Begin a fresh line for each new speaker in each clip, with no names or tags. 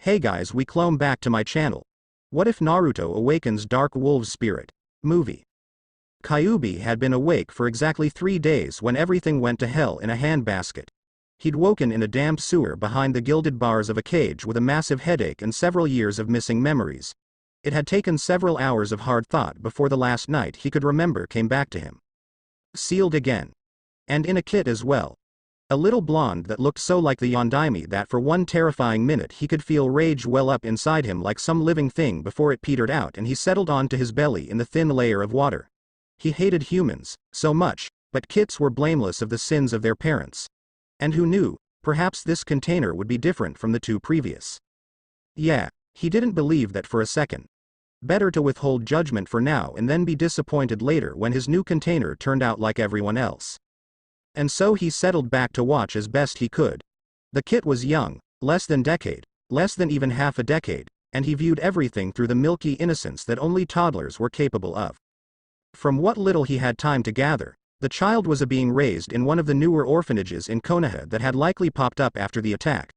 Hey guys, we clone back to my channel. What if Naruto awakens Dark Wolf's spirit? Movie. Kyuubi had been awake for exactly 3 days when everything went to hell in a handbasket. He'd woken in a damp sewer behind the gilded bars of a cage with a massive headache and several years of missing memories. It had taken several hours of hard thought before the last night he could remember came back to him. Sealed again. And in a kit as well. A little blonde that looked so like the Yondaime that for one terrifying minute he could feel rage well up inside him like some living thing before it petered out and he settled onto his belly in the thin layer of water. He hated humans, so much, but kits were blameless of the sins of their parents. And who knew, perhaps this container would be different from the 2 previous. Yeah, he didn't believe that for a second. Better to withhold judgment for now and then be disappointed later when his new container turned out like everyone else. And so he settled back to watch as best he could. The kit was young, less than even half a decade, and he viewed everything through the milky innocence that only toddlers were capable of. From what little he had time to gather, the child was being raised in one of the newer orphanages in Konoha that had likely popped up after the attack.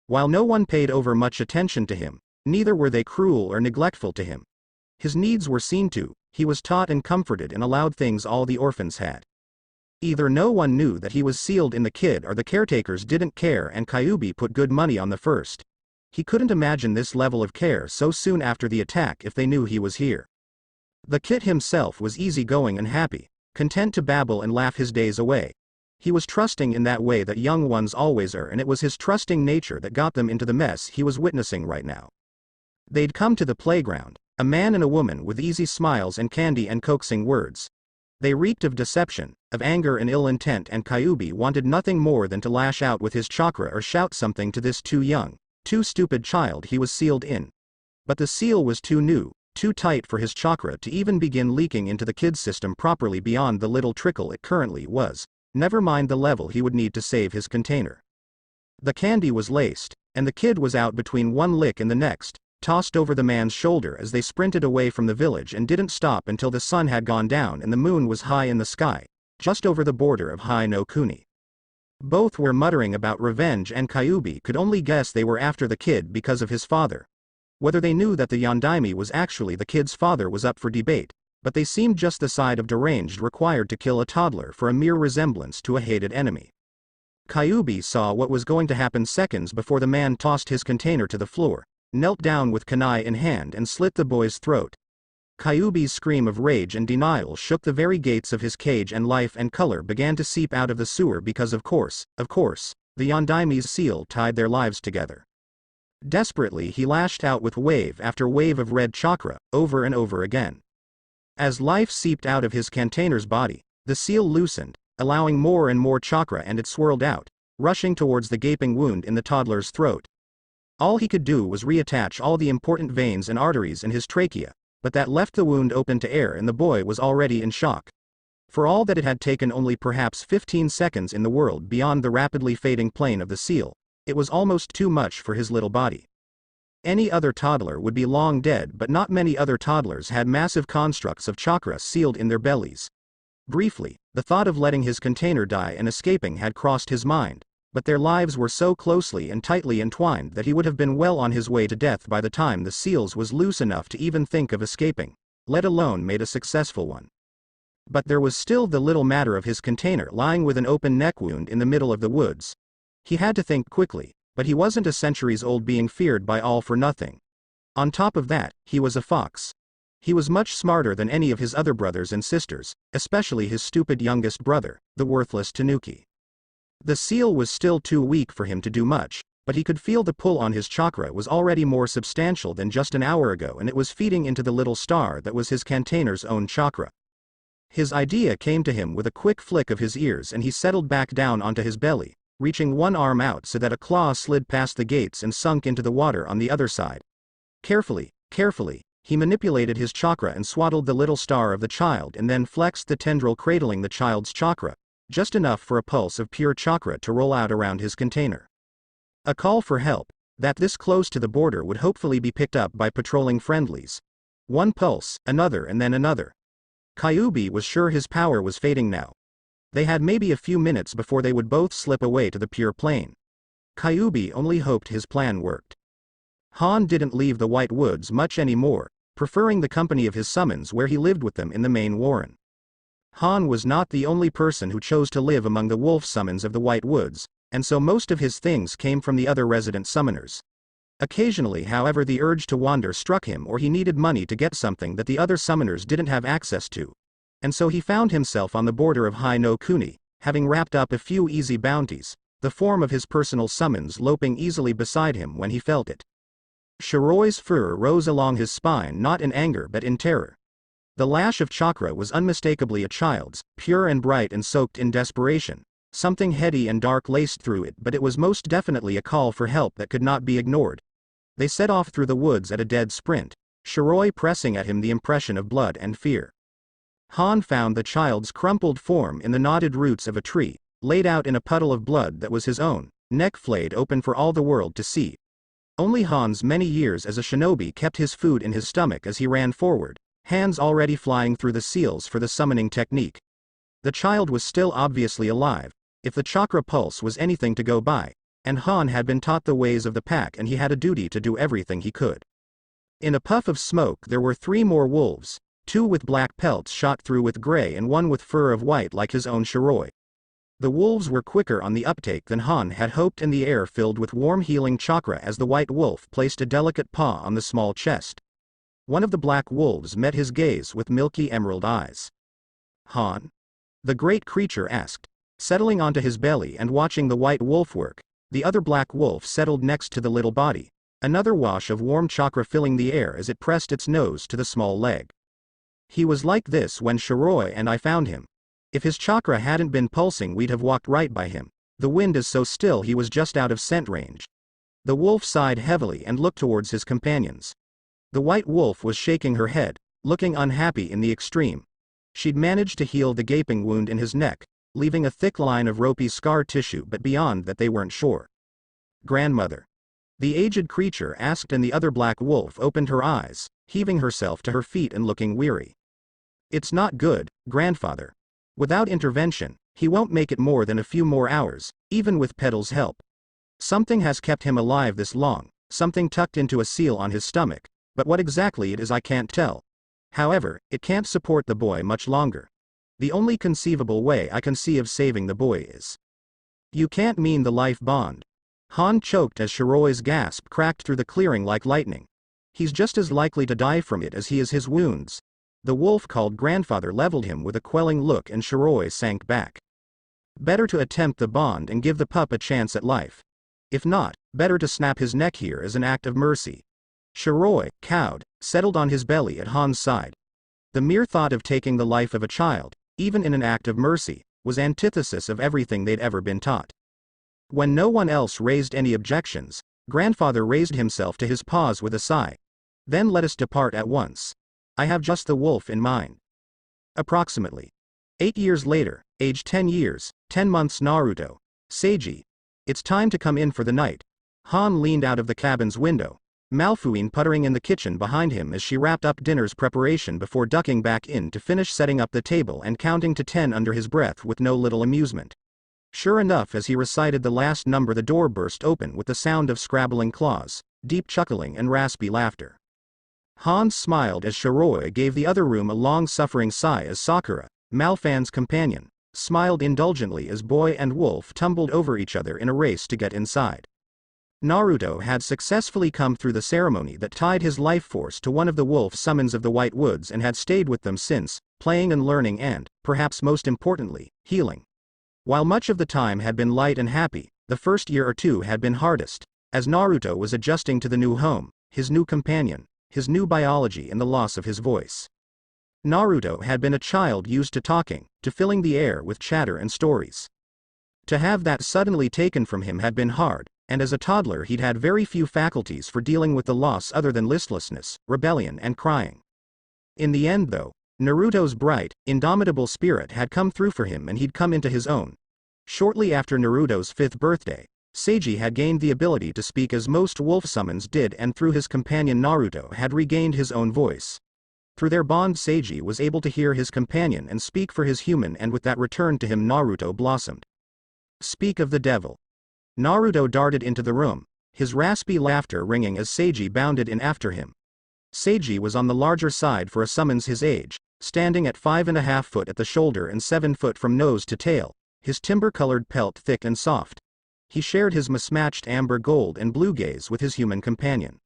While no one paid over much attention to him, neither were they cruel or neglectful to him. His needs were seen to, he was taught and comforted and allowed things all the orphans had. Either no one knew that he was sealed in the kid or the caretakers didn't care and Kyuubi put good money on the first. He couldn't imagine this level of care so soon after the attack if they knew he was here. The kid himself was easygoing and happy, content to babble and laugh his days away. He was trusting in that way that young ones always are, and it was his trusting nature that got them into the mess he was witnessing right now. They'd come to the playground, a man and a woman with easy smiles and candy and coaxing words. They reeked of deception, of anger and ill intent, and Kyuubi wanted nothing more than to lash out with his chakra or shout something to this too young, too stupid child he was sealed in. But the seal was too new, too tight for his chakra to even begin leaking into the kid's system properly beyond the little trickle it currently was, never mind the level he would need to save his container. The candy was laced, and the kid was out between one lick and the next, tossed over the man's shoulder as they sprinted away from the village and didn't stop until the sun had gone down and the moon was high in the sky, just over the border of Hai no Kuni. Both were muttering about revenge and Kyuubi could only guess they were after the kid because of his father. Whether they knew that the Yondaime was actually the kid's father was up for debate, but they seemed just the side of deranged required to kill a toddler for a mere resemblance to a hated enemy. Kyuubi saw what was going to happen seconds before the man tossed his container to the floor, knelt down with kunai in hand and slit the boy's throat. Kyuubi's scream of rage and denial shook the very gates of his cage and life and color began to seep out of the sewer because of course, the Yondaime's seal tied their lives together. Desperately he lashed out with wave after wave of red chakra, over and over again. As life seeped out of his container's body, the seal loosened, allowing more and more chakra and it swirled out, rushing towards the gaping wound in the toddler's throat. All he could do was reattach all the important veins and arteries in his trachea, but that left the wound open to air and the boy was already in shock. For all that it had taken only perhaps 15 seconds in the world beyond the rapidly fading plane of the seal, it was almost too much for his little body. Any other toddler would be long dead, but not many other toddlers had massive constructs of chakra sealed in their bellies. Briefly, the thought of letting his container die and escaping had crossed his mind, but their lives were so closely and tightly entwined that he would have been well on his way to death by the time the seals was loose enough to even think of escaping, let alone made a successful one. But there was still the little matter of his container lying with an open neck wound in the middle of the woods. He had to think quickly, but he wasn't a centuries-old being feared by all for nothing. On top of that, he was a fox. He was much smarter than any of his other brothers and sisters, especially his stupid youngest brother, the worthless Tanuki. The seal was still too weak for him to do much, but he could feel the pull on his chakra was already more substantial than just an hour ago and it was feeding into the little star that was his container's own chakra. His idea came to him with a quick flick of his ears and he settled back down onto his belly, reaching one arm out so that a claw slid past the gates and sunk into the water on the other side. Carefully, he manipulated his chakra and swaddled the little star of the child and then flexed the tendril cradling the child's chakra, just enough for a pulse of pure chakra to roll out around his container. A call for help, that this close to the border would hopefully be picked up by patrolling friendlies. One pulse, another and then another. Kyuubi was sure his power was fading now. They had maybe a few minutes before they would both slip away to the pure plane. Kyuubi only hoped his plan worked. Han didn't leave the White Woods much anymore, preferring the company of his summons where he lived with them in the main warren. Han was not the only person who chose to live among the wolf summons of the White Woods, and so most of his things came from the other resident summoners. Occasionally, however, the urge to wander struck him, or he needed money to get something that the other summoners didn't have access to. And so he found himself on the border of Hai no Kuni, having wrapped up a few easy bounties, the form of his personal summons loping easily beside him when he felt it. Shiroi's fur rose along his spine, not in anger but in terror. The lash of chakra was unmistakably a child's, pure and bright and soaked in desperation. Something heady and dark laced through it, but it was most definitely a call for help that could not be ignored. They set off through the woods at a dead sprint, Shiroi pressing at him the impression of blood and fear. Han found the child's crumpled form in the knotted roots of a tree, laid out in a puddle of blood that was his own, neck flayed open for all the world to see. Only Han's many years as a shinobi kept his food in his stomach as he ran forward, hands already flying through the seals for the summoning technique. The child was still obviously alive, if the chakra pulse was anything to go by, and Han had been taught the ways of the pack and he had a duty to do everything he could. In a puff of smoke there were 3 more wolves, 2 with black pelts shot through with gray and 1 with fur of white like his own Shiroi. The wolves were quicker on the uptake than Han had hoped, and the air filled with warm healing chakra as the white wolf placed a delicate paw on the small chest. One of the black wolves met his gaze with milky emerald eyes. Han? The great creature asked, settling onto his belly and watching the white wolf work. The other black wolf settled next to the little body, another wash of warm chakra filling the air as it pressed its nose to the small leg. He was like this when Shiroi and I found him. If his chakra hadn't been pulsing, we'd have walked right by him. The wind is so still he was just out of scent range. The wolf sighed heavily and looked towards his companions. The white wolf was shaking her head, looking unhappy in the extreme. She'd managed to heal the gaping wound in his neck, leaving a thick line of ropey scar tissue, but beyond that they weren't sure. Grandmother? The aged creature asked, and the other black wolf opened her eyes, heaving herself to her feet and looking weary. It's not good, grandfather. Without intervention, he won't make it more than a few more hours, even with Petal's help. Something has kept him alive this long, something tucked into a seal on his stomach, but what exactly it is I can't tell. However, it can't support the boy much longer. The only conceivable way I can see of saving the boy is. You can't mean the life bond. Han choked as Shiroi's gasp cracked through the clearing like lightning. He's just as likely to die from it as he is his wounds. The wolf called grandfather leveled him with a quelling look, and Shiroi sank back. Better to attempt the bond and give the pup a chance at life. If not, better to snap his neck here as an act of mercy. Shiroi, cowed, settled on his belly at Han's side. The mere thought of taking the life of a child, even in an act of mercy, was antithesis of everything they'd ever been taught. When no one else raised any objections, grandfather raised himself to his paws with a sigh. Then let us depart at once. I have just the wolf in mind. Approximately 8 years later, age 10 years, 10 months. Naruto. Seiji. It's time to come in for the night. Han leaned out of the cabin's window, Malfuine puttering in the kitchen behind him as she wrapped up dinner's preparation before ducking back in to finish setting up the table and counting to 10 under his breath with no little amusement. Sure enough, as he recited the last number, the door burst open with the sound of scrabbling claws, deep chuckling and raspy laughter. Hans smiled as Shiroi gave the other room a long-suffering sigh as Sakura, Malfan's companion, smiled indulgently as boy and wolf tumbled over each other in a race to get inside. Naruto had successfully come through the ceremony that tied his life force to one of the wolf summons of the White Woods and had stayed with them since, playing and learning and, perhaps most importantly, healing. While much of the time had been light and happy, the first year or two had been hardest, as Naruto was adjusting to the new home, his new companion, his new biology and the loss of his voice. Naruto had been a child used to talking, to filling the air with chatter and stories. To have that suddenly taken from him had been hard, and as a toddler he'd had very few faculties for dealing with the loss other than listlessness, rebellion and crying. In the end though, Naruto's bright, indomitable spirit had come through for him and he'd come into his own. Shortly after Naruto's 5th birthday, Seiji had gained the ability to speak as most wolf summons did, and through his companion Naruto had regained his own voice. Through their bond Seiji was able to hear his companion and speak for his human, and with that return to him Naruto blossomed. Speak of the devil. Naruto darted into the room, his raspy laughter ringing as Seiji bounded in after him. Seiji was on the larger side for a summons his age, standing at 5.5 foot at the shoulder and 7 foot from nose to tail, his timber-colored pelt thick and soft. He shared his mismatched amber gold and blue gaze with his human companion.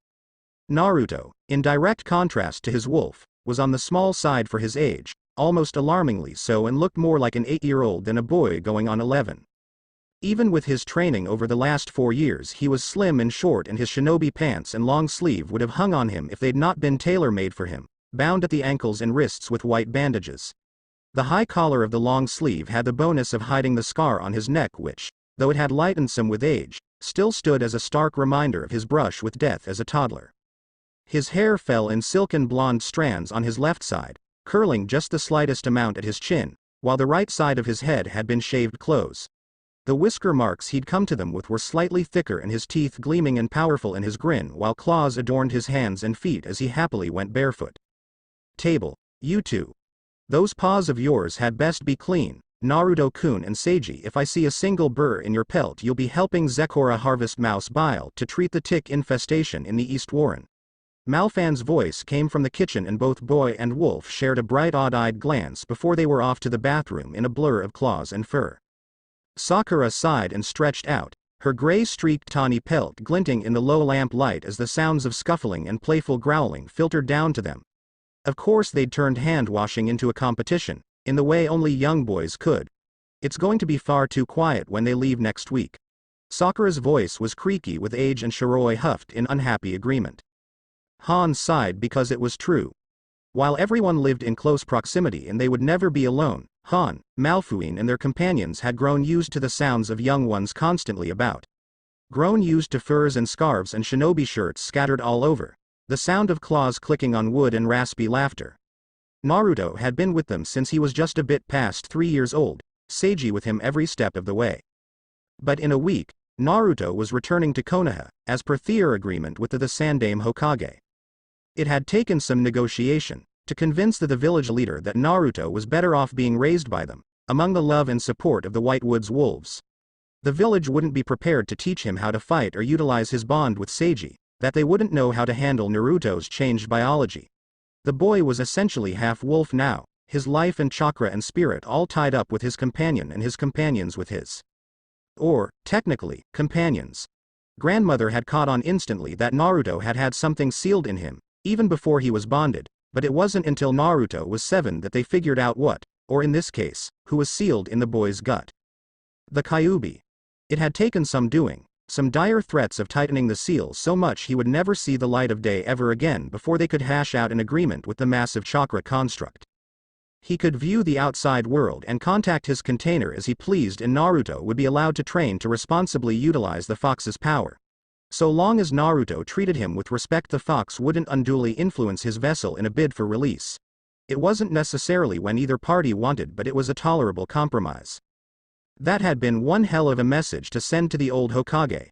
Naruto, in direct contrast to his wolf, was on the small side for his age, almost alarmingly so, and looked more like an 8-year-old than a boy going on 11. Even with his training over the last 4 years, he was slim and short, and his shinobi pants and long sleeve would have hung on him if they'd not been tailor-made for him, bound at the ankles and wrists with white bandages. The high collar of the long sleeve had the bonus of hiding the scar on his neck which, though it had lightened some with age, still stood as a stark reminder of his brush with death as a toddler. His hair fell in silken blonde strands on his left side, curling just the slightest amount at his chin, while the right side of his head had been shaved close. The whisker marks he'd come to them with were slightly thicker, and his teeth gleaming and powerful in his grin, while claws adorned his hands and feet as he happily went barefoot. Table, you two. Those paws of yours had best be clean, Naruto-kun and Seiji. If I see a single burr in your pelt, you'll be helping Sakura harvest mouse bile to treat the tick infestation in the East Warren. Malfan's voice came from the kitchen, and both boy and wolf shared a bright odd-eyed glance before they were off to the bathroom in a blur of claws and fur. Sakura sighed and stretched out, her gray-streaked tawny pelt glinting in the low lamp light as the sounds of scuffling and playful growling filtered down to them. Of course they'd turned hand-washing into a competition, in the way only young boys could. It's going to be far too quiet when they leave next week. Sakura's voice was creaky with age, and Shiroi huffed in unhappy agreement. Han sighed because it was true. While everyone lived in close proximity and they would never be alone, Han, Malfuin and their companions had grown used to the sounds of young ones constantly about. Grown used to furs and scarves and shinobi shirts scattered all over, the sound of claws clicking on wood and raspy laughter. Naruto had been with them since he was just a bit past 3 years old, Seiji with him every step of the way. But in a week, Naruto was returning to Konoha, as per their agreement with the Sandame Hokage. It had taken some negotiation to convince the village leader that Naruto was better off being raised by them, among the love and support of the White Woods wolves. The village wouldn't be prepared to teach him how to fight or utilize his bond with Seiji, that they wouldn't know how to handle Naruto's changed biology. The boy was essentially half wolf now, his life and chakra and spirit all tied up with his companion and his companions with his. Or, technically, companions. Grandmother had caught on instantly that Naruto had had something sealed in him, even before he was bonded, but it wasn't until Naruto was 7 that they figured out what, or in this case, who was sealed in the boy's gut. The Kyuubi. It had taken some doing, some dire threats of tightening the seal so much he would never see the light of day ever again before they could hash out an agreement with the massive chakra construct. He could view the outside world and contact his container as he pleased, and Naruto would be allowed to train to responsibly utilize the fox's power. So long as Naruto treated him with respect, the fox wouldn't unduly influence his vessel in a bid for release. It wasn't necessarily when either party wanted, but it was a tolerable compromise. That had been one hell of a message to send to the old Hokage.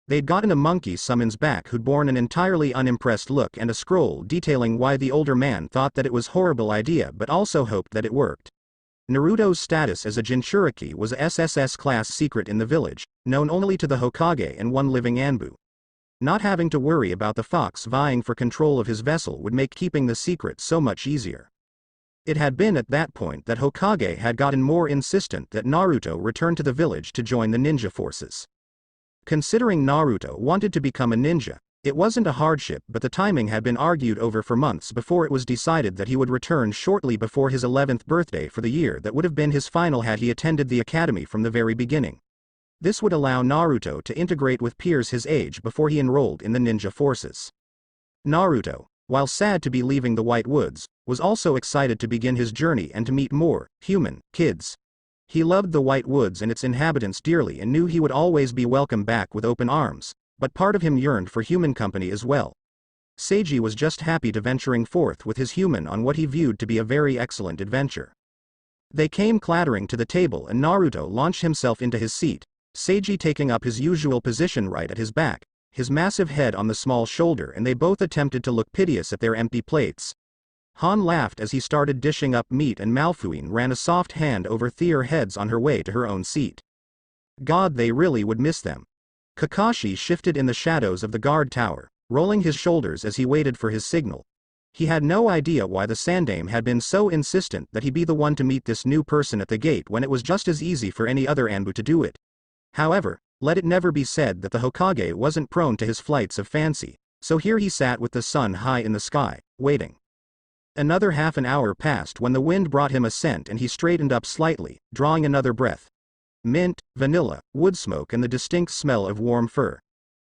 They'd gotten a monkey summons back who'd borne an entirely unimpressed look and a scroll detailing why the older man thought that it was a horrible idea but also hoped that it worked. Naruto's status as a Jinchuriki was a SSS class secret in the village, known only to the Hokage and one living Anbu. Not having to worry about the fox vying for control of his vessel would make keeping the secret so much easier. It had been at that point that Hokage had gotten more insistent that Naruto return to the village to join the ninja forces. Considering Naruto wanted to become a ninja, it wasn't a hardship, but the timing had been argued over for months before it was decided that he would return shortly before his 11th birthday for the year that would have been his final had he attended the academy from the very beginning. This would allow Naruto to integrate with peers his age before he enrolled in the ninja forces. Naruto, while sad to be leaving the White Woods, was also excited to begin his journey and to meet more human kids. He loved the White Woods and its inhabitants dearly and knew he would always be welcome back with open arms, but part of him yearned for human company as well. Seiji was just happy to venturing forth with his human on what he viewed to be a very excellent adventure. They came clattering to the table and Naruto launched himself into his seat, Seiji taking up his usual position right at his back, his massive head on the small shoulder, and they both attempted to look piteous at their empty plates. Han laughed as he started dishing up meat and Malfuin ran a soft hand over their heads on her way to her own seat. God, they really would miss them. Kakashi shifted in the shadows of the guard tower, rolling his shoulders as he waited for his signal. He had no idea why the Sandaime had been so insistent that he be the one to meet this new person at the gate when it was just as easy for any other Anbu to do it. However, let it never be said that the Hokage wasn't prone to his flights of fancy, so here he sat with the sun high in the sky, waiting. Another half an hour passed when the wind brought him a scent and he straightened up slightly, drawing another breath. Mint, vanilla, wood smoke and the distinct smell of warm fur.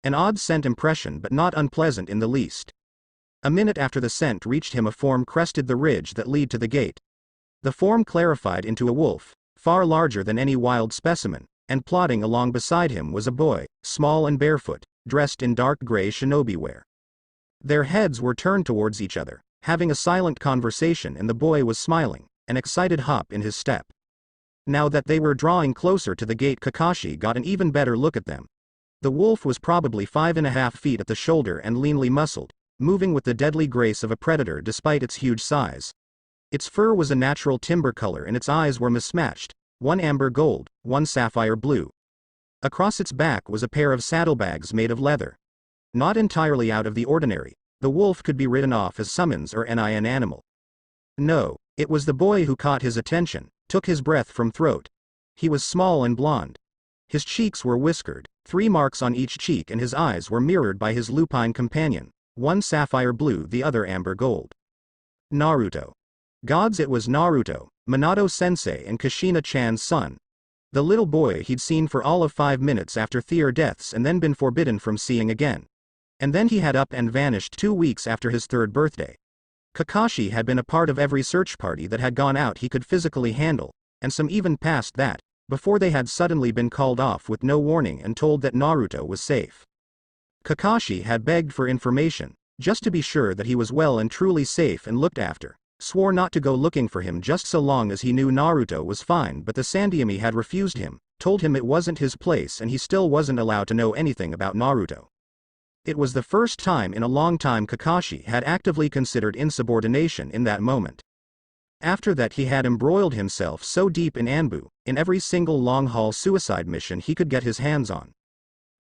An odd scent impression but not unpleasant in the least. A minute after the scent reached him a form crested the ridge that led to the gate. The form clarified into a wolf, far larger than any wild specimen, and plodding along beside him was a boy, small and barefoot, dressed in dark gray shinobi wear. Their heads were turned towards each other, having a silent conversation, and the boy was smiling, an excited hop in his step. Now that they were drawing closer to the gate, Kakashi got an even better look at them. The wolf was probably 5.5 feet at the shoulder and leanly muscled, moving with the deadly grace of a predator despite its huge size. Its fur was a natural timber color and its eyes were mismatched, one amber gold, one sapphire blue. Across its back was a pair of saddlebags made of leather. Not entirely out of the ordinary, the wolf could be written off as summons or an animal. No, it was the boy who caught his attention, took his breath from throat. He was small and blond. His cheeks were whiskered, 3 marks on each cheek, and his eyes were mirrored by his lupine companion, one sapphire blue, the other amber gold. Naruto. Gods, it was Naruto, Minato-sensei and Kushina-chan's son. The little boy he'd seen for all of 5 minutes after their deaths and then been forbidden from seeing again. And then he had up and vanished 2 weeks after his 3rd birthday. Kakashi had been a part of every search party that had gone out he could physically handle, and some even past that, before they had suddenly been called off with no warning and told that Naruto was safe. Kakashi had begged for information, just to be sure that he was well and truly safe and looked after, swore not to go looking for him just so long as he knew Naruto was fine, but the Sandaime had refused him, told him it wasn't his place and he still wasn't allowed to know anything about Naruto. It was the first time in a long time Kakashi had actively considered insubordination in that moment. After that he had embroiled himself so deep in Anbu, in every single long-haul suicide mission he could get his hands on.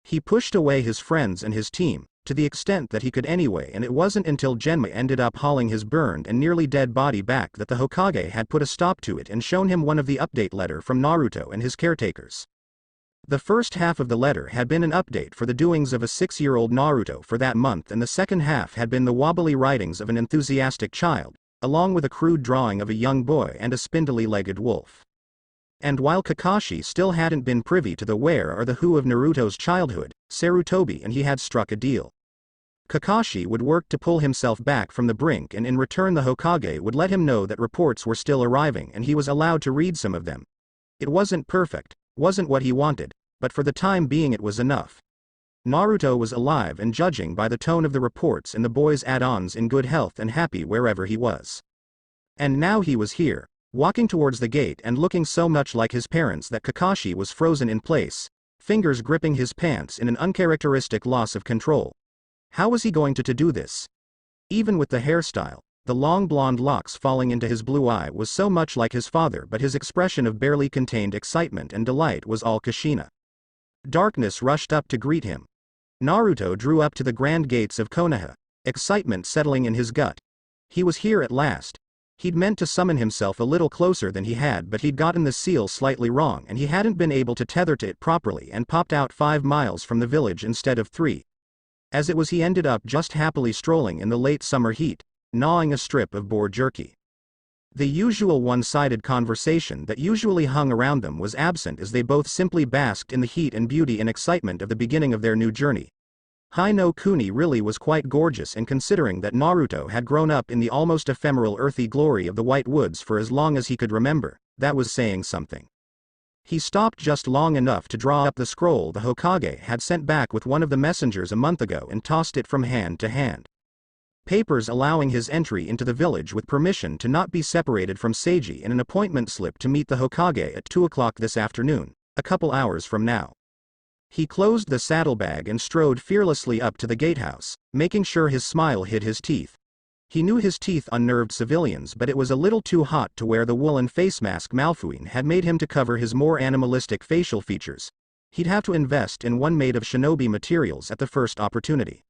He pushed away his friends and his team, to the extent that he could anyway, and it wasn't until Genma ended up hauling his burned and nearly dead body back that the Hokage had put a stop to it and shown him one of the update letter from Naruto and his caretakers. The first half of the letter had been an update for the doings of a 6-year-old Naruto for that month, and the second half had been the wobbly writings of an enthusiastic child, along with a crude drawing of a young boy and a spindly-legged wolf. And while Kakashi still hadn't been privy to the where or the who of Naruto's childhood, Sarutobi and he had struck a deal. Kakashi would work to pull himself back from the brink, and in return the Hokage would let him know that reports were still arriving and he was allowed to read some of them. It wasn't perfect, wasn't what he wanted, but for the time being it was enough. Naruto was alive, and judging by the tone of the reports and the boy's add-ons, in good health and happy wherever he was. And now he was here, walking towards the gate and looking so much like his parents that Kakashi was frozen in place, fingers gripping his pants in an uncharacteristic loss of control. How was he going to do this? Even with the hairstyle, the long blonde locks falling into his blue eye was so much like his father, but his expression of barely contained excitement and delight was all Kushina. Darkness rushed up to greet him. Naruto drew up to the grand gates of Konoha, excitement settling in his gut. He was here at last. He'd meant to summon himself a little closer than he had, but he'd gotten the seal slightly wrong and he hadn't been able to tether to it properly and popped out 5 miles from the village instead of 3. As it was, he ended up just happily strolling in the late summer heat, gnawing a strip of boar jerky. The usual one-sided conversation that usually hung around them was absent as they both simply basked in the heat and beauty and excitement of the beginning of their new journey. Hai no Kuni really was quite gorgeous, and considering that Naruto had grown up in the almost ephemeral earthy glory of the White Woods for as long as he could remember, that was saying something. He stopped just long enough to draw up the scroll the Hokage had sent back with one of the messengers a month ago and tossed it from hand to hand. Papers allowing his entry into the village with permission to not be separated from Seiji, and an appointment slip to meet the Hokage at 2 o'clock this afternoon, a couple hours from now. He closed the saddlebag and strode fearlessly up to the gatehouse, making sure his smile hid his teeth. He knew his teeth unnerved civilians, but it was a little too hot to wear the woolen face mask Malfuin had made him to cover his more animalistic facial features. He'd have to invest in one made of shinobi materials at the first opportunity.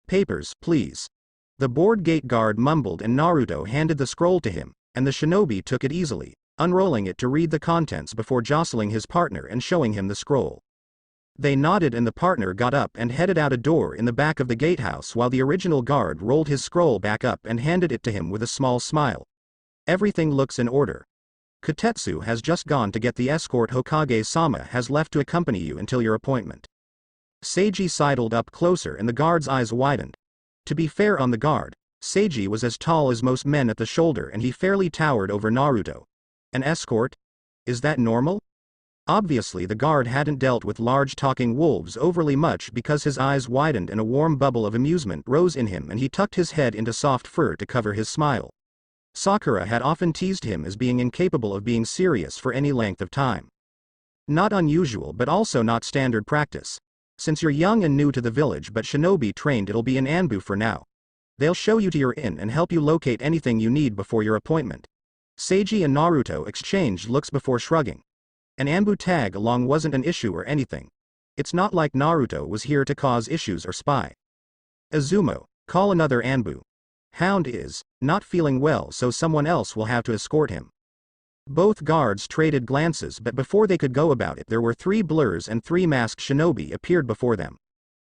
Papers, please. The board gate guard mumbled and Naruto handed the scroll to him, and the shinobi took it easily, unrolling it to read the contents before jostling his partner and showing him the scroll. They nodded and the partner got up and headed out a door in the back of the gatehouse while the original guard rolled his scroll back up and handed it to him with a small smile. Everything looks in order. Kotetsu has just gone to get the escort. Hokage-sama has left to accompany you until your appointment. Seiji sidled up closer and the guard's eyes widened. To be fair on the guard, Seiji was as tall as most men at the shoulder and he fairly towered over Naruto. An escort? Is that normal? Obviously the guard hadn't dealt with large talking wolves overly much because his eyes widened and a warm bubble of amusement rose in him and he tucked his head into soft fur to cover his smile. Sakura had often teased him as being incapable of being serious for any length of time. Not unusual but also not standard practice. Since you're young and new to the village but shinobi trained, it'll be in Anbu for now. They'll show you to your inn and help you locate anything you need before your appointment. Seiji and Naruto exchanged looks before shrugging. An Anbu tag along wasn't an issue or anything. It's not like Naruto was here to cause issues or spy. Izumo, call another Anbu. Hound is not feeling well, so someone else will have to escort him. Both guards traded glances, but before they could go about it, there were 3 blurs and 3 masked shinobi appeared before them.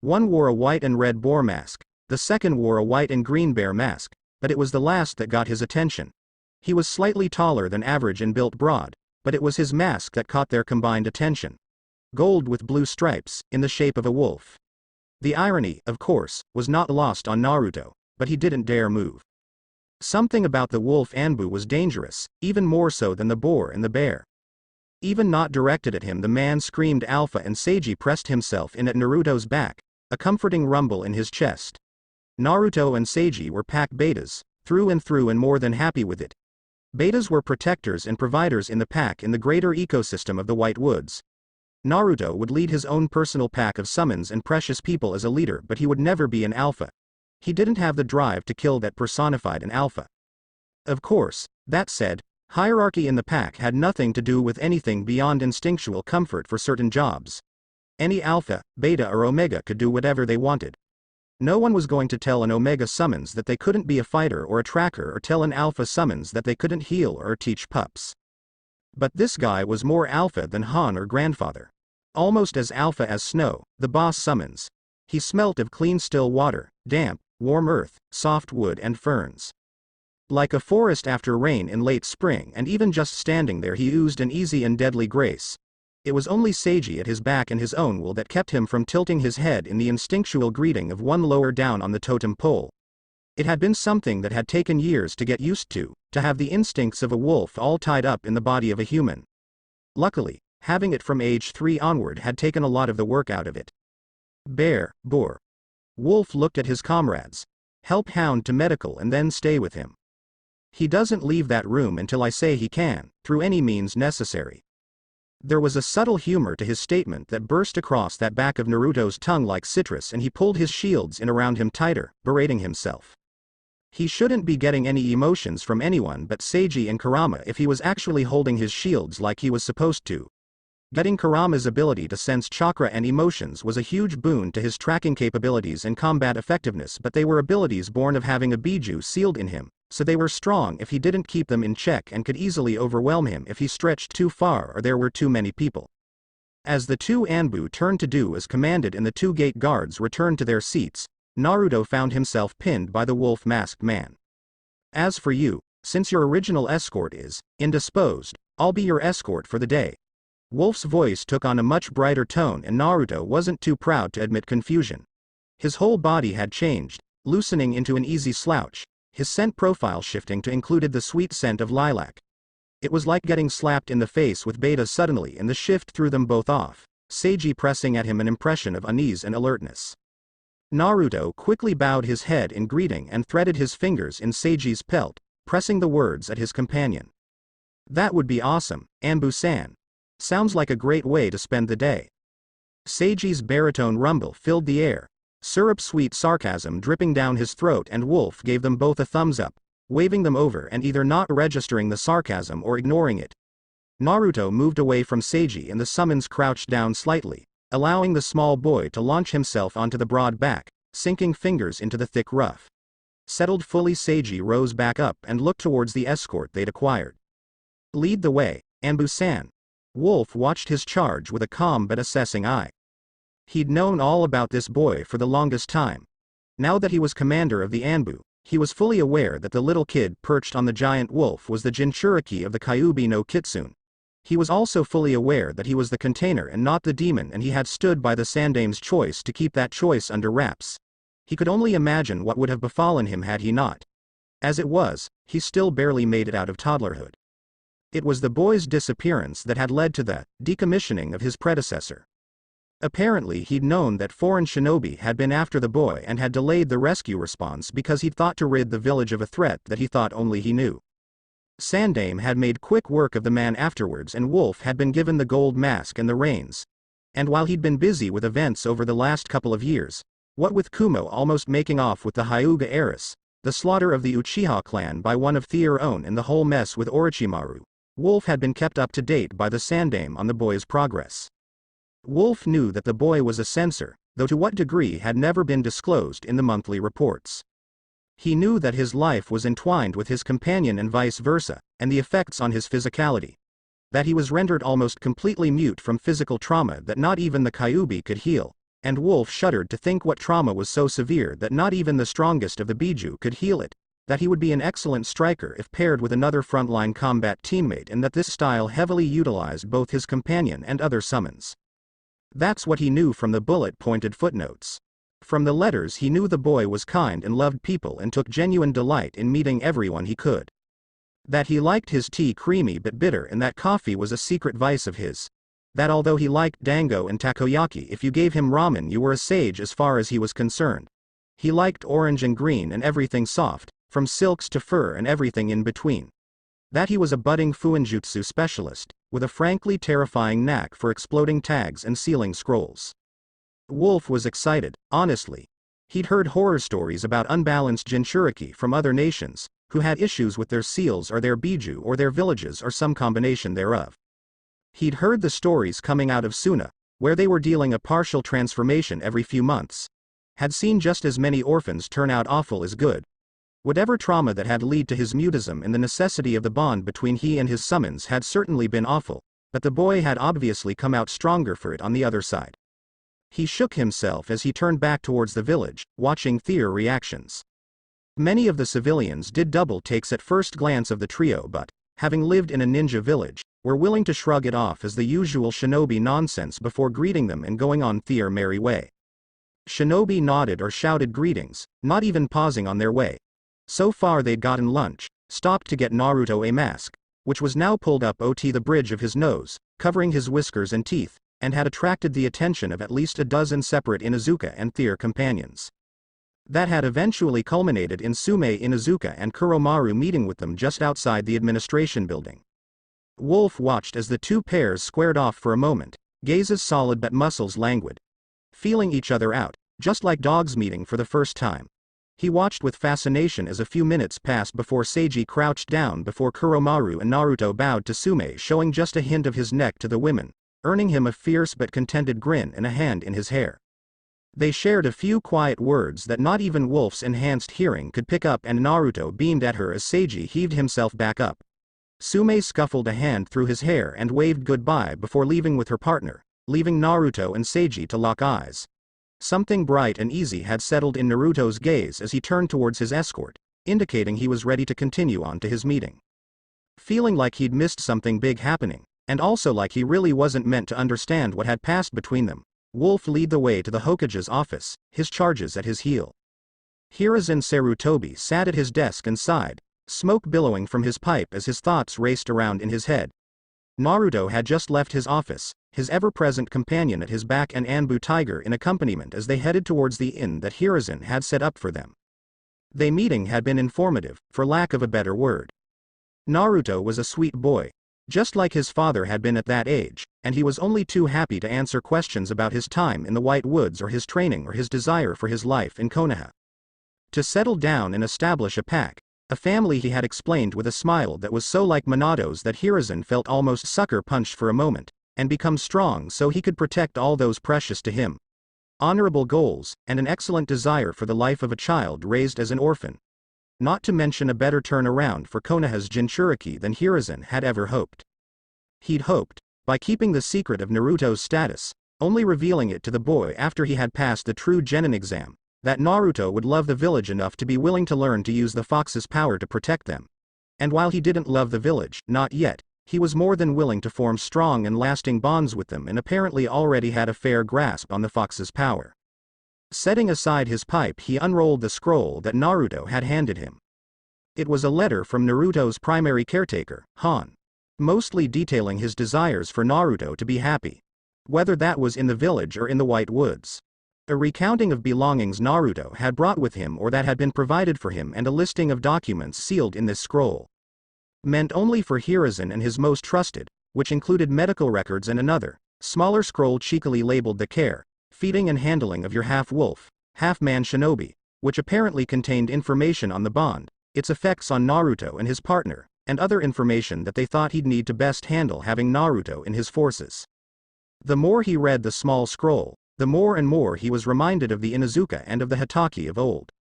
One wore a white and red boar mask, the second wore a white and green bear mask, but it was the last that got his attention. He was slightly taller than average and built broad, but it was his mask that caught their combined attention. Gold with blue stripes, in the shape of a wolf. The irony, of course, was not lost on Naruto, but he didn't dare move. Something about the wolf Anbu was dangerous, even more so than the boar and the bear. Even not directed at him, the man screamed alpha and Seiji pressed himself in at Naruto's back, a comforting rumble in his chest. Naruto and Seiji were pack betas, through and more than happy with it. Betas were protectors and providers in the pack in the greater ecosystem of the White Woods. Naruto would lead his own personal pack of summons and precious people as a leader, but he would never be an alpha. He didn't have the drive to kill that personified an alpha. Of course, that said, hierarchy in the pack had nothing to do with anything beyond instinctual comfort for certain jobs. Any alpha, beta or omega could do whatever they wanted. No one was going to tell an omega summons that they couldn't be a fighter or a tracker, or tell an alpha summons that they couldn't heal or teach pups. But this guy was more alpha than Han or grandfather. Almost as alpha as Snow, the boss summons. He smelt of clean still water, damp, warm earth, soft wood and ferns. Like a forest after rain in late spring, and even just standing there he oozed an easy and deadly grace. It was only Seiji at his back and his own will that kept him from tilting his head in the instinctual greeting of one lower down on the totem pole. It had been something that had taken years to get used to have the instincts of a wolf all tied up in the body of a human. Luckily, having it from age 3 onward had taken a lot of the work out of it. Bear, boar. Wolf looked at his comrades. Help Hound to medical and then stay with him. He doesn't leave that room until I say he can, through any means necessary. There was a subtle humor to his statement that burst across that back of Naruto's tongue like citrus, and he pulled his shields in around him tighter, berating himself. He shouldn't be getting any emotions from anyone but Seiji and Kurama if he was actually holding his shields like he was supposed to. Getting Kurama's ability to sense chakra and emotions was a huge boon to his tracking capabilities and combat effectiveness, but they were abilities born of having a Biju sealed in him, so they were strong if he didn't keep them in check and could easily overwhelm him if he stretched too far or there were too many people. As the 2 Anbu turned to do as commanded and the 2 gate guards returned to their seats, Naruto found himself pinned by the wolf-masked man. As for you, since your original escort is indisposed, I'll be your escort for the day. Wolf's voice took on a much brighter tone and Naruto wasn't too proud to admit confusion. His whole body had changed, loosening into an easy slouch, his scent profile shifting to include the sweet scent of lilac. It was like getting slapped in the face with beta suddenly, and the shift threw them both off, Seiji pressing at him an impression of unease and alertness. Naruto quickly bowed his head in greeting and threaded his fingers in Seiji's pelt, pressing the words at his companion. That would be awesome, Anbu-san. Sounds like a great way to spend the day. Seiji's baritone rumble filled the air, syrup-sweet sarcasm dripping down his throat, and Wolf gave them both a thumbs up, waving them over and either not registering the sarcasm or ignoring it. Naruto moved away from Seiji and the summons crouched down slightly, allowing the small boy to launch himself onto the broad back, sinking fingers into the thick rough. Settled fully, Seiji rose back up and looked towards the escort they'd acquired. Lead the way, Anbu-san. Wolf watched his charge with a calm but assessing eye. He'd known all about this boy for the longest time. Now that he was commander of the Anbu, he was fully aware that the little kid perched on the giant wolf was the Jinchuriki of the Kyuubi no Kitsune. He was also fully aware that he was the container and not the demon, and he had stood by the Sandame's choice to keep that choice under wraps. He could only imagine what would have befallen him had he not. As it was, he still barely made it out of toddlerhood. It was the boy's disappearance that had led to the decommissioning of his predecessor. Apparently he'd known that foreign shinobi had been after the boy and had delayed the rescue response because he'd thought to rid the village of a threat that he thought only he knew. Sandame had made quick work of the man afterwards, and Wolf had been given the gold mask and the reins. And while he'd been busy with events over the last couple of years, what with Kumo almost making off with the Hyuga heiress, the slaughter of the Uchiha clan by one of their own, and the whole mess with Orochimaru, Wolf had been kept up to date by the Sandame on the boy's progress. Wolf knew that the boy was a censor, though to what degree had never been disclosed in the monthly reports. He knew that his life was entwined with his companion and vice versa, and the effects on his physicality. That he was rendered almost completely mute from physical trauma that not even the Kyuubi could heal, and Wolf shuddered to think what trauma was so severe that not even the strongest of the Biju could heal it. That he would be an excellent striker if paired with another frontline combat teammate, and that this style heavily utilized both his companion and other summons. That's what he knew from the bullet-pointed footnotes. From the letters he knew the boy was kind and loved people and took genuine delight in meeting everyone he could. That he liked his tea creamy but bitter, and that coffee was a secret vice of his. That although he liked dango and takoyaki, if you gave him ramen you were a sage as far as he was concerned. He liked orange and green and everything soft, from silks to fur and everything in between. That he was a budding fuinjutsu specialist, with a frankly terrifying knack for exploding tags and sealing scrolls. Wolf was excited, honestly. He'd heard horror stories about unbalanced Jinchuriki from other nations, who had issues with their seals or their Biju or their villages or some combination thereof. He'd heard the stories coming out of Suna, where they were dealing a partial transformation every few months. Had seen just as many orphans turn out awful as good. Whatever trauma that had led to his mutism and the necessity of the bond between he and his summons had certainly been awful, but the boy had obviously come out stronger for it on the other side. He shook himself as he turned back towards the village, watching their reactions. Many of the civilians did double takes at first glance of the trio, but, having lived in a ninja village, were willing to shrug it off as the usual shinobi nonsense before greeting them and going on their merry way. Shinobi nodded or shouted greetings, not even pausing on their way. So far they'd gotten lunch, stopped to get Naruto a mask, which was now pulled up ot the bridge of his nose, covering his whiskers and teeth, and had attracted the attention of at least a dozen separate Inuzuka and their companions. That had eventually culminated in Sume Inuzuka and Kuromaru meeting with them just outside the administration building. Wolf watched as the two pairs squared off for a moment, gazes solid but muscles languid. Feeling each other out, just like dogs meeting for the first time. He watched with fascination as a few minutes passed before Seiji crouched down before Kuromaru and Naruto bowed to Sume, showing just a hint of his neck to the women, earning him a fierce but contented grin and a hand in his hair. They shared a few quiet words that not even Wolf's enhanced hearing could pick up, and Naruto beamed at her as Seiji heaved himself back up. Sume scuffled a hand through his hair and waved goodbye before leaving with her partner, leaving Naruto and Seiji to lock eyes. Something bright and easy had settled in Naruto's gaze as he turned towards his escort, indicating he was ready to continue on to his meeting. Feeling like he'd missed something big happening, and also like he really wasn't meant to understand what had passed between them, Wolf led the way to the Hokage's office, his charges at his heel. Hiruzen Sarutobi sat at his desk and sighed, smoke billowing from his pipe as his thoughts raced around in his head. Naruto had just left his office, his ever-present companion at his back and Anbu Tiger in accompaniment as they headed towards the inn that Hiruzen had set up for them. Their meeting had been informative, for lack of a better word. Naruto was a sweet boy, just like his father had been at that age, and he was only too happy to answer questions about his time in the White Woods or his training or his desire for his life in Konoha. To settle down and establish a pack, A family he had explained with a smile that was so like Minato's that Hiruzen felt almost sucker-punched for a moment, and become strong so he could protect all those precious to him. Honorable goals, and an excellent desire for the life of a child raised as an orphan. Not to mention a better turnaround for Konoha's Jinchuriki than Hiruzen had ever hoped. He'd hoped, by keeping the secret of Naruto's status, only revealing it to the boy after he had passed the true genin exam, that Naruto would love the village enough to be willing to learn to use the fox's power to protect them. And while he didn't love the village, not yet, he was more than willing to form strong and lasting bonds with them and apparently already had a fair grasp on the fox's power. Setting aside his pipe, he unrolled the scroll that Naruto had handed him. It was a letter from Naruto's primary caretaker, Han, mostly detailing his desires for Naruto to be happy, whether that was in the village or in the White Woods. A recounting of belongings Naruto had brought with him or that had been provided for him and a listing of documents sealed in this scroll. Meant only for Hiruzen and his most trusted, which included medical records and another, smaller scroll cheekily labeled the care, feeding and handling of your half-wolf, half-man shinobi, which apparently contained information on the bond, its effects on Naruto and his partner, and other information that they thought he'd need to best handle having Naruto in his forces. The more he read the small scroll, the more and more he was reminded of the Inuzuka and of the Hokage of old.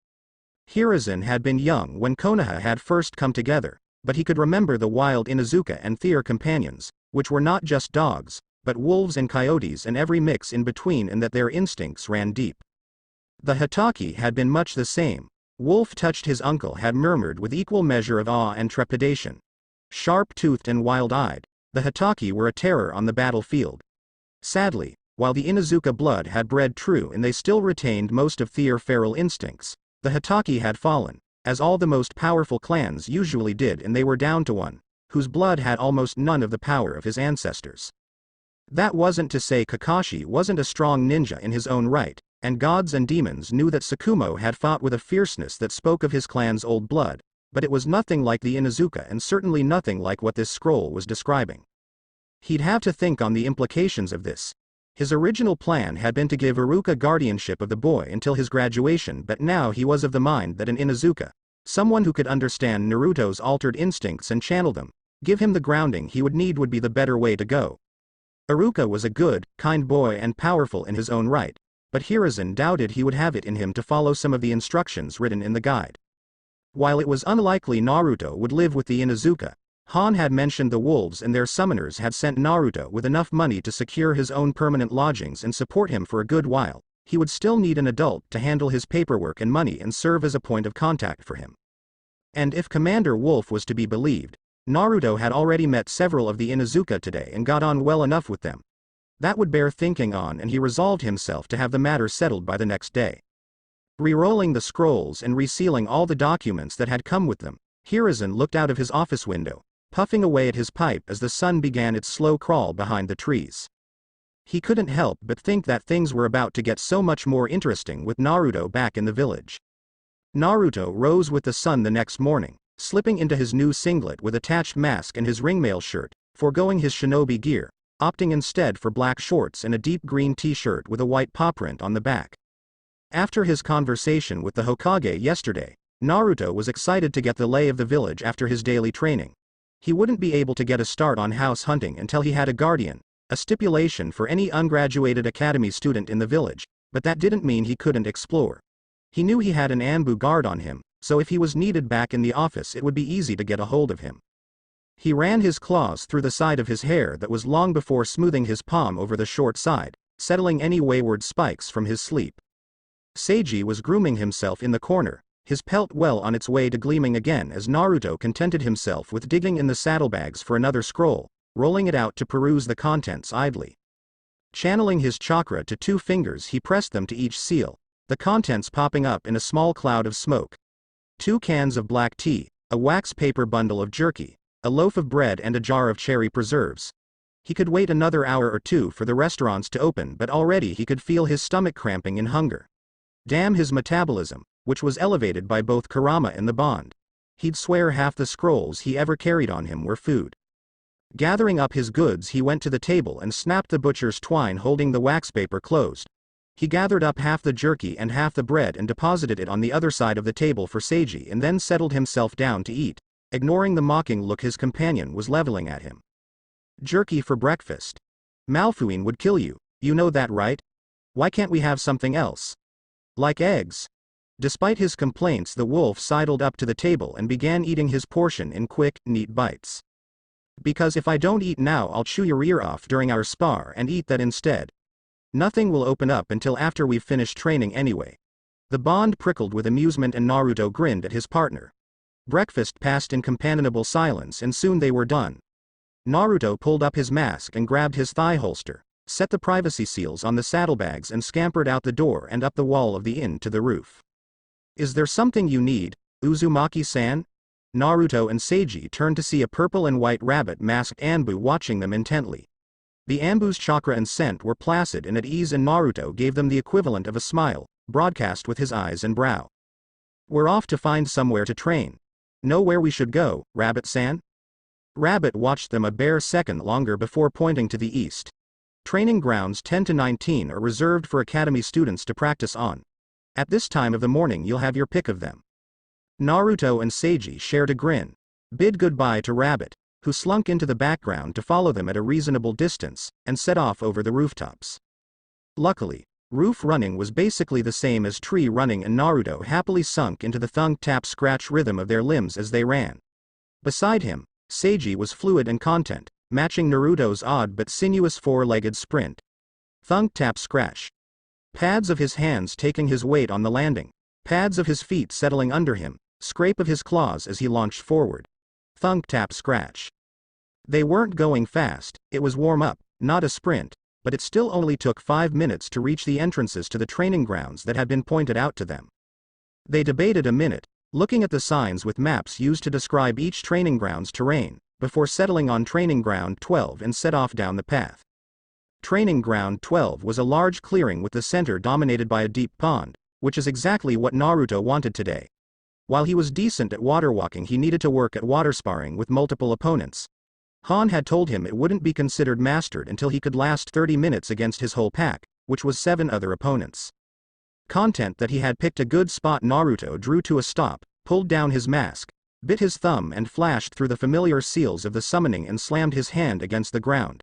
Hiruzen had been young when Konoha had first come together, but he could remember the wild Inuzuka and their companions, which were not just dogs, but wolves and coyotes and every mix in between, and that their instincts ran deep. The Hokage had been much the same. Wolf touched his uncle had murmured with equal measure of awe and trepidation. Sharp-toothed and wild-eyed, the Hokage were a terror on the battlefield. Sadly, while the Inuzuka blood had bred true and they still retained most of their feral instincts, the Hokage had fallen, as all the most powerful clans usually did, and they were down to one, whose blood had almost none of the power of his ancestors. That wasn't to say Kakashi wasn't a strong ninja in his own right, and gods and demons knew that Tsukumo had fought with a fierceness that spoke of his clan's old blood, but it was nothing like the Inuzuka and certainly nothing like what this scroll was describing. He'd have to think on the implications of this. His original plan had been to give Iruka guardianship of the boy until his graduation, but now he was of the mind that an Inuzuka, someone who could understand Naruto's altered instincts and channel them, give him the grounding he would need, would be the better way to go. Iruka was a good, kind boy and powerful in his own right, but Hiruzen doubted he would have it in him to follow some of the instructions written in the guide. While it was unlikely Naruto would live with the Inuzuka, Han had mentioned the wolves and their summoners had sent Naruto with enough money to secure his own permanent lodgings and support him for a good while. He would still need an adult to handle his paperwork and money and serve as a point of contact for him. And if Commander Wolf was to be believed, Naruto had already met several of the Inuzuka today and got on well enough with them. That would bear thinking on, and he resolved himself to have the matter settled by the next day. Re-rolling the scrolls and resealing all the documents that had come with them, Hiruzen looked out of his office window, puffing away at his pipe as the sun began its slow crawl behind the trees. He couldn't help but think that things were about to get so much more interesting with Naruto back in the village. Naruto rose with the sun the next morning, slipping into his new singlet with attached mask and his ringmail shirt, foregoing his shinobi gear, opting instead for black shorts and a deep green t-shirt with a white paw print on the back. After his conversation with the Hokage yesterday, Naruto was excited to get the lay of the village after his daily training. He wouldn't be able to get a start on house hunting until he had a guardian, a stipulation for any ungraduated academy student in the village, but that didn't mean he couldn't explore. He knew he had an Anbu guard on him, so if he was needed back in the office it would be easy to get a hold of him. He ran his claws through the side of his hair that was long before smoothing his palm over the short side, settling any wayward spikes from his sleep. Seiji was grooming himself in the corner, his pelt well on its way to gleaming again as Naruto contented himself with digging in the saddlebags for another scroll, rolling it out to peruse the contents idly. Channeling his chakra to 2 fingers, he pressed them to each seal, the contents popping up in a small cloud of smoke. 2 cans of black tea, a wax paper bundle of jerky, a loaf of bread and a jar of cherry preserves. He could wait another hour or 2 for the restaurants to open, but already he could feel his stomach cramping in hunger. Damn his metabolism, which was elevated by both Kurama and the bond. He'd swear half the scrolls he ever carried on him were food. Gathering up his goods, he went to the table and snapped the butcher's twine holding the wax paper closed. He gathered up half the jerky and half the bread and deposited it on the other side of the table for Seiji and then settled himself down to eat, ignoring the mocking look his companion was leveling at him. Jerky for breakfast. Malfouine would kill you, you know that, right? Why can't we have something else? Like eggs? Despite his complaints, the wolf sidled up to the table and began eating his portion in quick, neat bites. Because if I don't eat now, I'll chew your ear off during our spar and eat that instead. Nothing will open up until after we've finished training anyway. The Bond prickled with amusement and Naruto grinned at his partner. Breakfast passed in companionable silence and soon they were done. Naruto pulled up his mask and grabbed his thigh holster, set the privacy seals on the saddlebags and scampered out the door and up the wall of the inn to the roof. Is there something you need, Uzumaki-san? Naruto and Seiji turned to see a purple and white rabbit-masked Anbu watching them intently. The Anbu's chakra and scent were placid and at ease and Naruto gave them the equivalent of a smile, broadcast with his eyes and brow. We're off to find somewhere to train. Know where we should go, Rabbit-san? Rabbit watched them a bare second longer before pointing to the east. Training grounds 10 to 19 are reserved for academy students to practice on. At this time of the morning you'll have your pick of them. Naruto and Seiji shared a grin, bid goodbye to Rabbit, who slunk into the background to follow them at a reasonable distance, and set off over the rooftops. Luckily, roof running was basically the same as tree running and Naruto happily sunk into the thunk-tap-scratch rhythm of their limbs as they ran. Beside him, Seiji was fluid and content, matching Naruto's odd but sinuous four-legged sprint. Thunk-tap-scratch. Pads of his hands taking his weight on the landing, pads of his feet settling under him, scrape of his claws as he launched forward. Thunk-tap-scratch. They weren't going fast, it was warm-up, not a sprint, but it still only took 5 minutes to reach the entrances to the training grounds that had been pointed out to them. They debated a minute, looking at the signs with maps used to describe each training ground's terrain, before settling on Training Ground 12 and set off down the path. Training Ground 12 was a large clearing with the center dominated by a deep pond, which is exactly what Naruto wanted today. While he was decent at water walking, he needed to work at water sparring with multiple opponents. Han had told him it wouldn't be considered mastered until he could last 30 minutes against his whole pack, which was 7 other opponents. Content that he had picked a good spot. Naruto drew to a stop, pulled down his mask, bit his thumb and flashed through the familiar seals of the summoning and slammed his hand against the ground.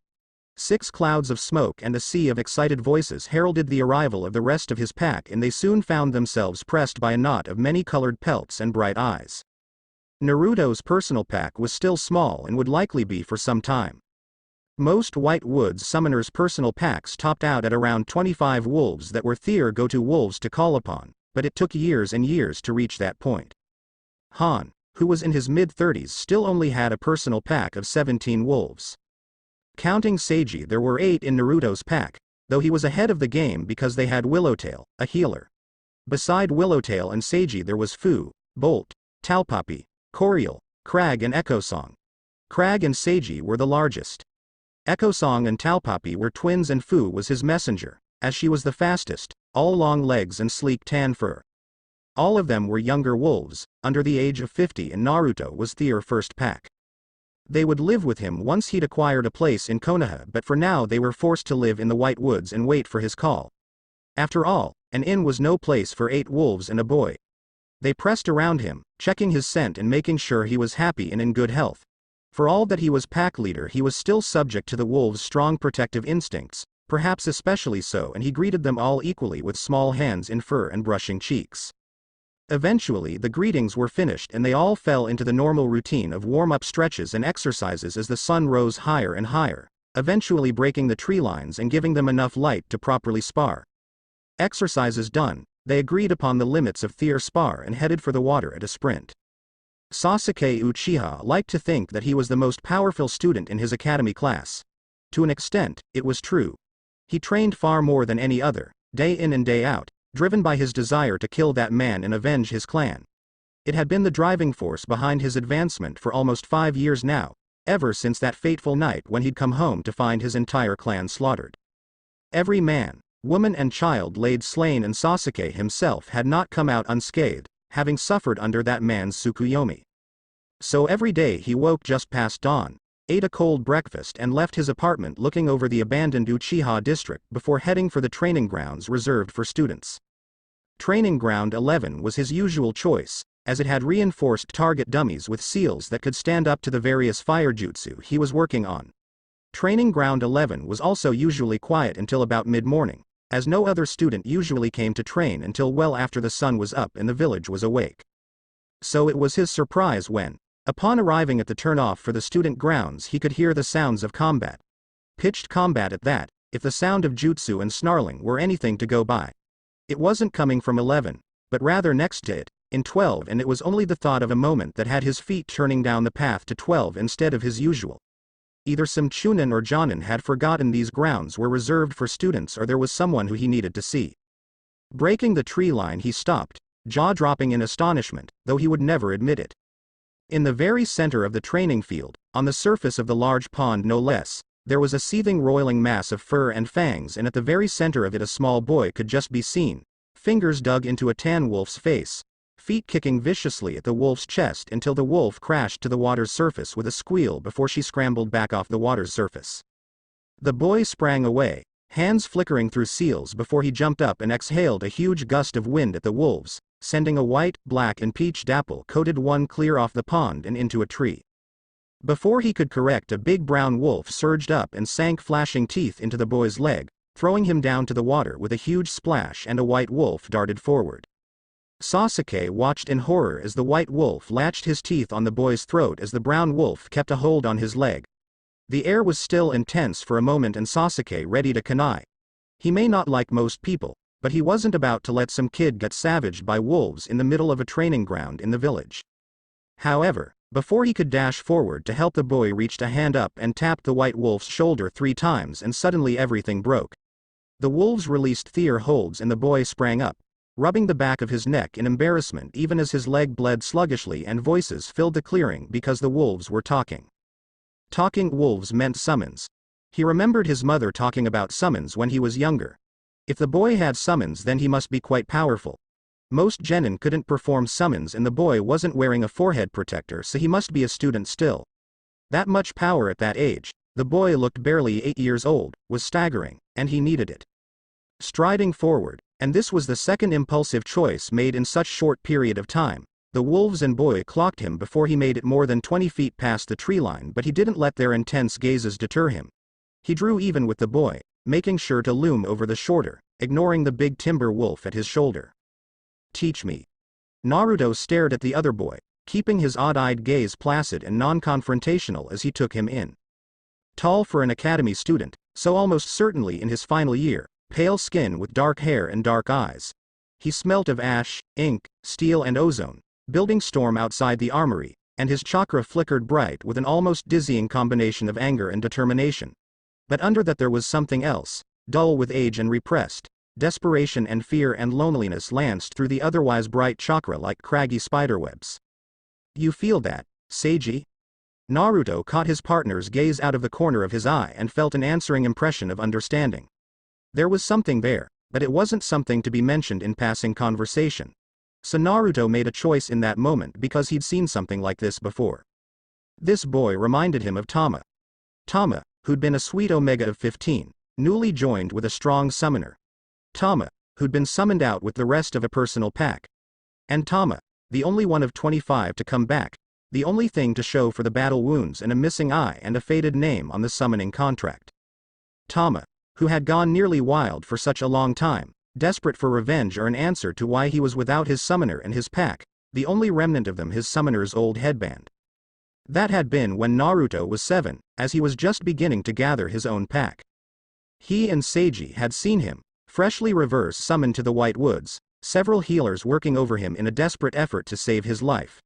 6 clouds of smoke and a sea of excited voices heralded the arrival of the rest of his pack, and they soon found themselves pressed by a knot of many-colored pelts and bright eyes. Naruto's personal pack was still small and would likely be for some time. Most White Woods summoners' personal packs topped out at around 25 wolves that were their go-to wolves to call upon, but it took years and years to reach that point. Han, who was in his mid-30s, still only had a personal pack of 17 wolves. Counting Seiji, there were 8 in Naruto's pack, though he was ahead of the game because they had Willowtail, a healer. Beside Willowtail and Seiji there was Fu, Bolt, Talpapi, Coriel, Crag and Echo Song. Crag and Seiji were the largest. Echo Song and Talpapi were twins and Fu was his messenger, as she was the fastest, all long legs and sleek tan fur. All of them were younger wolves, under the age of 50, and Naruto was their first pack. They would live with him once he'd acquired a place in Konoha, but for now they were forced to live in the White Woods and wait for his call. After all, an inn was no place for 8 wolves and a boy. They pressed around him, checking his scent and making sure he was happy and in good health. For all that he was pack leader, he was still subject to the wolves' strong protective instincts, perhaps especially so, and he greeted them all equally with small hands in fur and brushing cheeks. Eventually the greetings were finished and they all fell into the normal routine of warm-up stretches and exercises as the sun rose higher and higher, eventually breaking the tree lines and giving them enough light to properly spar. Exercises done, they agreed upon the limits of their spar and headed for the water at a sprint. Sasuke Uchiha liked to think that he was the most powerful student in his academy class. To an extent, it was true. He trained far more than any other, day in and day out, driven by his desire to kill that man and avenge his clan. It had been the driving force behind his advancement for almost 5 years now, ever since that fateful night when he'd come home to find his entire clan slaughtered. Every man, woman and child laid slain, and Sasuke himself had not come out unscathed, having suffered under that man's Tsukuyomi. So every day he woke just past dawn, ate a cold breakfast and left his apartment looking over the abandoned Uchiha district before heading for the training grounds reserved for students. Training Ground 11 was his usual choice, as it had reinforced target dummies with seals that could stand up to the various fire jutsu he was working on. Training Ground 11 was also usually quiet until about mid-morning, as no other student usually came to train until well after the sun was up and the village was awake. So it was his surprise when, upon arriving at the turn-off for the student grounds, he could hear the sounds of combat. Pitched combat at that, if the sound of jutsu and snarling were anything to go by. It wasn't coming from 11, but rather next to it, in 12, and it was only the thought of a moment that had his feet turning down the path to 12 instead of his usual. Either some chunin or jonin had forgotten these grounds were reserved for students, or there was someone who he needed to see. Breaking the tree line, he stopped, jaw-dropping in astonishment, though he would never admit it. In the very center of the training field, on the surface of the large pond no less, there was a seething, roiling mass of fur and fangs, and at the very center of it a small boy could just be seen, fingers dug into a tan wolf's face, feet kicking viciously at the wolf's chest until the wolf crashed to the water's surface with a squeal before she scrambled back off the water's surface. The boy sprang away, hands flickering through seals before he jumped up and exhaled a huge gust of wind at the wolves, sending a white, black and peach dapple-coated one clear off the pond and into a tree. Before he could correct, a big brown wolf surged up and sank flashing teeth into the boy's leg, throwing him down to the water with a huge splash, and a white wolf darted forward. Sasuke watched in horror as the white wolf latched his teeth on the boy's throat as the brown wolf kept a hold on his leg. The air was still and tense for a moment, and Sasuke ready to kunai. He may not like most people, but he wasn't about to let some kid get savaged by wolves in the middle of a training ground in the village. However, before he could dash forward to help, the boy reached a hand up and tapped the white wolf's shoulder 3 times, and suddenly everything broke. The wolves released their holds and the boy sprang up, rubbing the back of his neck in embarrassment even as his leg bled sluggishly and voices filled the clearing because the wolves were talking. Talking wolves meant summons. He remembered his mother talking about summons when he was younger. If the boy had summons, then he must be quite powerful. Most genin couldn't perform summons, and the boy wasn't wearing a forehead protector, so he must be a student still. That much power at that age, the boy looked barely 8 years old, was staggering, and he needed it. Striding forward, and this was the second impulsive choice made in such short period of time, the wolves and boy clocked him before he made it more than 20 feet past the tree line, but he didn't let their intense gazes deter him. He drew even with the boy, making sure to loom over the shoulder, ignoring the big timber wolf at his shoulder. Teach me. Naruto stared at the other boy, keeping his odd-eyed gaze placid and non-confrontational as he took him in. Tall for an academy student, so almost certainly in his final year, pale skin with dark hair and dark eyes. He smelt of ash, ink, steel and ozone, building storm outside the armory, and his chakra flickered bright with an almost dizzying combination of anger and determination. But under that there was something else, dull with age and repressed. Desperation and fear and loneliness lanced through the otherwise bright chakra like craggy spiderwebs. You feel that, Seiji? Naruto caught his partner's gaze out of the corner of his eye and felt an answering impression of understanding. There was something there, but it wasn't something to be mentioned in passing conversation. So Naruto made a choice in that moment because he'd seen something like this before. This boy reminded him of Tama. Tama, who'd been a sweet Omega of 15, newly joined with a strong summoner. Tama, who'd been summoned out with the rest of a personal pack. And Tama, the only one of 25 to come back, the only thing to show for the battle wounds and a missing eye and a faded name on the summoning contract. Tama, who had gone nearly wild for such a long time, desperate for revenge or an answer to why he was without his summoner and his pack, the only remnant of them his summoner's old headband. That had been when Naruto was 7, as he was just beginning to gather his own pack. He and Seiji had seen him, freshly reverse summoned to the White Woods, several healers working over him in a desperate effort to save his life.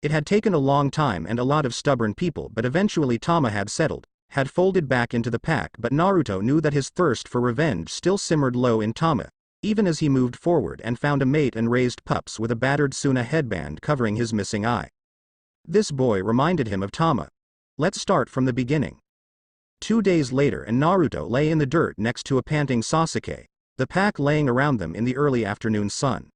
It had taken a long time and a lot of stubborn people, but eventually Tama had settled, had folded back into the pack, but Naruto knew that his thirst for revenge still simmered low in Tama, even as he moved forward and found a mate and raised pups with a battered Suna headband covering his missing eye. This boy reminded him of Tama. Let's start from the beginning. 2 days later, and Naruto lay in the dirt next to a panting Sasuke, the pack laying around them in the early afternoon sun.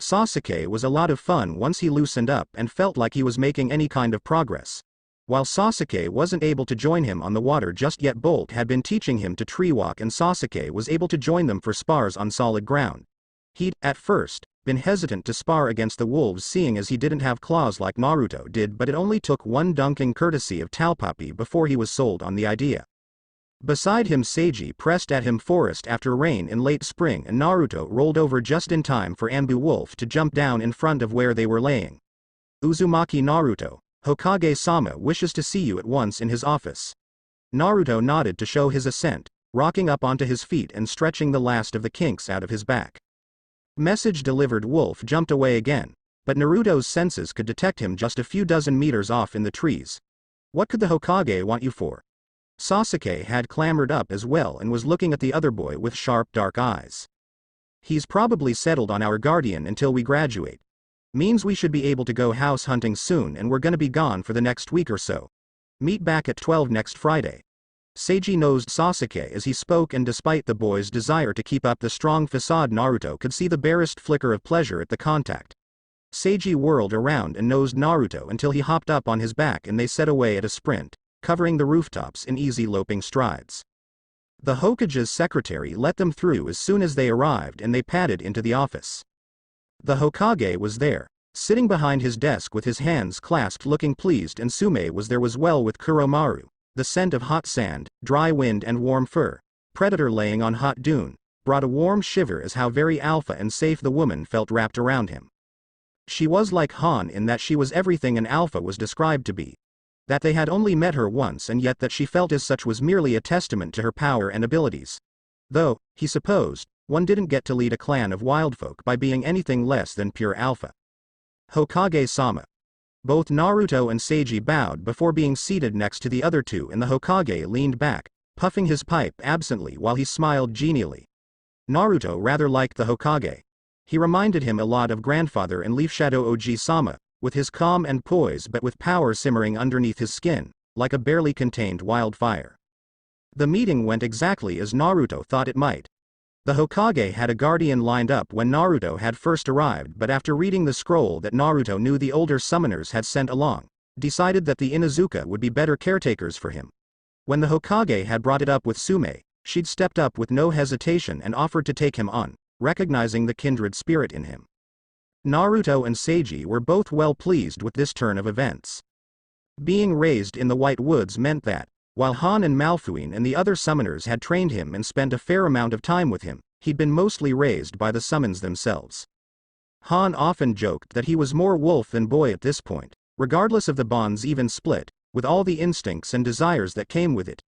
Sasuke was a lot of fun once he loosened up and felt like he was making any kind of progress. While Sasuke wasn't able to join him on the water just yet, Bolt had been teaching him to tree walk and Sasuke was able to join them for spars on solid ground. He'd, at first, been hesitant to spar against the wolves seeing as he didn't have claws like Naruto did, but it only took one dunking courtesy of Talpapi before he was sold on the idea. Beside him Seiji pressed at him forest after rain in late spring and Naruto rolled over just in time for Ambu Wolf to jump down in front of where they were laying. Uzumaki Naruto, Hokage-sama wishes to see you at once in his office. Naruto nodded to show his assent, rocking up onto his feet and stretching the last of the kinks out of his back. Message delivered. Wolf jumped away again, but Naruto's senses could detect him just a few dozen meters off in the trees. What could the Hokage want you for? Sasuke had clambered up as well and was looking at the other boy with sharp dark eyes. He's probably settled on our guardian until we graduate. Means we should be able to go house hunting soon and we're gonna be gone for the next week or so. Meet back at 12 next Friday. Seiji nosed Sasuke as he spoke, and despite the boy's desire to keep up the strong facade, Naruto could see the barest flicker of pleasure at the contact. Seiji whirled around and nosed Naruto until he hopped up on his back and they set away at a sprint, covering the rooftops in easy loping strides. The Hokage's secretary let them through as soon as they arrived and they padded into the office. The Hokage was there, sitting behind his desk with his hands clasped looking pleased, and Sume was there as well with Kuromaru, the scent of hot sand, dry wind and warm fur, predator laying on hot dune, brought a warm shiver as how very alpha and safe the woman felt wrapped around him. She was like Han in that she was everything an alpha was described to be. That they had only met her once and yet that she felt as such was merely a testament to her power and abilities. Though, he supposed, one didn't get to lead a clan of wildfolk by being anything less than pure alpha. Hokage-sama. Both Naruto and Seiji bowed before being seated next to the other two, and the Hokage leaned back, puffing his pipe absently while he smiled genially. Naruto rather liked the Hokage. He reminded him a lot of grandfather and Leaf Shadow Oji-sama, with his calm and poise but with power simmering underneath his skin, like a barely contained wildfire. The meeting went exactly as Naruto thought it might. The Hokage had a guardian lined up when Naruto had first arrived, but after reading the scroll that Naruto knew the older summoners had sent along, decided that the Inuzuka would be better caretakers for him. When the Hokage had brought it up with Sume, she'd stepped up with no hesitation and offered to take him on, recognizing the kindred spirit in him. Naruto and Seiji were both well pleased with this turn of events. Being raised in the White Woods meant that, while Han and Malfuin and the other summoners had trained him and spent a fair amount of time with him, he'd been mostly raised by the summons themselves. Han often joked that he was more wolf than boy at this point, regardless of the bond's even split, with all the instincts and desires that came with it.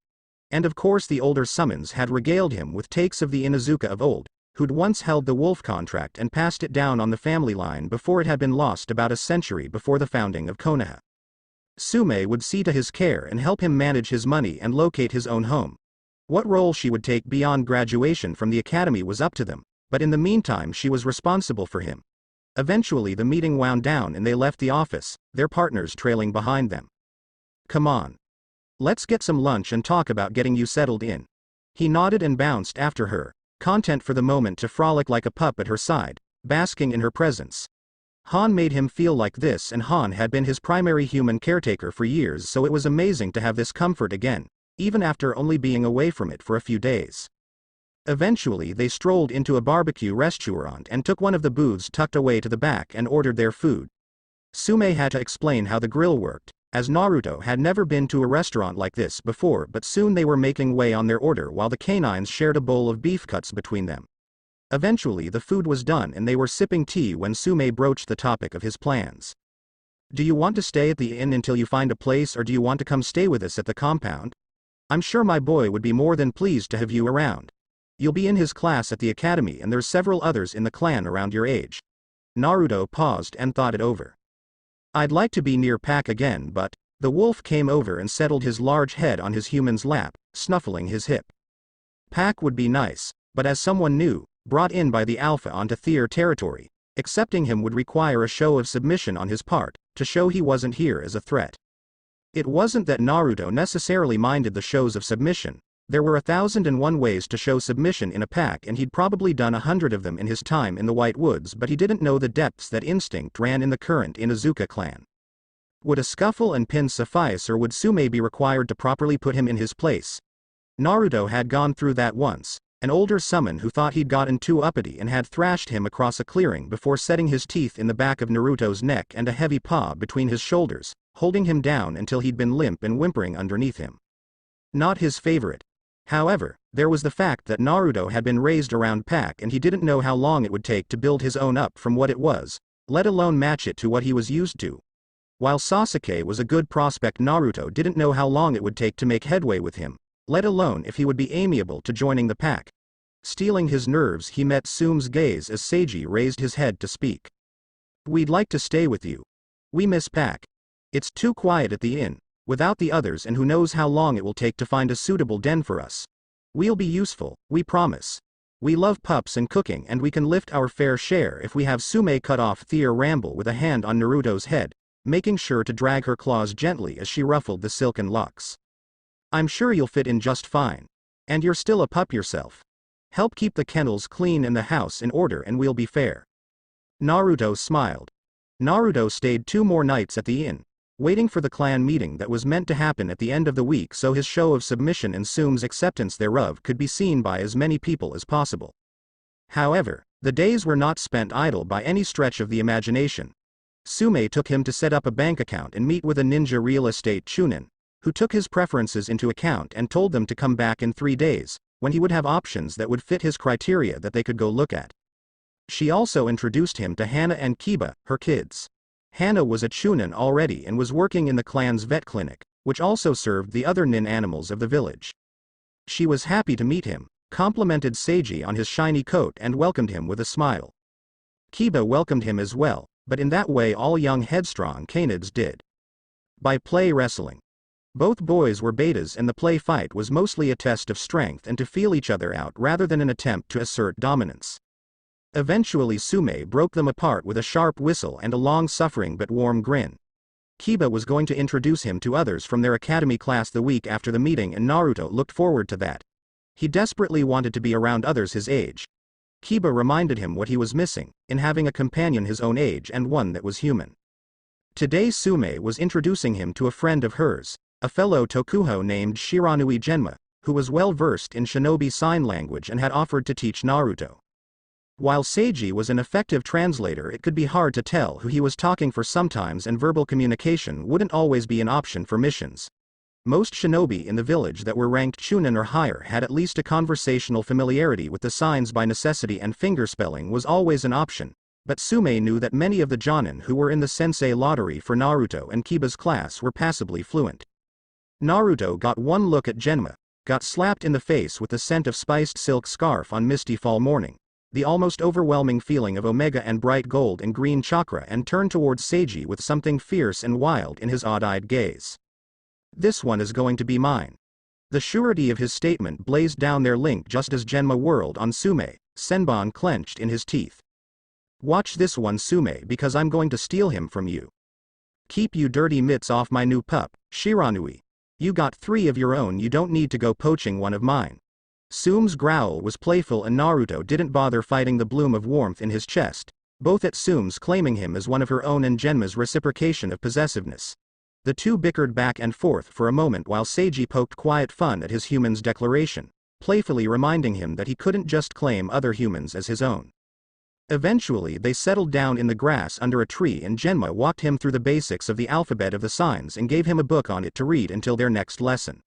And of course the older summons had regaled him with takes of the Inuzuka of old, who'd once held the wolf contract and passed it down on the family line before it had been lost about a century before the founding of Konoha. Sume would see to his care and help him manage his money and locate his own home. What role she would take beyond graduation from the academy was up to them, but in the meantime she was responsible for him. Eventually the meeting wound down and they left the office, their partners trailing behind them. Come on. Let's get some lunch and talk about getting you settled in. He nodded and bounced after her, content for the moment to frolic like a pup at her side, basking in her presence. Han made him feel like this, and Han had been his primary human caretaker for years, so it was amazing to have this comfort again, even after only being away from it for a few days. Eventually they strolled into a barbecue restaurant and took one of the booths tucked away to the back and ordered their food. Sume had to explain how the grill worked, as Naruto had never been to a restaurant like this before, but soon they were making way on their order while the canines shared a bowl of beef cuts between them. Eventually the food was done and they were sipping tea when Sume broached the topic of his plans. Do you want to stay at the inn until you find a place, or do you want to come stay with us at the compound? I'm sure my boy would be more than pleased to have you around. You'll be in his class at the academy and there's several others in the clan around your age. Naruto paused and thought it over. I'd like to be near Pack again, but... The wolf came over and settled his large head on his human's lap, snuffling his hip. Pack would be nice, but as someone new, brought in by the Alpha onto their territory, accepting him would require a show of submission on his part, to show he wasn't here as a threat. It wasn't that Naruto necessarily minded the shows of submission. There were 1,001 ways to show submission in a pack, and he'd probably done 100 of them in his time in the White Woods, but he didn't know the depths that instinct ran in the current Inuzuka clan. Would a scuffle and pin suffice, or would Sume be required to properly put him in his place? Naruto had gone through that once. An older summon who thought he'd gotten too uppity and had thrashed him across a clearing before setting his teeth in the back of Naruto's neck and a heavy paw between his shoulders, holding him down until he'd been limp and whimpering underneath him. Not his favorite. However, there was the fact that Naruto had been raised around pack and he didn't know how long it would take to build his own up from what it was, let alone match it to what he was used to. While Sasuke was a good prospect, Naruto didn't know how long it would take to make headway with him, let alone if he would be amiable to joining the pack. Stealing his nerves, he met Tsume's gaze as Seiji raised his head to speak. "We'd like to stay with you. We miss pack. It's too quiet at the inn, without the others, and who knows how long it will take to find a suitable den for us. We'll be useful, we promise. We love pups and cooking, and we can lift our fair share if we have." Sume cut off Their ramble with a hand on Naruto's head, making sure to drag her claws gently as she ruffled the silken locks. "I'm sure you'll fit in just fine. And you're still a pup yourself. Help keep the kennels clean and the house in order and we'll be fair." Naruto smiled. Naruto stayed 2 more nights at the inn, waiting for the clan meeting that was meant to happen at the end of the week so his show of submission and Tsume's acceptance thereof could be seen by as many people as possible. However, the days were not spent idle by any stretch of the imagination. Sume took him to set up a bank account and meet with a ninja real estate chunin, who took his preferences into account and told them to come back in 3 days, when he would have options that would fit his criteria that they could go look at. She also introduced him to Hana and Kiba, her kids. Hana was a chunin already and was working in the clan's vet clinic, which also served the other nin animals of the village. She was happy to meet him, complimented Seiji on his shiny coat and welcomed him with a smile. Kiba welcomed him as well, but in that way all young headstrong canids did. By play wrestling. Both boys were betas and the play fight was mostly a test of strength and to feel each other out rather than an attempt to assert dominance. Eventually Sume broke them apart with a sharp whistle and a long-suffering but warm grin. Kiba was going to introduce him to others from their academy class the week after the meeting, and Naruto looked forward to that. He desperately wanted to be around others his age. Kiba reminded him what he was missing, in having a companion his own age and one that was human. Today Sume was introducing him to a friend of hers, a fellow Tokuho named Shiranui Genma, who was well versed in shinobi sign language and had offered to teach Naruto. While Seiji was an effective translator, it could be hard to tell who he was talking for sometimes, and verbal communication wouldn't always be an option for missions. Most shinobi in the village that were ranked chunin or higher had at least a conversational familiarity with the signs by necessity, and fingerspelling was always an option, but Sume knew that many of the jonin who were in the sensei lottery for Naruto and Kiba's class were passably fluent. Naruto got one look at Genma, got slapped in the face with the scent of spiced silk scarf on misty fall morning, the almost overwhelming feeling of omega and bright gold and green chakra, and turned towards Seiji with something fierce and wild in his odd-eyed gaze. "This one is going to be mine." The surety of his statement blazed down their link just as Genma whirled on Sume, Senbon clenched in his teeth. "Watch this one, Sume, because I'm going to steal him from you. Keep you dirty mitts off my new pup, Shiranui. You got 3 of your own, you don't need to go poaching one of mine." Tsume's growl was playful and Naruto didn't bother fighting the bloom of warmth in his chest, both at Tsume's claiming him as one of her own and Genma's reciprocation of possessiveness. The two bickered back and forth for a moment while Seiji poked quiet fun at his human's declaration, playfully reminding him that he couldn't just claim other humans as his own. Eventually they settled down in the grass under a tree and Genma walked him through the basics of the alphabet of the signs and gave him a book on it to read until their next lesson.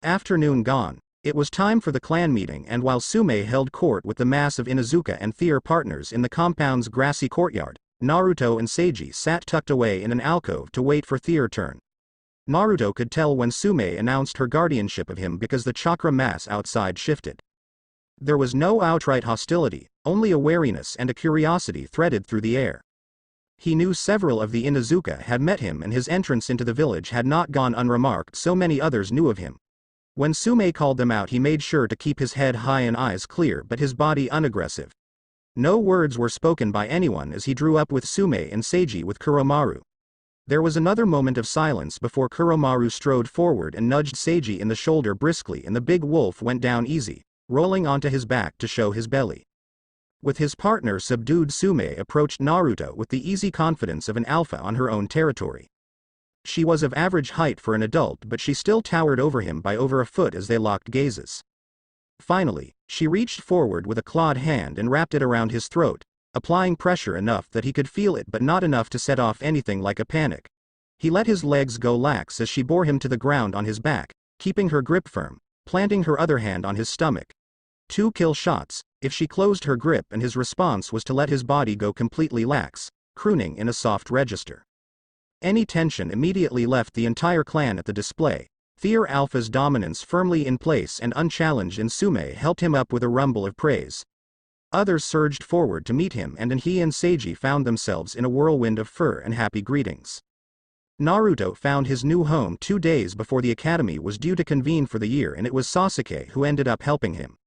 Afternoon gone, it was time for the clan meeting, and while Sume held court with the mass of Inuzuka and Their partners in the compound's grassy courtyard, Naruto and Seiji sat tucked away in an alcove to wait for Their turn. Naruto could tell when Sume announced her guardianship of him because the chakra mass outside shifted. There was no outright hostility, only a wariness and a curiosity threaded through the air. He knew several of the Inuzuka had met him and his entrance into the village had not gone unremarked, so many others knew of him. When Sume called them out he made sure to keep his head high and eyes clear but his body unaggressive. No words were spoken by anyone as he drew up with Sume and Seiji with Kuromaru. There was another moment of silence before Kuromaru strode forward and nudged Seiji in the shoulder briskly, and the big wolf went down easy, rolling onto his back to show his belly. With his partner subdued, Sume approached Naruto with the easy confidence of an alpha on her own territory. She was of average height for an adult, but she still towered over him by over a foot as they locked gazes. Finally, she reached forward with a clawed hand and wrapped it around his throat, applying pressure enough that he could feel it but not enough to set off anything like a panic. He let his legs go lax as she bore him to the ground on his back, keeping her grip firm, planting her other hand on his stomach. 2 kill shots, if she closed her grip, and his response was to let his body go completely lax, crooning in a soft register. Any tension immediately left the entire clan at the display. Thier Alpha's dominance firmly in place and unchallenged in Sume helped him up with a rumble of praise. Others surged forward to meet him, and he and Seiji found themselves in a whirlwind of fur and happy greetings. Naruto found his new home 2 days before the academy was due to convene for the year, and it was Sasuke who ended up helping him.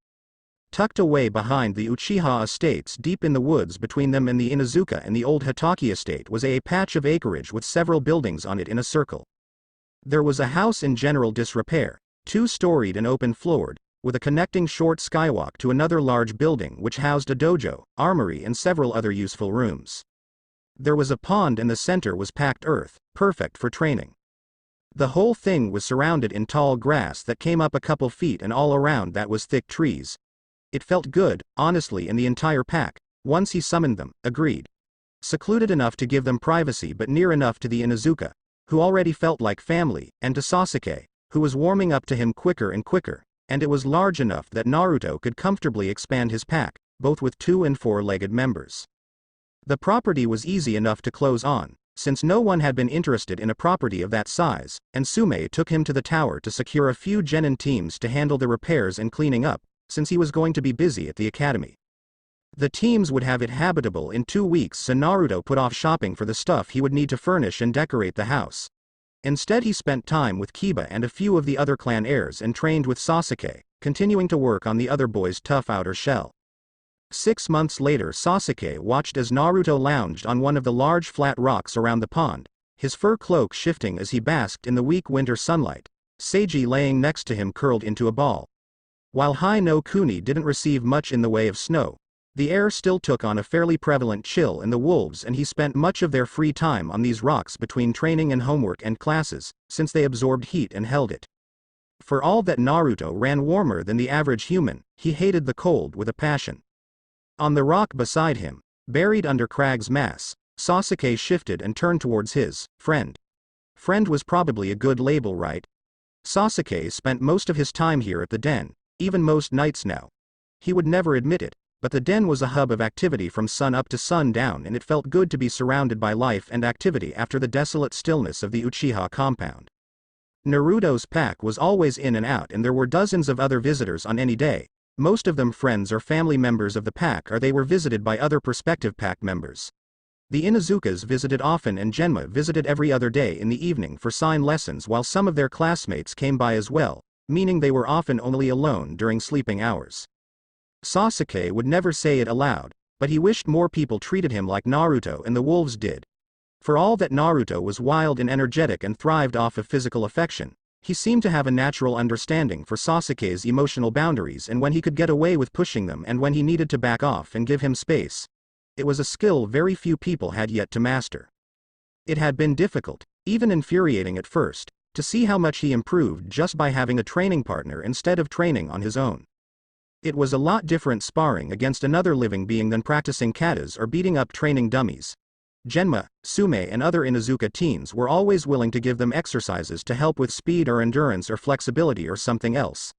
Tucked away behind the Uchiha estates deep in the woods between them and the Inuzuka and the old Hokage estate was a patch of acreage with several buildings on it in a circle. There was a house in general disrepair, 2-storied and open-floored, with a connecting short skywalk to another large building which housed a dojo, armory and several other useful rooms. There was a pond and the center was packed earth, perfect for training. The whole thing was surrounded in tall grass that came up a couple feet, and all around that was thick trees. It felt good, honestly, and the entire pack, once he summoned them, agreed. Secluded enough to give them privacy but near enough to the Inuzuka, who already felt like family, and to Sasuke, who was warming up to him quicker and quicker, and it was large enough that Naruto could comfortably expand his pack, both with 2- and 4-legged members. The property was easy enough to close on, since no one had been interested in a property of that size, and Sume took him to the tower to secure a few genin teams to handle the repairs and cleaning up, since he was going to be busy at the academy. The teams would have it habitable in 2 weeks, so Naruto put off shopping for the stuff he would need to furnish and decorate the house. Instead, he spent time with Kiba and a few of the other clan heirs and trained with Sasuke, continuing to work on the other boy's tough outer shell. 6 months later, Sasuke watched as Naruto lounged on one of the large flat rocks around the pond, his fur cloak shifting as he basked in the weak winter sunlight, Seiji laying next to him curled into a ball. While Hai no Kuni didn't receive much in the way of snow, the air still took on a fairly prevalent chill in the wolves, and he spent much of their free time on these rocks between training and homework and classes, since they absorbed heat and held it. For all that Naruto ran warmer than the average human, he hated the cold with a passion. On the rock beside him, buried under Crag's mass, Sasuke shifted and turned towards his friend. Friend was probably a good label, right? Sasuke spent most of his time here at the den, even most nights now. He would never admit it, but the den was a hub of activity from sun up to sundown, and it felt good to be surrounded by life and activity after the desolate stillness of the Uchiha compound. Naruto's pack was always in and out, and there were dozens of other visitors on any day, most of them friends or family members of the pack, or they were visited by other prospective pack members. The Inuzukas visited often, and Genma visited every other day in the evening for sign lessons, while some of their classmates came by as well, meaning they were often only alone during sleeping hours. Sasuke would never say it aloud, but he wished more people treated him like Naruto and the wolves did. For all that Naruto was wild and energetic and thrived off of physical affection, he seemed to have a natural understanding for Sasuke's emotional boundaries, and when he could get away with pushing them and when he needed to back off and give him space. It was a skill very few people had yet to master. It had been difficult, even infuriating at first, to see how much he improved just by having a training partner instead of training on his own. It was a lot different sparring against another living being than practicing katas or beating up training dummies. Genma, Sume and other Inuzuka teens were always willing to give them exercises to help with speed or endurance or flexibility or something else.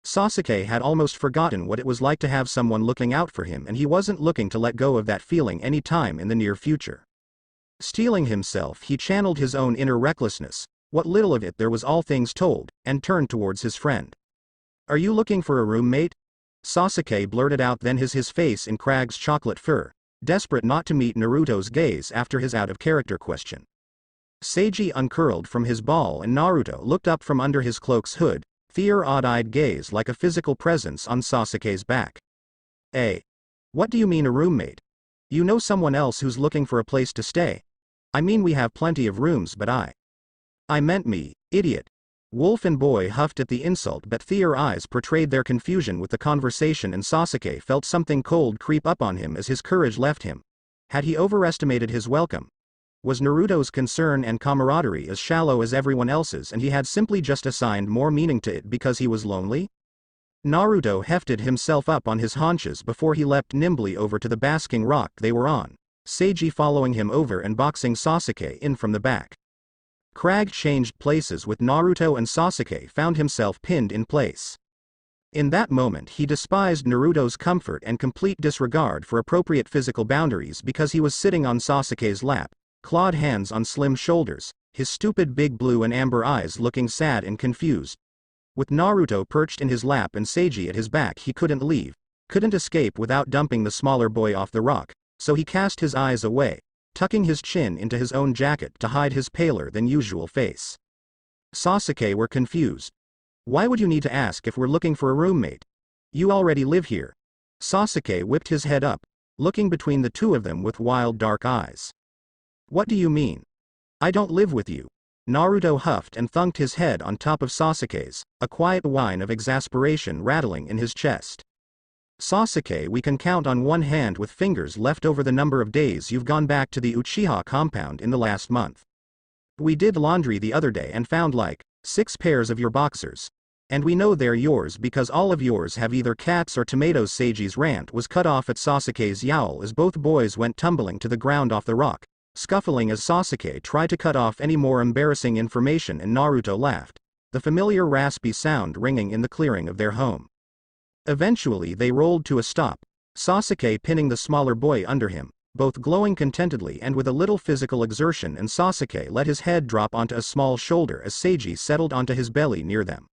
Sasuke had almost forgotten what it was like to have someone looking out for him, and he wasn't looking to let go of that feeling any time in the near future. Steeling himself, he channeled his own inner recklessness, what little of it there was all things told, and turned towards his friend. "Are you looking for a roommate?" Sasuke blurted out, then his face in Crag's chocolate fur, desperate not to meet Naruto's gaze after his out-of-character question. Seiji uncurled from his ball, and Naruto looked up from under his cloak's hood, their odd-eyed gaze like a physical presence on Sasuke's back. What do you mean a roommate? You know someone else who's looking for a place to stay? I mean, we have plenty of rooms, but I meant me, idiot. Wolf and Boy huffed at the insult, but their eyes portrayed their confusion with the conversation, and Sasuke felt something cold creep up on him as his courage left him. Had he overestimated his welcome? Was Naruto's concern and camaraderie as shallow as everyone else's and he had simply just assigned more meaning to it because he was lonely? Naruto hefted himself up on his haunches before he leapt nimbly over to the basking rock they were on, Seiji following him over and boxing Sasuke in from the back. Crag changed places with Naruto and Sasuke found himself pinned in place. In that moment he despised Naruto's comfort and complete disregard for appropriate physical boundaries because he was sitting on Sasuke's lap, clawed hands on slim shoulders, his stupid big blue and amber eyes looking sad and confused. With Naruto perched in his lap and Seiji at his back he couldn't leave, couldn't escape without dumping the smaller boy off the rock, so he cast his eyes away, tucking his chin into his own jacket to hide his paler than usual face. Sasuke were confused. Why would you need to ask if we're looking for a roommate? You already live here. Sasuke whipped his head up, looking between the two of them with wild dark eyes. What do you mean? I don't live with you. Naruto huffed and thunked his head on top of Sasuke's, a quiet whine of exasperation rattling in his chest. Sasuke, we can count on one hand with fingers left over the number of days you've gone back to the Uchiha compound in the last month. We did laundry the other day and found like 6 pairs of your boxers. And we know they're yours because all of yours have either cats or tomatoes. Seiji's rant was cut off at Sasuke's yowl as both boys went tumbling to the ground off the rock, scuffling as Sasuke tried to cut off any more embarrassing information and Naruto laughed, the familiar raspy sound ringing in the clearing of their home. Eventually they rolled to a stop, Sasuke pinning the smaller boy under him, both glowing contentedly and with a little physical exertion, and Sasuke let his head drop onto a small shoulder as Seiji settled onto his belly near them.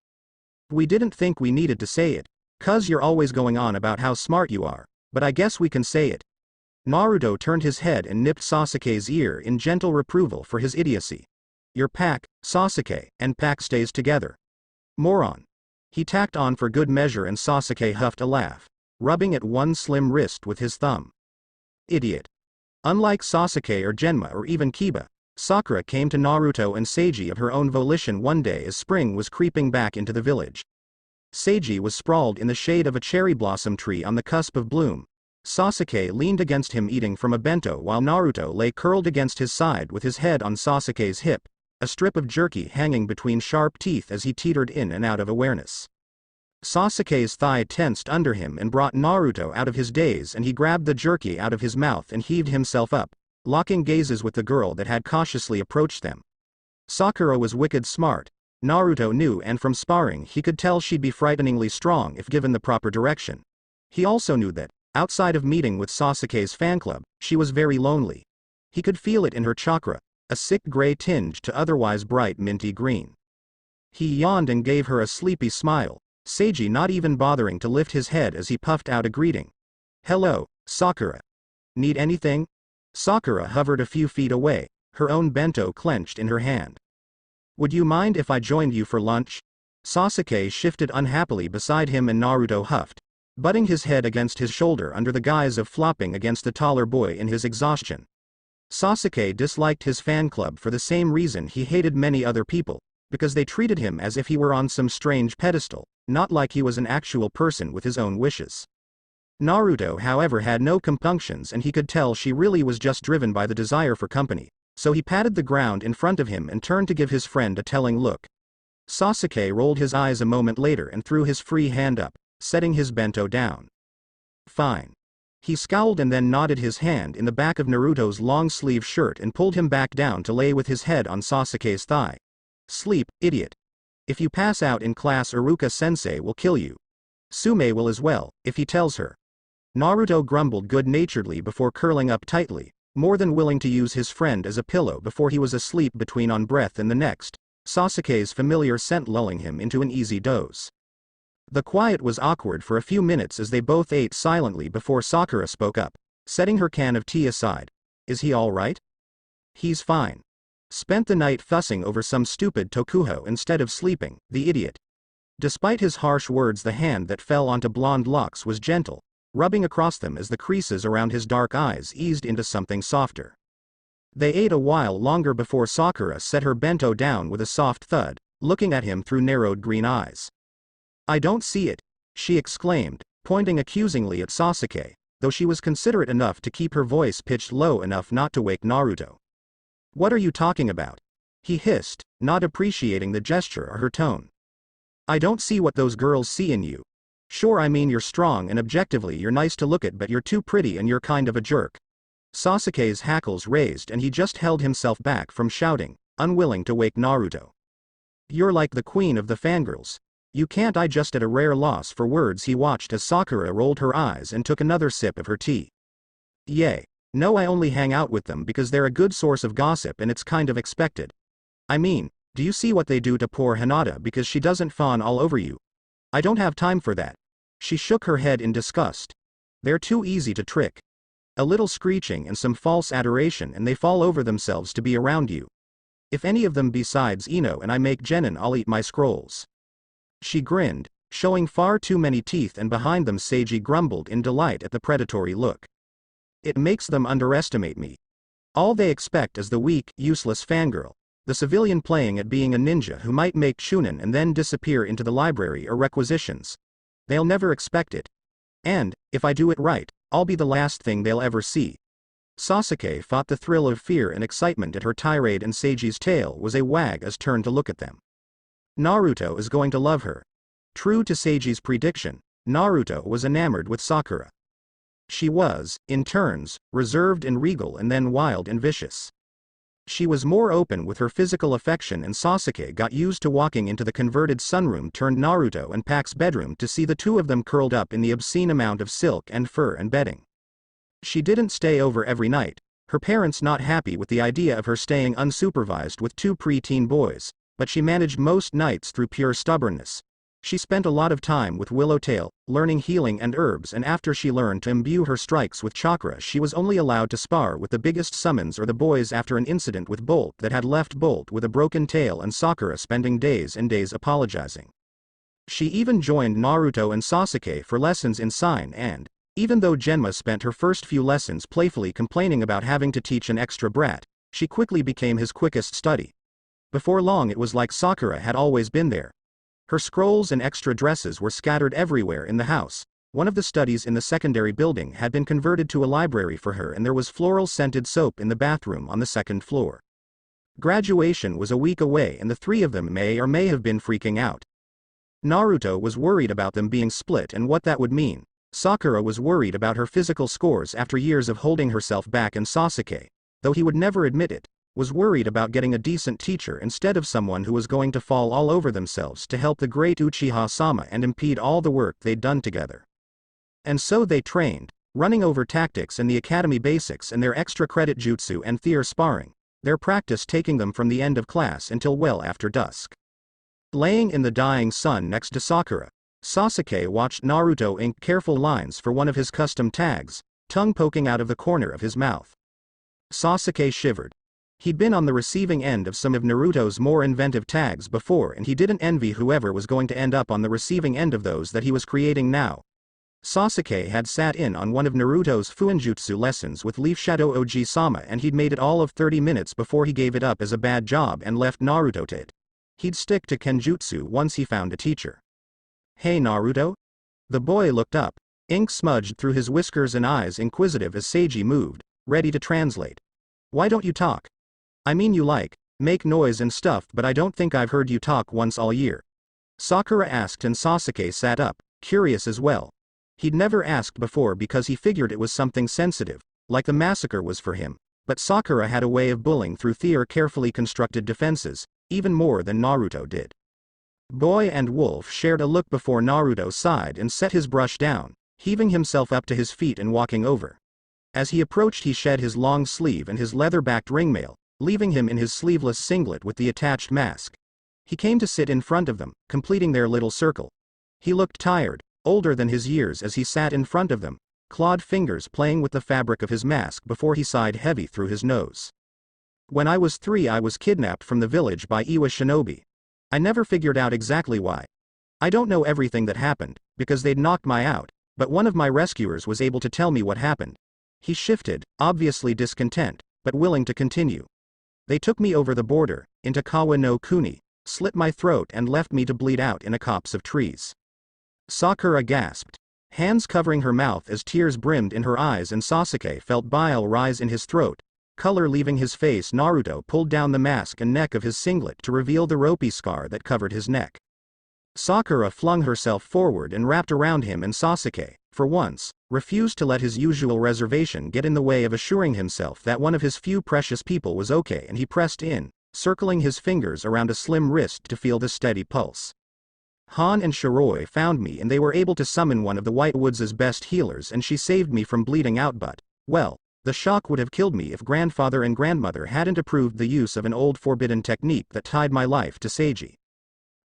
We didn't think we needed to say it, 'cause you're always going on about how smart you are, but I guess we can say it. Naruto turned his head and nipped Sasuke's ear in gentle reproval for his idiocy. Your pack, Sasuke, and pack stays together. Moron. He tacked on for good measure and Sasuke huffed a laugh, rubbing at one slim wrist with his thumb. Idiot. Unlike Sasuke or Genma or even Kiba, Sakura came to Naruto and Seiji of her own volition one day as spring was creeping back into the village. Seiji was sprawled in the shade of a cherry blossom tree on the cusp of bloom. Sasuke leaned against him eating from a bento while Naruto lay curled against his side with his head on Sasuke's hip, a strip of jerky hanging between sharp teeth as he teetered in and out of awareness. Sasuke's thigh tensed under him and brought Naruto out of his daze, and he grabbed the jerky out of his mouth and heaved himself up, locking gazes with the girl that had cautiously approached them. Sakura was wicked smart, Naruto knew, and from sparring he could tell she'd be frighteningly strong if given the proper direction. He also knew that, outside of meeting with Sasuke's fan club, she was very lonely. He could feel it in her chakra, a sick gray tinge to otherwise bright minty green. He yawned and gave her a sleepy smile, Seiji not even bothering to lift his head as he puffed out a greeting. Hello, Sakura. Need anything? Sakura hovered a few feet away, her own bento clenched in her hand. Would you mind if I joined you for lunch? Sasuke shifted unhappily beside him and Naruto huffed, butting his head against his shoulder under the guise of flopping against the taller boy in his exhaustion. Sasuke disliked his fan club for the same reason he hated many other people, because they treated him as if he were on some strange pedestal, not like he was an actual person with his own wishes. Naruto, however, had no compunctions, and he could tell she really was just driven by the desire for company, so he patted the ground in front of him and turned to give his friend a telling look. Sasuke rolled his eyes a moment later and threw his free hand up, setting his bento down. Fine. He scowled and then nodded his hand in the back of Naruto's long-sleeve shirt and pulled him back down to lay with his head on Sasuke's thigh. Sleep, idiot. If you pass out in class, Iruka-sensei will kill you. Sume will as well, if he tells her. Naruto grumbled good-naturedly before curling up tightly, more than willing to use his friend as a pillow before he was asleep between on breath and the next, Sasuke's familiar scent lulling him into an easy doze. The quiet was awkward for a few minutes as they both ate silently before Sakura spoke up, setting her can of tea aside. Is he all right? He's fine. Spent the night fussing over some stupid tokuho instead of sleeping, the idiot. Despite his harsh words, the hand that fell onto blonde locks was gentle, rubbing across them as the creases around his dark eyes eased into something softer. They ate a while longer before Sakura set her bento down with a soft thud, looking at him through narrowed green eyes. I don't see it, she exclaimed, pointing accusingly at Sasuke, though she was considerate enough to keep her voice pitched low enough not to wake Naruto. What are you talking about? He hissed, not appreciating the gesture or her tone. I don't see what those girls see in you. Sure, I mean, you're strong and objectively you're nice to look at, but you're too pretty and you're kind of a jerk. Sasuke's hackles raised and he just held himself back from shouting, unwilling to wake Naruto. You're like the queen of the fangirls. You can't. I just at a rare loss for words. He watched as Sakura rolled her eyes and took another sip of her tea. Yay. No, I only hang out with them because they're a good source of gossip and it's kind of expected. I mean, do you see what they do to poor Hinata because she doesn't fawn all over you? I don't have time for that. She shook her head in disgust. They're too easy to trick. A little screeching and some false adoration and they fall over themselves to be around you. If any of them besides Ino and I make genin, I'll eat my scrolls. She grinned, showing far too many teeth, and behind them Seiji grumbled in delight at the predatory look. It makes them underestimate me. All they expect is the weak, useless fangirl, the civilian playing at being a ninja who might make chunin and then disappear into the library or requisitions. They'll never expect it. And, if I do it right, I'll be the last thing they'll ever see. Sasuke fought the thrill of fear and excitement at her tirade, and Seiji's tail was a wag as turned to look at them. Naruto is going to love her. True to Seiji's prediction, Naruto was enamored with Sakura. She was, in turns, reserved and regal and then wild and vicious. She was more open with her physical affection, and Sasuke got used to walking into the converted sunroom turned Naruto and Pack's bedroom to see the two of them curled up in the obscene amount of silk and fur and bedding. She didn't stay over every night, her parents not happy with the idea of her staying unsupervised with two preteen boys, but she managed most nights through pure stubbornness. She spent a lot of time with Willowtail, learning healing and herbs, and after she learned to imbue her strikes with chakra, she was only allowed to spar with the biggest summons or the boys after an incident with Bolt that had left Bolt with a broken tail and Sakura spending days and days apologizing. She even joined Naruto and Sasuke for lessons in sign, and, even though Genma spent her first few lessons playfully complaining about having to teach an extra brat, she quickly became his quickest study. Before long it was like Sakura had always been there. Her scrolls and extra dresses were scattered everywhere in the house. One of the studies in the secondary building had been converted to a library for her, and there was floral-scented soap in the bathroom on the second floor. Graduation was a week away and the three of them may or may have been freaking out. Naruto was worried about them being split and what that would mean. Sakura was worried about her physical scores after years of holding herself back, and Sasuke, though he would never admit it, was worried about getting a decent teacher instead of someone who was going to fall all over themselves to help the great Uchiha-sama and impede all the work they'd done together. And so they trained, running over tactics and the academy basics and their extra credit jutsu and theater sparring, their practice taking them from the end of class until well after dusk. Laying in the dying sun next to Sakura, Sasuke watched Naruto ink careful lines for one of his custom tags, tongue poking out of the corner of his mouth. Sasuke shivered. He'd been on the receiving end of some of Naruto's more inventive tags before, and he didn't envy whoever was going to end up on the receiving end of those that he was creating now. Sasuke had sat in on one of Naruto's Fuinjutsu lessons with Leaf Shadow Oji-sama, and he'd made it all of 30 minutes before he gave it up as a bad job and left Naruto to it. He'd stick to Kenjutsu once he found a teacher. Hey Naruto? The boy looked up, ink smudged through his whiskers and eyes inquisitive as Seiji moved, ready to translate. Why don't you talk? I mean, you make noise and stuff, but I don't think I've heard you talk once all year. Sakura asked, and Sasuke sat up, curious as well. He'd never asked before because he figured it was something sensitive, like the massacre was for him, but Sakura had a way of bullying through their carefully constructed defenses, even more than Naruto did. Boy and Wolf shared a look before Naruto sighed and set his brush down, heaving himself up to his feet and walking over. As he approached, he shed his long sleeve and his leather-backed ringmail, leaving him in his sleeveless singlet with the attached mask. He came to sit in front of them, completing their little circle. He looked tired, older than his years as he sat in front of them, clawed fingers playing with the fabric of his mask before he sighed heavy through his nose. When I was 3, I was kidnapped from the village by Iwa shinobi. I never figured out exactly why. I don't know everything that happened, because they'd knocked me out, but one of my rescuers was able to tell me what happened. He shifted, obviously discontent, but willing to continue. They took me over the border, into Kawa no Kuni, slit my throat and left me to bleed out in a copse of trees. Sakura gasped, hands covering her mouth as tears brimmed in her eyes, and Sasuke felt bile rise in his throat, color leaving his face. Naruto pulled down the mask and neck of his singlet to reveal the ropey scar that covered his neck. Sakura flung herself forward and wrapped around him, and Sasuke, for once, refused to let his usual reservation get in the way of assuring himself that one of his few precious people was okay, and he pressed in, circling his fingers around a slim wrist to feel the steady pulse. Han and Shiroi found me, and they were able to summon one of the White Woods' best healers, and she saved me from bleeding out, but, well, the shock would have killed me if grandfather and grandmother hadn't approved the use of an old forbidden technique that tied my life to Seiji.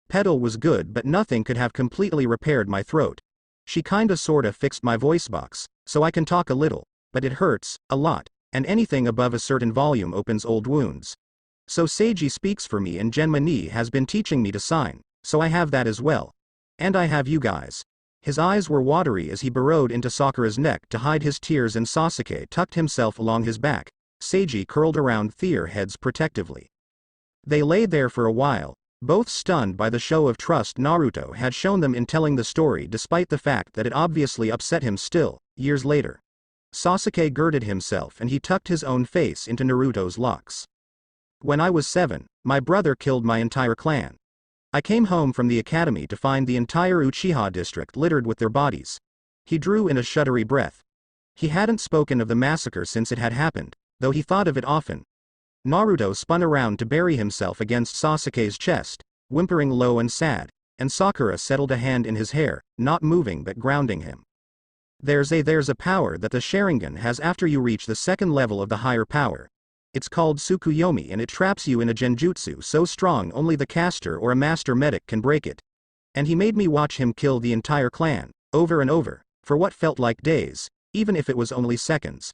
Pedal was good, but nothing could have completely repaired my throat. She kinda sorta fixed my voice box, so I can talk a little, but it hurts, a lot, and anything above a certain volume opens old wounds. So Seiji speaks for me, and Genma Ni has been teaching me to sign, so I have that as well. And I have you guys. His eyes were watery as he burrowed into Sakura's neck to hide his tears, and Sasuke tucked himself along his back. Seiji curled around their heads protectively. They lay there for a while, both stunned by the show of trust Naruto had shown them in telling the story, despite the fact that it obviously upset him still, years later. Sasuke girded himself and he tucked his own face into Naruto's locks. When I was 7, my brother killed my entire clan. I came home from the academy to find the entire Uchiha district littered with their bodies. He drew in a shuddery breath. He hadn't spoken of the massacre since it had happened, though he thought of it often. Naruto spun around to bury himself against Sasuke's chest, whimpering low and sad, and Sakura settled a hand in his hair, not moving but grounding him. There's a power that the Sharingan has after you reach the second level of the higher power. It's called Tsukuyomi, and it traps you in a genjutsu so strong only the caster or a master medic can break it. And he made me watch him kill the entire clan, over and over, for what felt like days, even if it was only seconds.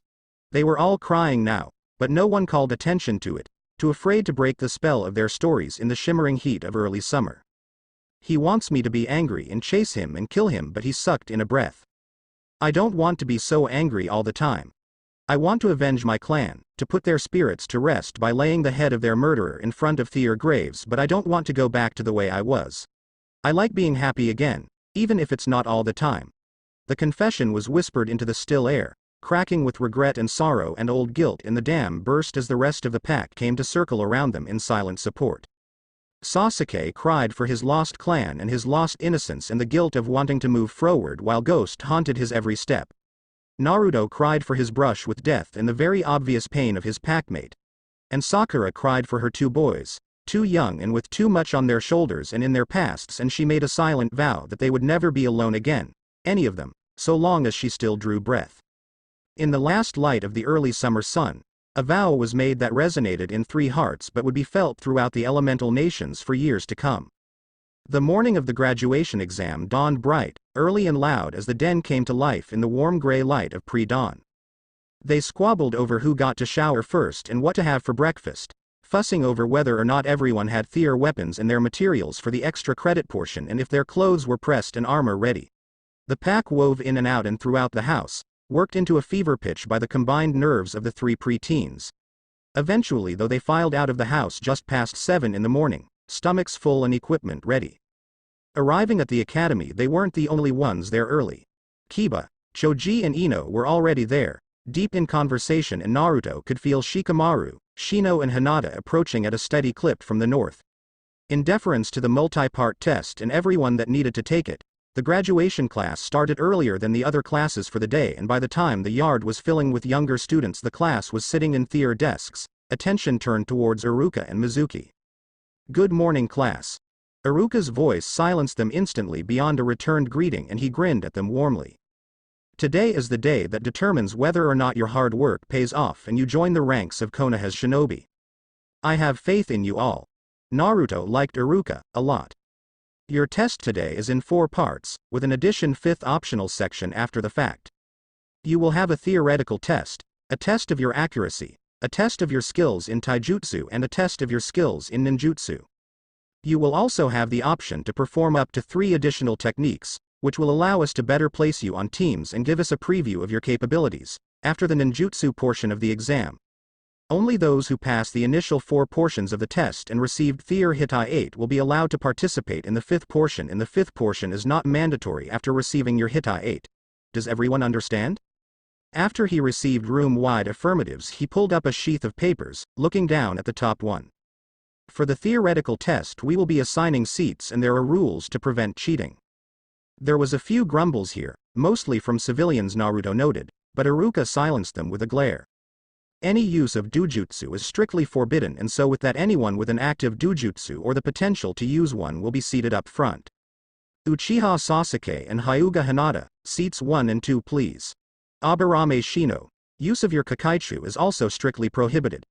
They were all crying now, but no one called attention to it, too afraid to break the spell of their stories in the shimmering heat of early summer. He wants me to be angry and chase him and kill him, but he sucked in a breath. I don't want to be so angry all the time. I want to avenge my clan, to put their spirits to rest by laying the head of their murderer in front of their graves, but I don't want to go back to the way I was. I like being happy again, even if it's not all the time. The confession was whispered into the still air, cracking with regret and sorrow and old guilt, and the dam burst as the rest of the pack came to circle around them in silent support. Sasuke cried for his lost clan and his lost innocence and the guilt of wanting to move forward while ghost haunted his every step. Naruto cried for his brush with death and the very obvious pain of his packmate. And Sakura cried for her two boys, too young and with too much on their shoulders and in their pasts, and she made a silent vow that they would never be alone again, any of them, so long as she still drew breath. In the last light of the early summer sun, a vow was made that resonated in 3 hearts but would be felt throughout the elemental nations for years to come. The morning of the graduation exam dawned bright, early and loud as the den came to life in the warm gray light of pre-dawn. They squabbled over who got to shower first and what to have for breakfast, fussing over whether or not everyone had their weapons and their materials for the extra credit portion and if their clothes were pressed and armor ready. The pack wove in and out and throughout the house, worked into a fever pitch by the combined nerves of the 3 pre-teens. Eventually, though, they filed out of the house just past 7 in the morning, stomachs full and equipment ready. Arriving at the academy, they weren't the only ones there early. Kiba, Choji and Ino were already there, deep in conversation, and Naruto could feel Shikamaru, Shino and Hinata approaching at a steady clip from the north. In deference to the multi-part test and everyone that needed to take it, the graduation class started earlier than the other classes for the day, and by the time the yard was filling with younger students, the class was sitting in their desks, attention turned towards Iruka and Mizuki. "Good morning, class." Iruka's voice silenced them instantly beyond a returned greeting, and he grinned at them warmly. "Today is the day that determines whether or not your hard work pays off and you join the ranks of Konoha's shinobi. I have faith in you all." Naruto liked Iruka a lot. "Your test today is in 4 parts, with an addition 5th optional section after the fact. You will have a theoretical test, a test of your accuracy, a test of your skills in taijutsu, and a test of your skills in ninjutsu. You will also have the option to perform up to 3 additional techniques, which will allow us to better place you on teams and give us a preview of your capabilities, after the ninjutsu portion of the exam. Only those who pass the initial 4 portions of the test and received Their Hitai 8 will be allowed to participate in the 5th portion, and the 5th portion is not mandatory after receiving your Hitai 8. Does everyone understand?" After he received room-wide affirmatives, he pulled up a sheath of papers, looking down at the top one. For the theoretical test, we will be assigning seats and there are rules to prevent cheating. There was a few grumbles here, mostly from civilians, Naruto noted, but Iruka silenced them with a glare. Any use of dojutsu is strictly forbidden, and so with that anyone with an active dojutsu or the potential to use one will be seated up front. Uchiha Sasuke and Hyuga Hinata, seats 1 and 2 please. Aburame Shino, use of your Kakaitsu is also strictly prohibited.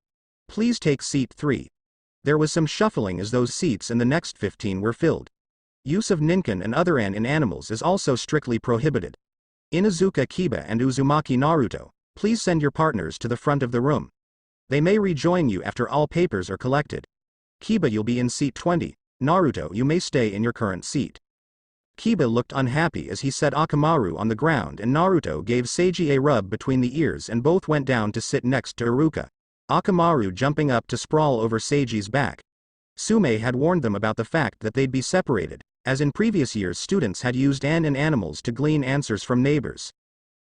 Please take seat 3. There was some shuffling as those seats in the next 15 were filled. Use of ninkin and other in animals is also strictly prohibited. Inuzuka Kiba and Uzumaki Naruto, please send your partners to the front of the room. They may rejoin you after all papers are collected. Kiba, you'll be in seat 20. Naruto, you may stay in your current seat. Kiba looked unhappy as he set Akamaru on the ground and Naruto gave Seiji a rub between the ears and both went down to sit next to Iruka. Akamaru jumping up to sprawl over Seiji's back. Sume had warned them about the fact that they'd be separated, as in previous years students had used and animals to glean answers from neighbors.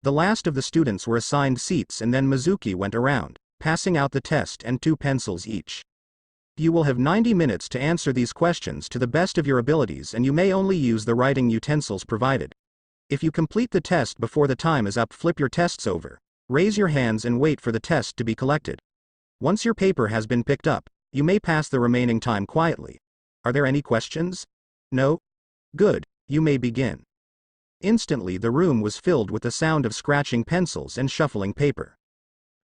The last of the students were assigned seats and then Mizuki went around, passing out the test and 2 pencils each. You will have 90 minutes to answer these questions to the best of your abilities and you may only use the writing utensils provided. If you complete the test before the time is up, flip your tests over, raise your hands and wait for the test to be collected. Once your paper has been picked up, you may pass the remaining time quietly. Are there any questions? No? Good, you may begin. Instantly the room was filled with the sound of scratching pencils and shuffling paper.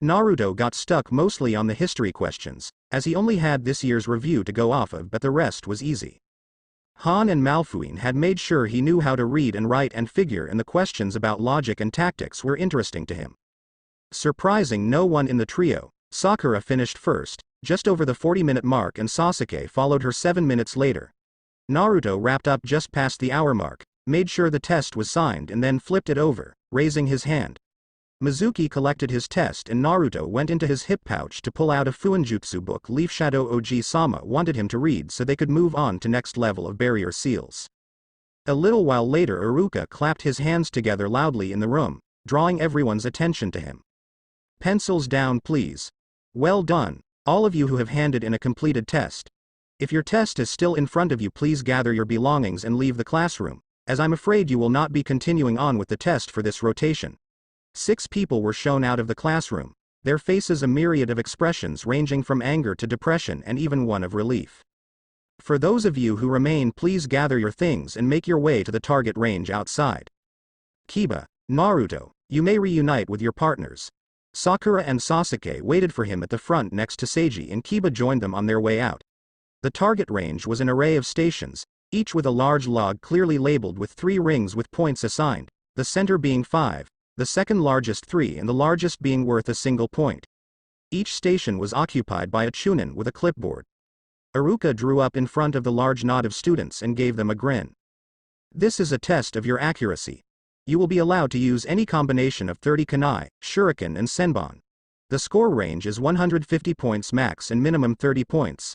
Naruto got stuck mostly on the history questions, as he only had this year's review to go off of, but the rest was easy. Han and Malfuin had made sure he knew how to read and write and figure, and the questions about logic and tactics were interesting to him. Surprising no one in the trio, Sakura finished first, just over the 40-minute mark, and Sasuke followed her 7 minutes later. Naruto wrapped up just past the hour mark, made sure the test was signed and then flipped it over, raising his hand. Mizuki collected his test and Naruto went into his hip pouch to pull out a Fuinjutsu book Leaf Shadow Oji-sama wanted him to read so they could move on to next level of barrier seals. A little while later Iruka clapped his hands together loudly in the room, drawing everyone's attention to him. Pencils down please. Well done, all of you who have handed in a completed test. If your test is still in front of you, please gather your belongings and leave the classroom, as I'm afraid you will not be continuing on with the test for this rotation. 6 people were shown out of the classroom, their faces a myriad of expressions ranging from anger to depression and even one of relief. For those of you who remain, please gather your things and make your way to the target range outside. Kiba, Naruto, you may reunite with your partners. Sakura and Sasuke waited for him at the front next to Seiji and Kiba joined them on their way out. The target range was an array of stations, each with a large log clearly labeled with 3 rings with points assigned, the center being 5, the second largest 3 and the largest being worth a single point. Each station was occupied by a chunin with a clipboard. Iruka drew up in front of the large knot of students and gave them a grin. This is a test of your accuracy. You will be allowed to use any combination of 30 kunai, shuriken and senbon. The score range is 150 points max and minimum 30 points.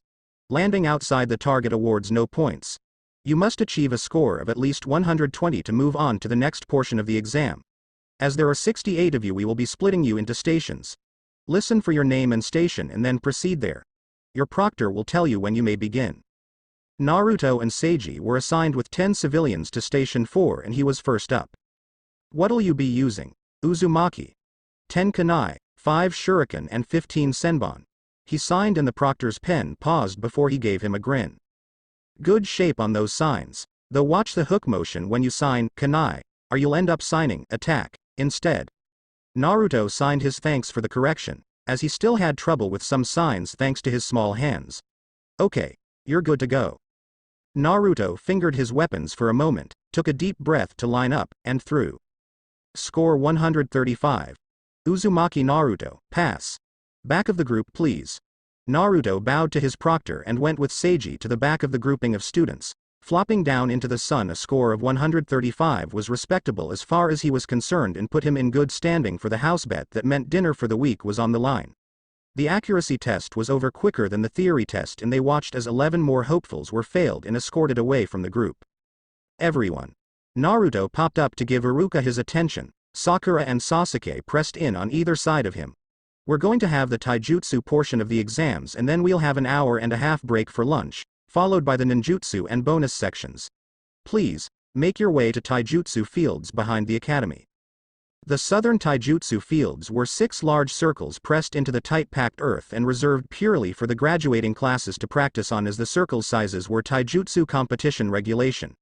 Landing outside the target awards no points. You must achieve a score of at least 120 to move on to the next portion of the exam. As there are 68 of you, we will be splitting you into stations. Listen for your name and station and then proceed there. Your proctor will tell you when you may begin. Naruto and Seiji were assigned with 10 civilians to Station 4 and he was first up. What'll you be using? Uzumaki. 10 kunai, 5 shuriken and 15 senbon. He signed and the proctor's pen paused before he gave him a grin. Good shape on those signs, though watch the hook motion when you sign kunai, or you'll end up signing attack instead. Naruto signed his thanks for the correction, as he still had trouble with some signs thanks to his small hands. Okay, you're good to go. Naruto fingered his weapons for a moment, took a deep breath to line up, and threw. Score 135. Uzumaki Naruto, pass. Back of the group please. Naruto bowed to his proctor and went with Seiji to the back of the grouping of students. Flopping down into the sun, a score of 135 was respectable as far as he was concerned and put him in good standing for the house bet that meant dinner for the week was on the line. The accuracy test was over quicker than the theory test and they watched as 11 more hopefuls were failed and escorted away from the group. Everyone. Naruto popped up to give Iruka his attention, Sakura and Sasuke pressed in on either side of him. We're going to have the taijutsu portion of the exams and then we'll have an hour and a half break for lunch, followed by the ninjutsu and bonus sections. Please, make your way to taijutsu fields behind the academy. The southern taijutsu fields were 6 large circles pressed into the tight-packed earth and reserved purely for the graduating classes to practice on, as the circle sizes were taijutsu competition regulation.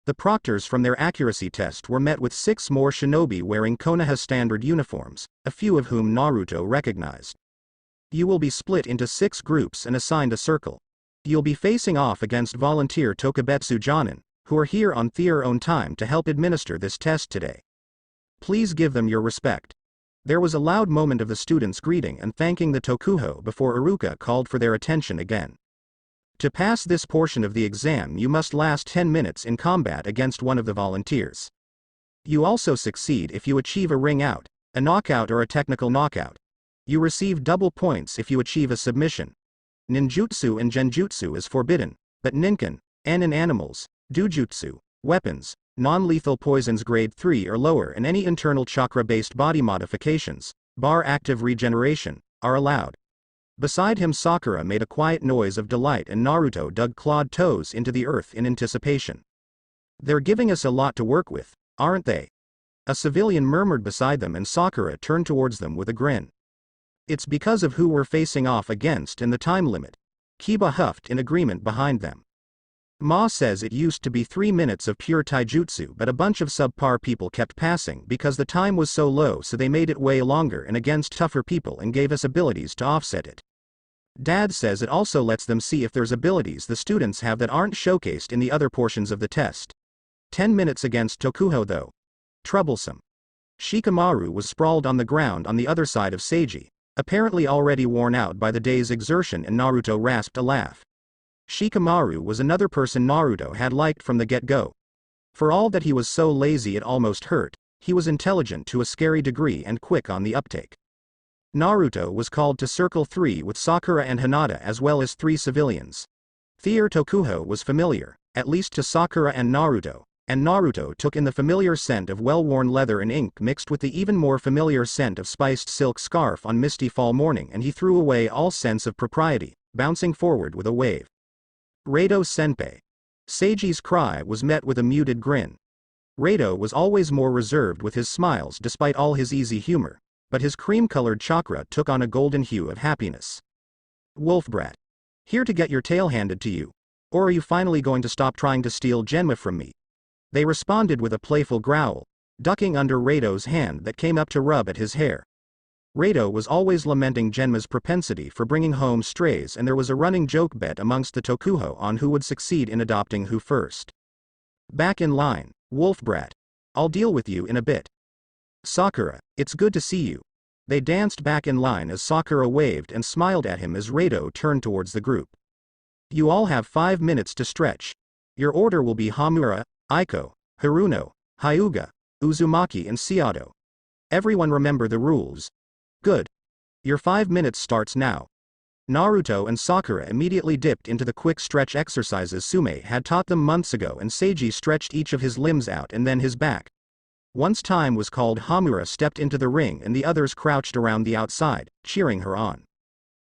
The proctors from their accuracy test were met with 6 more shinobi wearing Konoha standard uniforms, a few of whom Naruto recognized. You will be split into 6 groups and assigned a circle. You'll be facing off against volunteer Tokubetsu Jonin, who are here on their own time to help administer this test today. Please give them your respect. There was a loud moment of the students greeting and thanking the Tokuho before Iruka called for their attention again. To pass this portion of the exam, you must last 10 minutes in combat against one of the volunteers. You also succeed if you achieve a ring out, a knockout or a technical knockout. You receive double points if you achieve a submission. Ninjutsu and genjutsu is forbidden, but ninkan, and animals, dujutsu, weapons, non-lethal poisons grade 3 or lower, and any internal chakra-based body modifications, bar active regeneration, are allowed. Beside him, Sakura made a quiet noise of delight and Naruto dug clawed toes into the earth in anticipation. They're giving us a lot to work with, aren't they? A civilian murmured beside them and Sakura turned towards them with a grin. It's because of who we're facing off against and the time limit. Kiba huffed in agreement behind them. Ma says it used to be 3 minutes of pure taijutsu, but a bunch of subpar people kept passing because the time was so low, so they made it way longer and against tougher people and gave us abilities to offset it. Dad says it also lets them see if there's abilities the students have that aren't showcased in the other portions of the test. 10 minutes against Tokuho though. Troublesome. Shikamaru was sprawled on the ground on the other side of Seiji, apparently already worn out by the day's exertion, and Naruto rasped a laugh. Shikamaru was another person Naruto had liked from the get-go. For all that he was so lazy it almost hurt, he was intelligent to a scary degree and quick on the uptake. Naruto was called to Circle 3 with Sakura and Hinata as well as 3 civilians. Their Tokuho was familiar, at least to Sakura and Naruto took in the familiar scent of well-worn leather and ink mixed with the even more familiar scent of spiced silk scarf on misty fall morning, and he threw away all sense of propriety, bouncing forward with a wave. Rado senpai. Seiji's cry was met with a muted grin. Rado was always more reserved with his smiles despite all his easy humor, but his cream-colored chakra took on a golden hue of happiness. Wolfbrat. Here to get your tail handed to you? Or are you finally going to stop trying to steal Genma from me? They responded with a playful growl, ducking under Rado's hand that came up to rub at his hair. Rado was always lamenting Genma's propensity for bringing home strays, and there was a running joke bet amongst the Tokuho on who would succeed in adopting who first. Back in line, Wolfbrat. I'll deal with you in a bit. Sakura, it's good to see you. They danced back in line as Sakura waved and smiled at him as Rado turned towards the group. You all have 5 minutes to stretch. Your order will be Hamura, Aiko, Haruno, Hyuga, Uzumaki and Seato. Everyone remember the rules. Good. Your 5 minutes starts now. Naruto and Sakura immediately dipped into the quick stretch exercises Sume had taught them months ago, and Seiji stretched each of his limbs out and then his back. Once time was called, Hamura stepped into the ring and the others crouched around the outside, cheering her on.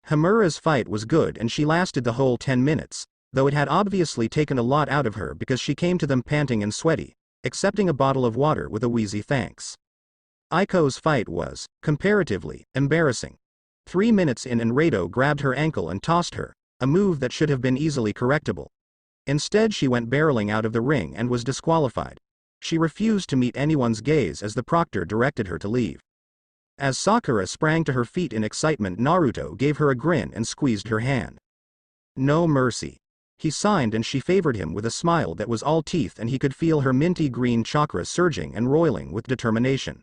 Hamura's fight was good and she lasted the whole 10 minutes, though it had obviously taken a lot out of her because she came to them panting and sweaty, accepting a bottle of water with a wheezy thanks. Aiko's fight was, comparatively, embarrassing. 3 minutes in and Rado grabbed her ankle and tossed her, a move that should have been easily correctable. Instead she went barreling out of the ring and was disqualified. She refused to meet anyone's gaze as the proctor directed her to leave. As Sakura sprang to her feet in excitement, Naruto gave her a grin and squeezed her hand. No mercy. He signed and she favored him with a smile that was all teeth, and he could feel her minty green chakra surging and roiling with determination.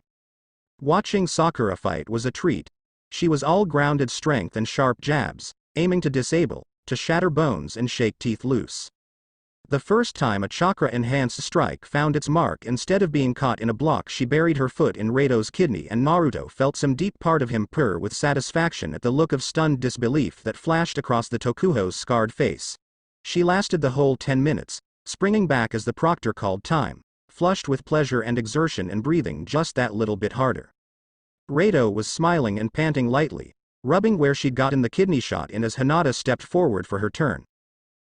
Watching Sakura fight was a treat. She was all grounded strength and sharp jabs, aiming to disable, to shatter bones and shake teeth loose. The first time a chakra-enhanced strike found its mark, instead of being caught in a block, she buried her foot in Rado's kidney, and Naruto felt some deep part of him purr with satisfaction at the look of stunned disbelief that flashed across the Tokuho's scarred face. She lasted the whole 10 minutes, springing back as the proctor called time, flushed with pleasure and exertion and breathing just that little bit harder. Rado was smiling and panting lightly, rubbing where she'd gotten the kidney shot in as Hinata stepped forward for her turn.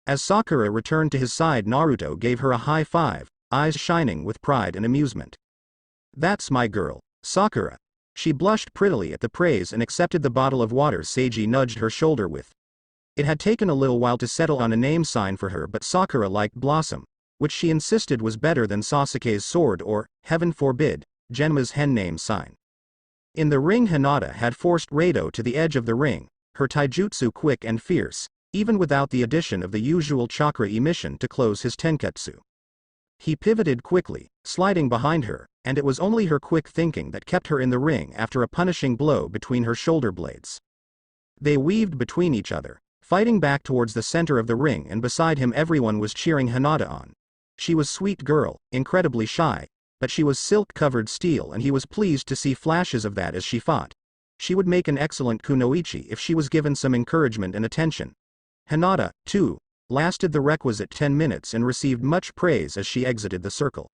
As Sakura returned to his side, Naruto gave her a high five, eyes shining with pride and amusement. "That's my girl, Sakura." She blushed prettily at the praise and accepted the bottle of water Seiji nudged her shoulder with. It had taken a little while to settle on a name sign for her, but Sakura liked Blossom, which she insisted was better than Sasuke's sword or, heaven forbid, Genma's hen name sign. In the ring, Hinata had forced Rado to the edge of the ring, her taijutsu quick and fierce, even without the addition of the usual chakra emission to close his tenketsu. He pivoted quickly, sliding behind her, and it was only her quick thinking that kept her in the ring after a punishing blow between her shoulder blades. They weaved between each other, fighting back towards the center of the ring, and beside him everyone was cheering Hinata on. She was sweet girl, incredibly shy, but she was silk-covered steel, and he was pleased to see flashes of that as she fought. She would make an excellent kunoichi if she was given some encouragement and attention. Hinata, too, lasted the requisite 10 minutes and received much praise as she exited the circle.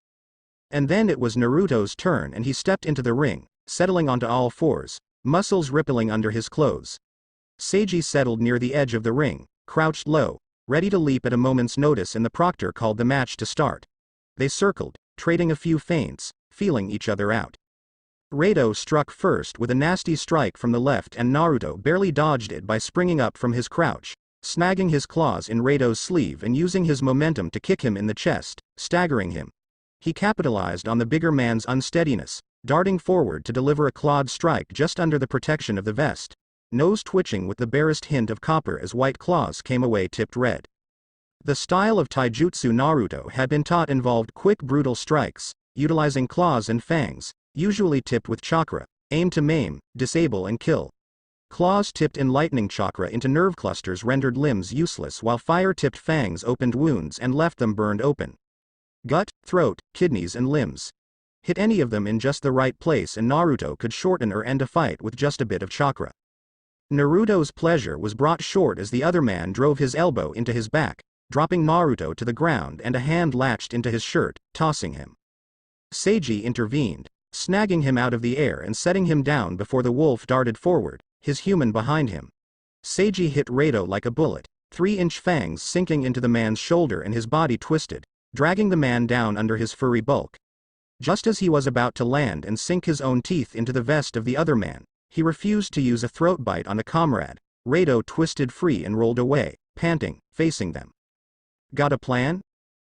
And then it was Naruto's turn, and he stepped into the ring, settling onto all fours, muscles rippling under his clothes. Seiji settled near the edge of the ring, crouched low, ready to leap at a moment's notice, and the proctor called the match to start. They circled, trading a few feints, feeling each other out. Rado struck first with a nasty strike from the left, and Naruto barely dodged it by springing up from his crouch, snagging his claws in Rado's sleeve and using his momentum to kick him in the chest, staggering him. He capitalized on the bigger man's unsteadiness, darting forward to deliver a clawed strike just under the protection of the vest, nose twitching with the barest hint of copper as white claws came away tipped red. The style of taijutsu Naruto had been taught involved quick brutal strikes, utilizing claws and fangs, usually tipped with chakra, aimed to maim, disable and kill. Claws tipped in lightning chakra into nerve clusters rendered limbs useless, while fire-tipped fangs opened wounds and left them burned open. Gut, throat, kidneys and limbs. Hit any of them in just the right place and Naruto could shorten or end a fight with just a bit of chakra. Naruto's pleasure was brought short as the other man drove his elbow into his back, dropping Naruto to the ground, and a hand latched into his shirt, tossing him. Seiji intervened, snagging him out of the air and setting him down before the wolf darted forward, his human behind him. Seiji hit Rado like a bullet, 3-inch fangs sinking into the man's shoulder, and his body twisted, dragging the man down under his furry bulk. Just as he was about to land and sink his own teeth into the vest of the other man, he refused to use a throat bite on a comrade. Rado twisted free and rolled away, panting, facing them. "Got a plan?"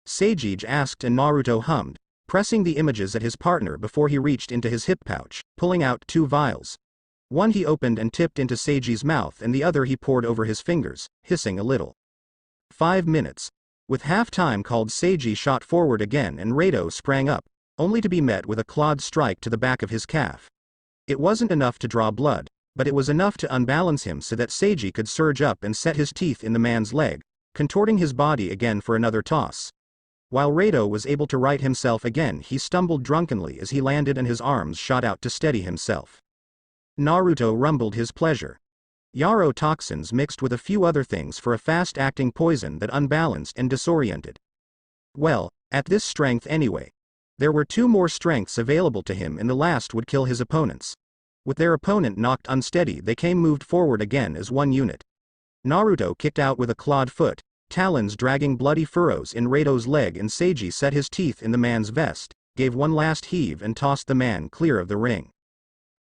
Seiji asked, and Naruto hummed, pressing the images at his partner before he reached into his hip pouch, pulling out 2 vials. One he opened and tipped into Seiji's mouth, and the other he poured over his fingers, hissing a little. 5 minutes. With half-time called, Seiji shot forward again and Rado sprang up, only to be met with a clawed strike to the back of his calf. It wasn't enough to draw blood, but it was enough to unbalance him so that Seiji could surge up and set his teeth in the man's leg, contorting his body again for another toss. While Rado was able to right himself again, he stumbled drunkenly as he landed and his arms shot out to steady himself. Naruto rumbled his pleasure. Yarrow toxins mixed with a few other things for a fast-acting poison that unbalanced and disoriented. Well, at this strength anyway. There were 2 more strengths available to him, and the last would kill his opponents. With their opponent knocked unsteady, they moved forward again as one unit. Naruto kicked out with a clawed foot, talons dragging bloody furrows in Rado's leg, and Seiji set his teeth in the man's vest, gave one last heave and tossed the man clear of the ring.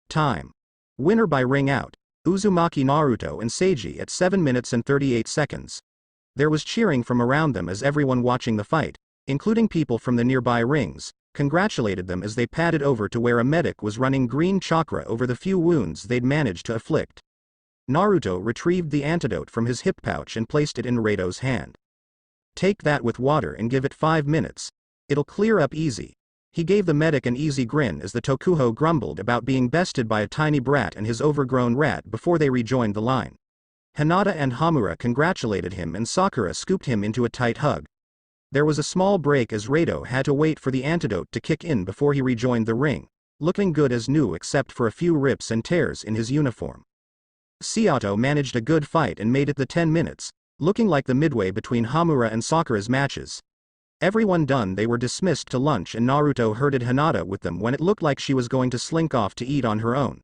Time. Winner by ring out. Uzumaki Naruto and Seiji at 7 minutes and 38 seconds. There was cheering from around them as everyone watching the fight, including people from the nearby rings, congratulated them as they padded over to where a medic was running green chakra over the few wounds they'd managed to afflict. Naruto retrieved the antidote from his hip pouch and placed it in Rado's hand. "Take that with water and give it 5 minutes. It'll clear up easy." He gave the medic an easy grin as the Tokuho grumbled about being bested by a tiny brat and his overgrown rat before they rejoined the line. Hinata and Hamura congratulated him, and Sakura scooped him into a tight hug. There was a small break as Rado had to wait for the antidote to kick in before he rejoined the ring, looking good as new except for a few rips and tears in his uniform. Seato managed a good fight and made it the 10 minutes, looking like the midway between Hamura and Sakura's matches. Everyone done, they were dismissed to lunch, and Naruto herded Hinata with them when it looked like she was going to slink off to eat on her own.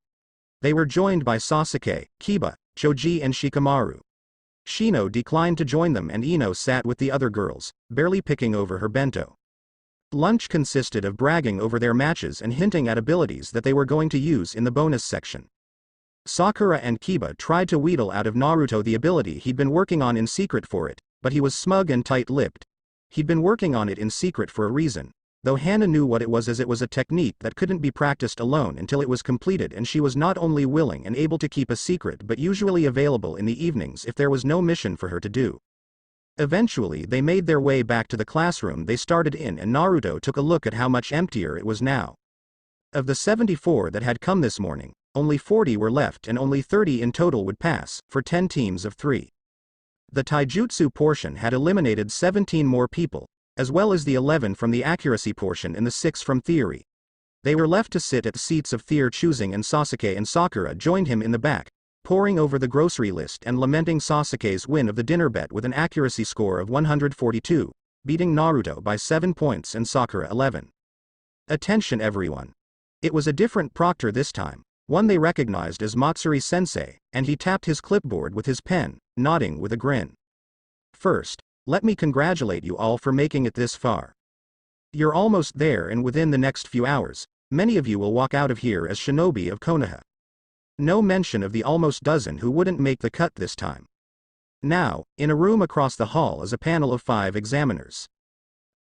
They were joined by Sasuke, Kiba, Choji and Shikamaru. Shino declined to join them, and Ino sat with the other girls, barely picking over her bento. Lunch consisted of bragging over their matches and hinting at abilities that they were going to use in the bonus section. Sakura and Kiba tried to wheedle out of Naruto the ability he'd been working on in secret for it, but he was smug and tight-lipped. He'd been working on it in secret for a reason, though Hana knew what it was, as it was a technique that couldn't be practiced alone until it was completed, and she was not only willing and able to keep a secret but usually available in the evenings if there was no mission for her to do. Eventually they made their way back to the classroom they started in, and Naruto took a look at how much emptier it was now. Of the 74 that had come this morning, only 40 were left, and only 30 in total would pass, for 10 teams of 3. The taijutsu portion had eliminated 17 more people, as well as the 11 from the accuracy portion and the 6 from theory. They were left to sit at the seats of their choosing, and Sasuke and Sakura joined him in the back, poring over the grocery list and lamenting Sasuke's win of the dinner bet with an accuracy score of 142, beating Naruto by 7 points and Sakura 11. Attention everyone. It was a different proctor this time, one they recognized as Matsuri-sensei, and he tapped his clipboard with his pen, nodding with a grin. First, let me congratulate you all for making it this far. You're almost there, and within the next few hours, many of you will walk out of here as shinobi of Konoha. No mention of the almost dozen who wouldn't make the cut this time. Now, in a room across the hall is a panel of 5 examiners.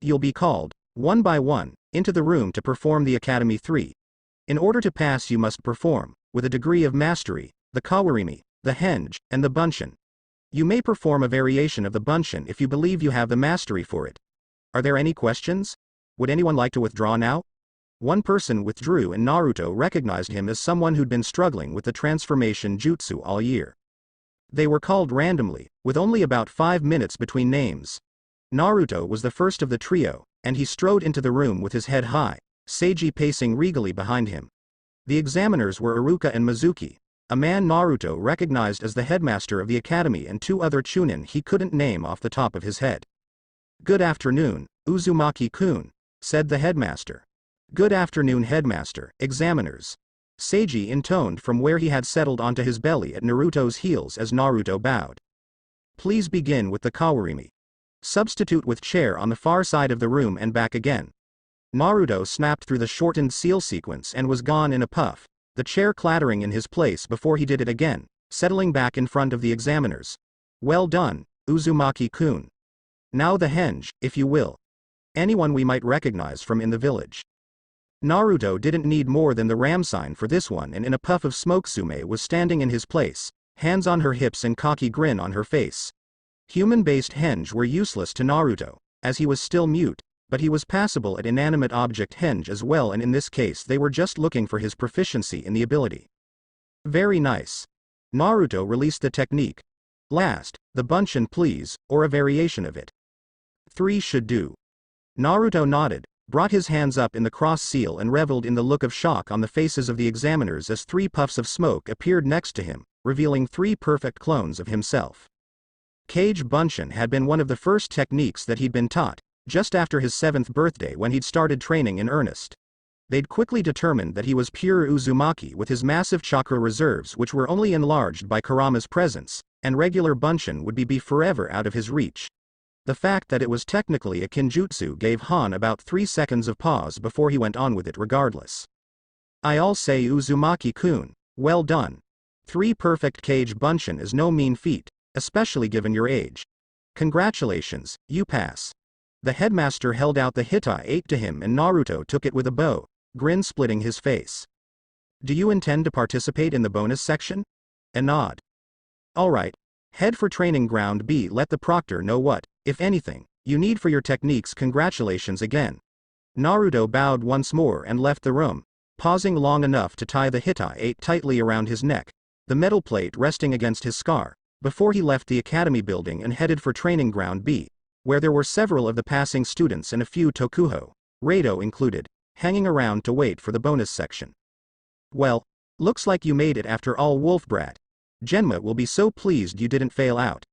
You'll be called, one by one, into the room to perform the Academy 3. In order to pass, you must perform, with a degree of mastery, the Kawarimi, the Henge, and the Bunshin. You may perform a variation of the Bunshin if you believe you have the mastery for it. Are there any questions? Would anyone like to withdraw now? One person withdrew, and Naruto recognized him as someone who'd been struggling with the transformation jutsu all year. They were called randomly, with only about 5 minutes between names. Naruto was the first of the trio, and he strode into the room with his head high, Seiji pacing regally behind him. The examiners were Iruka and Mizuki, a man Naruto recognized as the headmaster of the academy, and 2 other chunin he couldn't name off the top of his head. Good afternoon, Uzumaki-kun, said the headmaster. Good afternoon, headmaster, examiners. Seiji intoned from where he had settled onto his belly at Naruto's heels as Naruto bowed. Please begin with the Kawarimi. Substitute with chair on the far side of the room and back again. Naruto snapped through the shortened seal sequence and was gone in a puff, the chair clattering in his place before he did it again, settling back in front of the examiners. Well done, Uzumaki-kun. Now the Henge, if you will. Anyone we might recognize from in the village. Naruto didn't need more than the ram sign for this one, and in a puff of smoke Sume was standing in his place, hands on her hips and cocky grin on her face. Human-based Henge were useless to Naruto, as he was still mute, but he was passable at inanimate object Henge as well, and in this case they were just looking for his proficiency in the ability. Very nice. Naruto released the technique. Last, the Bunshin please, or a variation of it. 3 should do. Naruto nodded, brought his hands up in the cross seal, and reveled in the look of shock on the faces of the examiners as 3 puffs of smoke appeared next to him, revealing 3 perfect clones of himself. Kage Bunshin had been one of the first techniques that he'd been taught, just after his 7th birthday when he'd started training in earnest. They'd quickly determined that he was pure Uzumaki with his massive chakra reserves, which were only enlarged by Kurama's presence, and regular Bunshin would be forever out of his reach. The fact that it was technically a kinjutsu gave Han about 3 seconds of pause before he went on with it regardless. I'll say Uzumaki-kun, well done. 3 perfect Kage Bunshin is no mean feat, especially given your age. Congratulations, you pass. The headmaster held out the Hitai 8 to him, and Naruto took it with a bow, grin splitting his face. Do you intend to participate in the bonus section? A nod. Alright. Head for training ground B. Let the proctor know what, if anything, you need for your techniques. Congratulations again. Naruto bowed once more and left the room, pausing long enough to tie the Hitai 8 tightly around his neck, the metal plate resting against his scar, before he left the academy building and headed for training ground B, where there were several of the passing students and a few Tokuho, Rado included, hanging around to wait for the bonus section. Well, looks like you made it after all, Wolfbrat. Genma will be so pleased you didn't fail out.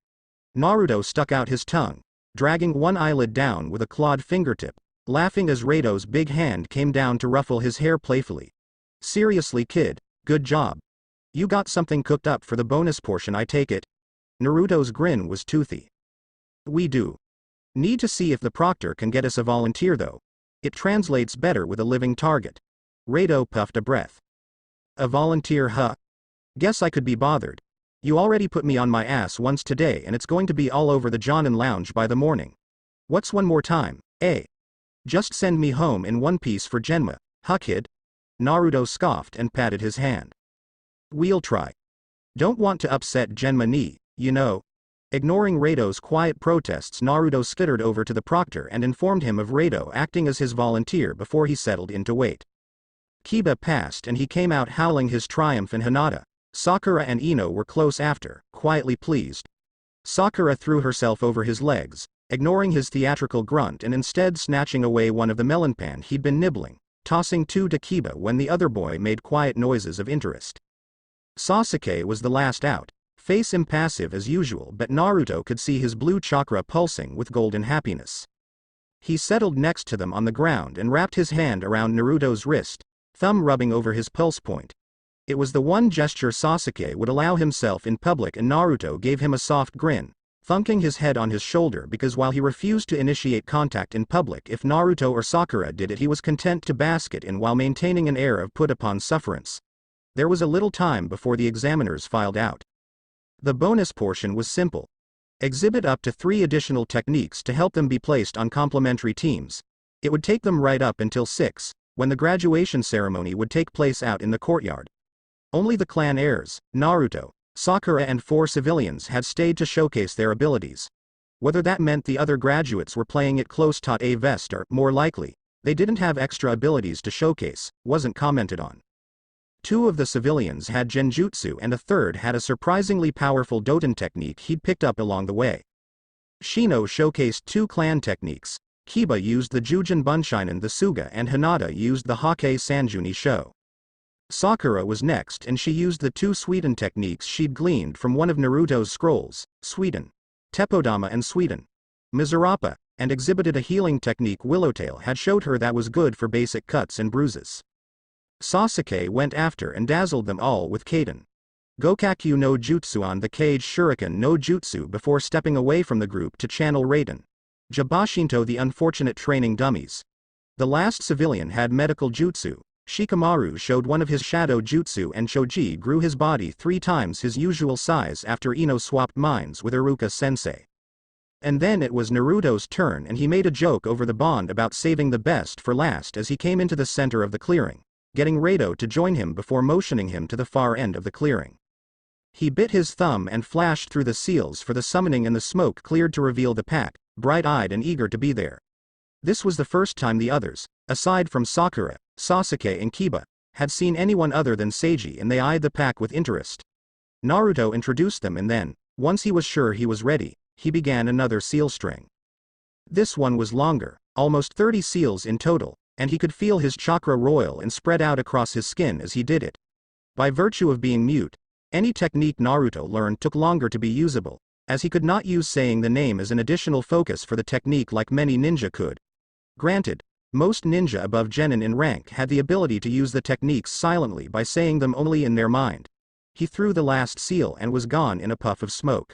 Naruto stuck out his tongue, dragging one eyelid down with a clawed fingertip, laughing as Rato's big hand came down to ruffle his hair playfully. "Seriously, kid, good job. You got something cooked up for the bonus portion, I take it?" Naruto's grin was toothy. "We do. Need to see if the proctor can get us a volunteer though. It translates better with a living target." Rato puffed a breath. "A volunteer, huh? Guess I could be bothered. You already put me on my ass once today and it's going to be all over the Jonin Lounge by the morning. What's one more time, eh? Just send me home in one piece for Genma, huh kid?" Naruto scoffed and patted his hand. "We'll try. Don't want to upset Genma ni, you know." Ignoring Rato's quiet protests, Naruto skittered over to the proctor and informed him of Rato acting as his volunteer before he settled in to wait. Kiba passed and he came out howling his triumph, and Hinata, Sakura and Ino were close after, quietly pleased. Sakura threw herself over his legs, ignoring his theatrical grunt and instead snatching away one of the melon pan he'd been nibbling, tossing two to Kiba when the other boy made quiet noises of interest. Sasuke was the last out, face impassive as usual, but Naruto could see his blue chakra pulsing with golden happiness. He settled next to them on the ground and wrapped his hand around Naruto's wrist, thumb rubbing over his pulse point. It was the one gesture Sasuke would allow himself in public, and Naruto gave him a soft grin, thunking his head on his shoulder because while he refused to initiate contact in public if Naruto or Sakura did it, he was content to bask it in while maintaining an air of put-upon sufferance. There was a little time before the examiners filed out. The bonus portion was simple. Exhibit up to 3 additional techniques to help them be placed on complementary teams. It would take them right up until 6, when the graduation ceremony would take place out in the courtyard. Only the clan heirs, Naruto, Sakura and 4 civilians had stayed to showcase their abilities. Whether that meant the other graduates were playing it close to a vest or, more likely, they didn't have extra abilities to showcase, wasn't commented on. 2 of the civilians had genjutsu and a third had a surprisingly powerful Doton technique he'd picked up along the way. Shino showcased 2 clan techniques. Kiba used the Jujin Bunshinen the Suga and Hinata used the Hokage Sanjuni Sho. Sakura was next and she used the 2 Suiden techniques she'd gleaned from one of Naruto's scrolls, Suiden, Tepodama and Suiden, Mizurapa, and exhibited a healing technique Willowtail had showed her that was good for basic cuts and bruises. Sasuke went after and dazzled them all with Kaden Gokakyu no Jutsu on the Cage Shuriken no Jutsu before stepping away from the group to channel Raiden Jabashinto the unfortunate training dummies. The last civilian had medical jutsu. Shikamaru showed one of his shadow jutsu and Choji grew his body 3 times his usual size after Ino swapped minds with Iruka sensei. And then it was Naruto's turn and he made a joke over the bond about saving the best for last as he came into the center of the clearing, getting Rato to join him before motioning him to the far end of the clearing. He bit his thumb and flashed through the seals for the summoning and the smoke cleared to reveal the pack, bright-eyed and eager to be there. This was the first time the others, aside from Sakura, Sasuke and Kiba, had seen anyone other than Seiji, and they eyed the pack with interest. Naruto introduced them and then, once he was sure he was ready, he began another seal string. This one was longer, almost 30 seals in total, and he could feel his chakra roil and spread out across his skin as he did it. By virtue of being mute, any technique Naruto learned took longer to be usable, as he could not use saying the name as an additional focus for the technique like many ninja could. Granted, most ninja above genin in rank had the ability to use the techniques silently by saying them only in their mind. He threw the last seal and was gone in a puff of smoke.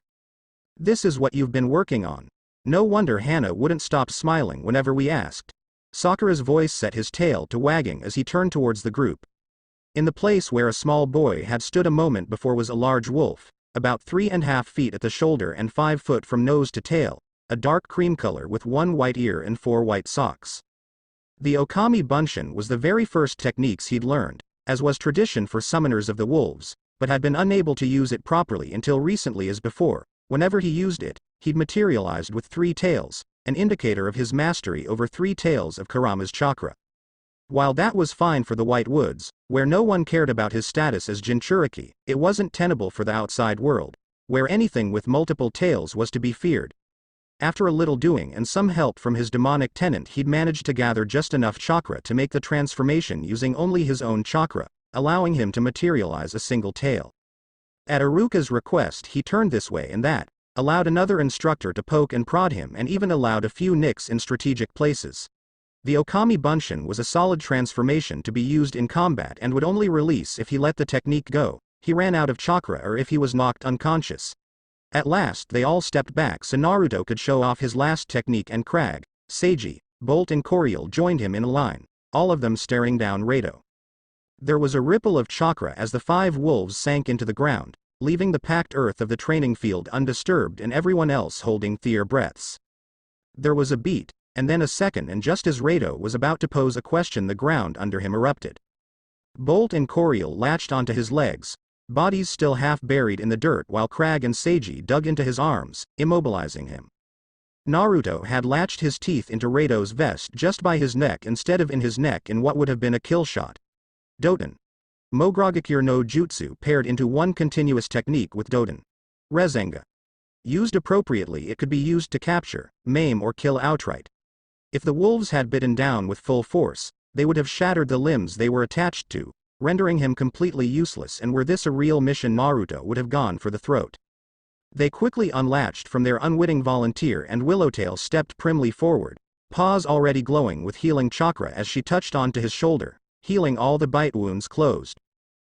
"This is what you've been working on. No wonder Hana wouldn't stop smiling whenever we asked." Sakura's voice set his tail to wagging as he turned towards the group. In the place where a small boy had stood a moment before was a large wolf, about 3.5 feet at the shoulder and 5 foot from nose to tail, a dark cream color with 1 white ear and 4 white socks. The Okami Bunshin was the very first techniques he'd learned, as was tradition for summoners of the wolves, but had been unable to use it properly until recently. As before, whenever he used it, he'd materialized with 3 tails, an indicator of his mastery over 3 tails of Kurama's chakra. While that was fine for the White Woods, where no one cared about his status as Jinchuriki, it wasn't tenable for the outside world, where anything with multiple tails was to be feared. After a little doing and some help from his demonic tenant, he'd managed to gather just enough chakra to make the transformation using only his own chakra, allowing him to materialize a single tail. At Iruka's request he turned this way and that, allowed another instructor to poke and prod him, and even allowed a few nicks in strategic places. The Okami Bunshin was a solid transformation to be used in combat and would only release if he let the technique go, he ran out of chakra, or if he was knocked unconscious. At last they all stepped back so Naruto could show off his last technique, and Crag, Seiji, Bolt and Coriel joined him in a line, all of them staring down Rato. There was a ripple of chakra as the 5 wolves sank into the ground, leaving the packed earth of the training field undisturbed and everyone else holding their breaths. There was a beat, and then a second, and just as Rato was about to pose a question, the ground under him erupted. Bolt and Coriel latched onto his legs, bodies still half buried in the dirt, while Crag and Seiji dug into his arms, immobilizing him. Naruto had latched his teeth into Rato's vest just by his neck instead of in his neck in what would have been a kill shot. Doten. Mograkure no Jutsu paired into one continuous technique with Doten. Rezenga. Used appropriately, it could be used to capture, maim or kill outright. If the wolves had bitten down with full force, they would have shattered the limbs they were attached to, rendering him completely useless, and were this a real mission, Naruto would have gone for the throat. They quickly unlatched from their unwitting volunteer, and Willowtail stepped primly forward, paws already glowing with healing chakra as she touched onto his shoulder, healing all the bite wounds closed.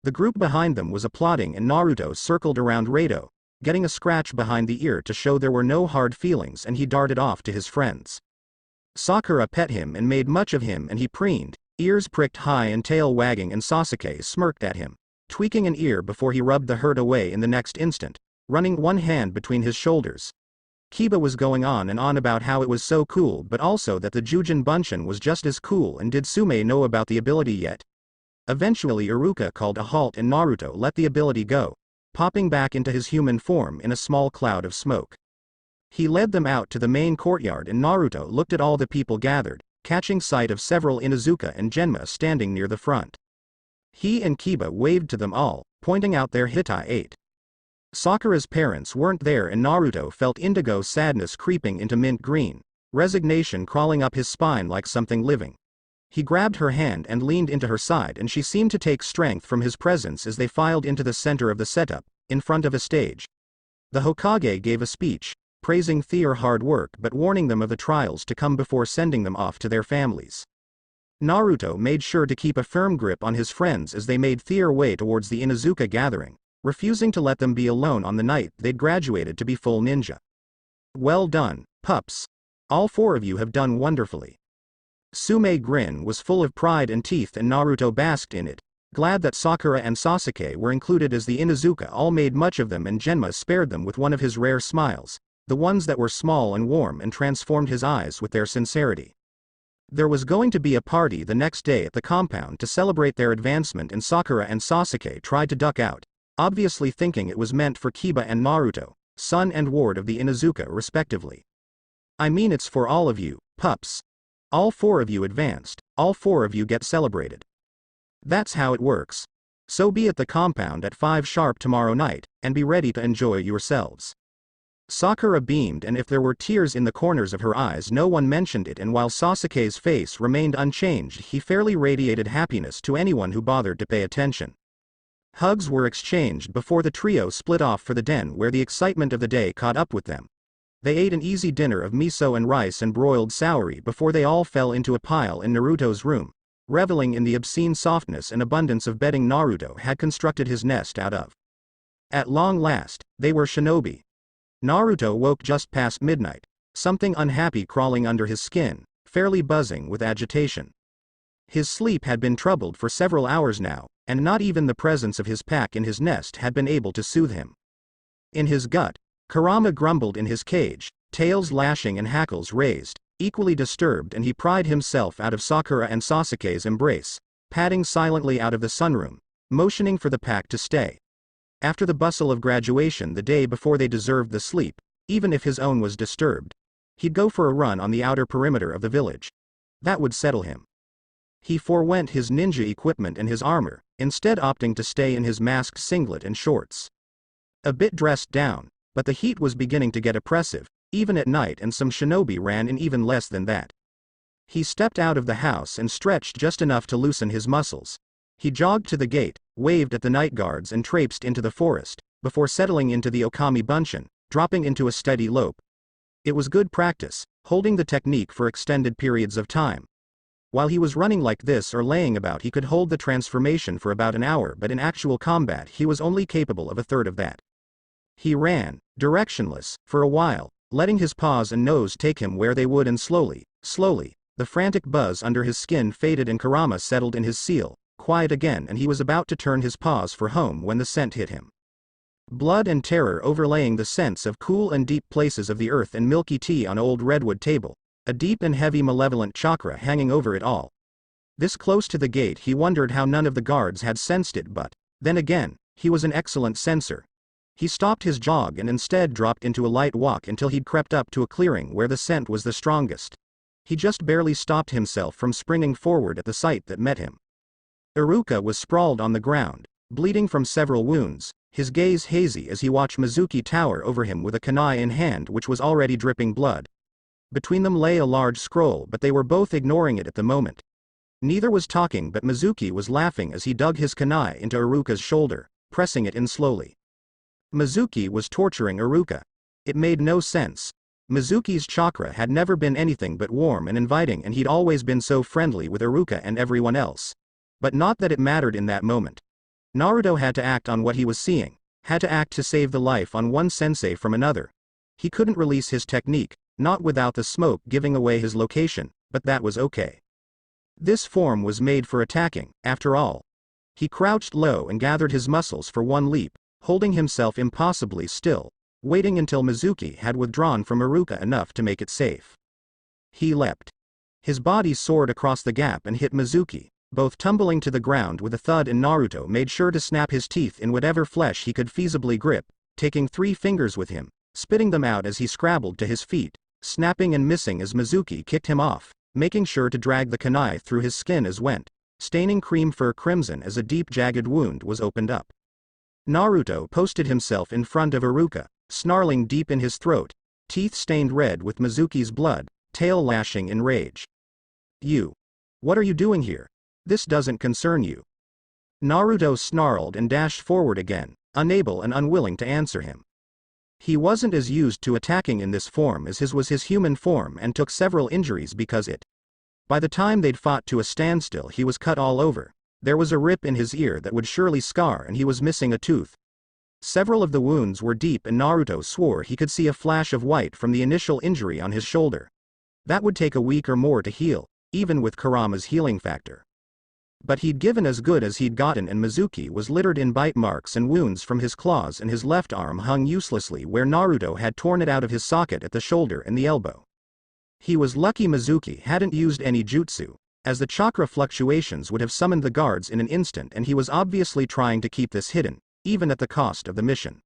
The group behind them was applauding, and Naruto circled around Rato, getting a scratch behind the ear to show there were no hard feelings, and he darted off to his friends. Sakura pet him and made much of him, and he preened, ears pricked high and tail wagging, and Sasuke smirked at him, tweaking an ear before he rubbed the hurt away in the next instant, running one hand between his shoulders. Kiba was going on and on about how it was so cool, but also that the Jujin Bunshin was just as cool, and did Sume know about the ability yet? Eventually Iruka called a halt and Naruto let the ability go, popping back into his human form in a small cloud of smoke. He led them out to the main courtyard, and Naruto looked at all the people gathered, catching sight of several Inuzuka and Genma standing near the front. He and Kiba waved to them all, pointing out their Hitai 8. Sakura's parents weren't there, and Naruto felt indigo sadness creeping into mint green, resignation crawling up his spine like something living. He grabbed her hand and leaned into her side, and she seemed to take strength from his presence as they filed into the center of the setup, in front of a stage. The Hokage gave a speech, praising their hard work but warning them of the trials to come before sending them off to their families. Naruto made sure to keep a firm grip on his friends as they made their way towards the Inuzuka gathering, refusing to let them be alone on the night they'd graduated to be full ninja. Well done, pups. All 4 of you have done wonderfully. Sume's grin was full of pride and teeth, and Naruto basked in it, glad that Sakura and Sasuke were included as the Inuzuka all made much of them, and Genma spared them with one of his rare smiles, the ones that were small and warm and transformed his eyes with their sincerity. There was going to be a party the next day at the compound to celebrate their advancement, and Sakura and Sasuke tried to duck out, obviously thinking it was meant for Kiba and Naruto, son and ward of the Inuzuka respectively. I mean, it's for all of you, pups. All 4 of you advanced, all 4 of you get celebrated. That's how it works. So be at the compound at 5 sharp tomorrow night, and be ready to enjoy yourselves. Sakura beamed, and if there were tears in the corners of her eyes no one mentioned it, and while Sasuke's face remained unchanged he fairly radiated happiness to anyone who bothered to pay attention. Hugs were exchanged before the trio split off for the den, where the excitement of the day caught up with them. They ate an easy dinner of miso and rice and broiled sauri before they all fell into a pile in Naruto's room, reveling in the obscene softness and abundance of bedding Naruto had constructed his nest out of. At long last, they were shinobi. Naruto woke just past midnight, something unhappy crawling under his skin, fairly buzzing with agitation. His sleep had been troubled for several hours now, and not even the presence of his pack in his nest had been able to soothe him. In his gut, Kurama grumbled in his cage, tails lashing and hackles raised, equally disturbed, and he pried himself out of Sakura and Sasuke's embrace, padding silently out of the sunroom, motioning for the pack to stay. After the bustle of graduation the day before, they deserved the sleep, even if his own was disturbed. He'd go for a run on the outer perimeter of the village. That would settle him. He forewent his ninja equipment and his armor, instead opting to stay in his masked singlet and shorts. A bit dressed down, but the heat was beginning to get oppressive, even at night, and some shinobi ran in even less than that. He stepped out of the house and stretched just enough to loosen his muscles. He jogged to the gate, waved at the night guards, and traipsed into the forest, before settling into the Okami Bunshin, dropping into a steady lope. It was good practice, holding the technique for extended periods of time. While he was running like this or laying about, he could hold the transformation for about an hour, but in actual combat he was only capable of a third of that. He ran, directionless, for a while, letting his paws and nose take him where they would, and slowly, the frantic buzz under his skin faded and Kurama settled in his seal, quiet again, and he was about to turn his paws for home when the scent hit him. Blood and terror overlaying the sense of cool and deep places of the earth and milky tea on old redwood table, a deep and heavy malevolent chakra hanging over it all. This close to the gate, he wondered how none of the guards had sensed it, but, then again, he was an excellent sensor. He stopped his jog and instead dropped into a light walk until he'd crept up to a clearing where the scent was the strongest. He just barely stopped himself from springing forward at the sight that met him. Iruka was sprawled on the ground, bleeding from several wounds, his gaze hazy as he watched Mizuki tower over him with a kunai in hand which was already dripping blood. Between them lay a large scroll, but they were both ignoring it at the moment. Neither was talking, but Mizuki was laughing as he dug his kunai into Iruka's shoulder, pressing it in slowly. Mizuki was torturing Iruka. It made no sense. Mizuki's chakra had never been anything but warm and inviting, and he'd always been so friendly with Iruka and everyone else. But not that it mattered in that moment. Naruto had to act on what he was seeing, had to act to save the life on one sensei from another. He couldn't release his technique, not without the smoke giving away his location, but that was okay. This form was made for attacking, after all. He crouched low and gathered his muscles for one leap, holding himself impossibly still, waiting until Mizuki had withdrawn from Iruka enough to make it safe. He leapt. His body soared across the gap and hit Mizuki, both tumbling to the ground with a thud, and Naruto made sure to snap his teeth in whatever flesh he could feasibly grip, taking 3 fingers with him, spitting them out as he scrabbled to his feet, snapping and missing as Mizuki kicked him off, making sure to drag the kunai through his skin as went, staining cream fur crimson as a deep jagged wound was opened up. Naruto posted himself in front of Iruka, snarling deep in his throat, teeth stained red with Mizuki's blood, tail lashing in rage. "You. What are you doing here? This doesn't concern you." Naruto snarled and dashed forward again, unable and unwilling to answer him. He wasn't as used to attacking in this form as his was his human form, and took several injuries because it. By the time they'd fought to a standstill, he was cut all over. There was a rip in his ear that would surely scar, and he was missing a tooth. Several of the wounds were deep, and Naruto swore he could see a flash of white from the initial injury on his shoulder. That would take a week or more to heal, even with Kurama's healing factor. But he'd given as good as he'd gotten, and Mizuki was littered in bite marks and wounds from his claws, and his left arm hung uselessly where Naruto had torn it out of his socket at the shoulder and the elbow. He was lucky Mizuki hadn't used any jutsu, as the chakra fluctuations would have summoned the guards in an instant, and he was obviously trying to keep this hidden, even at the cost of the mission.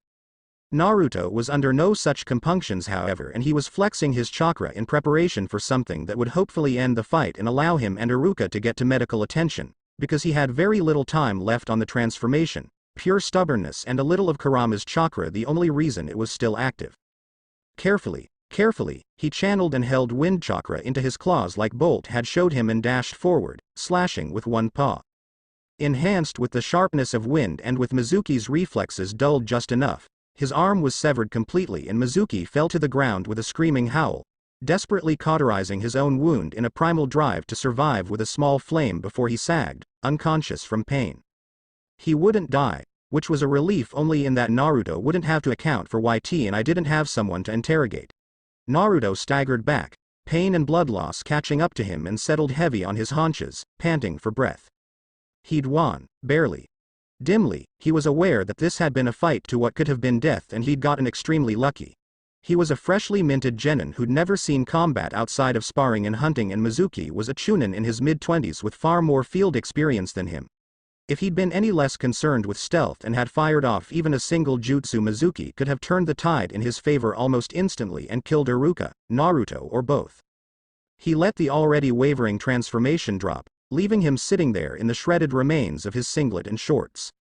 Naruto was under no such compunctions, however, and he was flexing his chakra in preparation for something that would hopefully end the fight and allow him and Iruka to get to medical attention, because he had very little time left on the transformation, pure stubbornness and a little of Kurama's chakra the only reason it was still active. Carefully, he channeled and held wind chakra into his claws like Bolt had showed him, and dashed forward, slashing with one paw. Enhanced with the sharpness of wind and with Mizuki's reflexes dulled just enough, his arm was severed completely, and Mizuki fell to the ground with a screaming howl, desperately cauterizing his own wound in a primal drive to survive with a small flame before he sagged, unconscious from pain. He wouldn't die, which was a relief only in that Naruto wouldn't have to account for YT and I didn't have someone to interrogate. Naruto staggered back, pain and blood loss catching up to him, and settled heavy on his haunches, panting for breath. He'd won, barely. Dimly, he was aware that this had been a fight to what could have been death, and he'd gotten extremely lucky. He was a freshly minted genin who'd never seen combat outside of sparring and hunting, and Mizuki was a chunin in his mid-20s with far more field experience than him. If he'd been any less concerned with stealth and had fired off even a single jutsu, Mizuki could have turned the tide in his favor almost instantly and killed Iruka, Naruto, or both. He let the already wavering transformation drop, leaving him sitting there in the shredded remains of his singlet and shorts.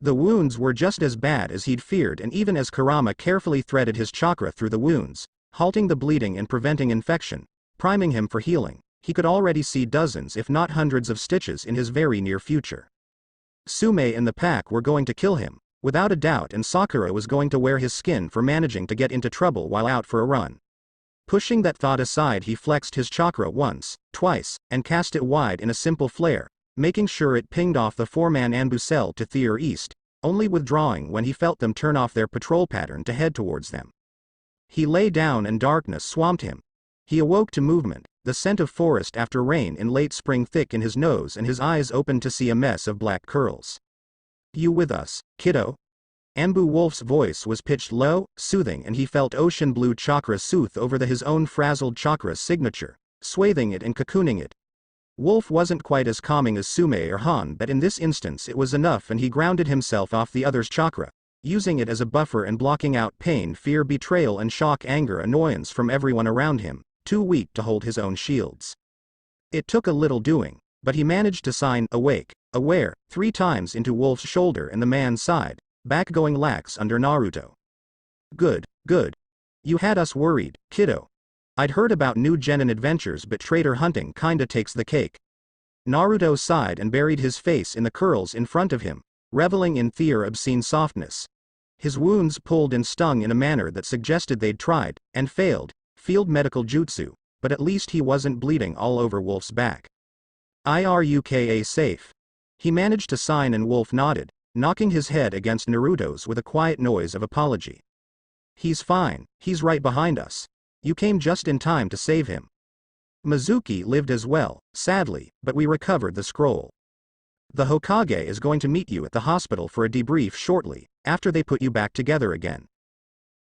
The wounds were just as bad as he'd feared, and even as Kurama carefully threaded his chakra through the wounds, halting the bleeding and preventing infection, priming him for healing, he could already see dozens if not hundreds of stitches in his very near future. Sume and the pack were going to kill him, Without a doubt, and Sakura was going to wear his skin for managing to get into trouble while out for a run. Pushing that thought aside, he flexed his chakra once, twice, and cast it wide in a simple flare, making sure it pinged off the four-man Anbu cell to Theer East, only withdrawing when he felt them turn off their patrol pattern to head towards them. He lay down and darkness swamped him. He awoke to movement, the scent of forest after rain in late spring thick in his nose, and his eyes opened to see a mess of black curls. "You with us, kiddo?" Anbu Wolf's voice was pitched low, soothing, and he felt ocean blue chakra soothe over his own frazzled chakra signature, swathing it and cocooning it. Wolf wasn't quite as calming as Sume or Han, but in this instance it was enough, and he grounded himself off the other's chakra, using it as a buffer and blocking out pain, fear, betrayal and shock, anger, annoyance from everyone around him, too weak to hold his own shields. It took a little doing, but he managed to sign "awake, aware" 3 times into Wolf's shoulder, and the man sighed, back going lax under Naruto. Good, good. You had us worried, kiddo. I'd heard about new genin adventures, but traitor hunting kinda takes the cake." Naruto sighed and buried his face in the curls in front of him, reveling in Theer obscene softness. His wounds pulled and stung in a manner that suggested they'd tried, and failed, field medical jutsu, but at least he wasn't bleeding all over Wolf's back. "Iruka safe." He managed to sign, and Wolf nodded, knocking his head against Naruto's with a quiet noise of apology. "He's fine, he's right behind us. You came just in time to save him. Mizuki lived as well, sadly, but we recovered the scroll. The Hokage is going to meet you at the hospital for a debrief shortly, after they put you back together again."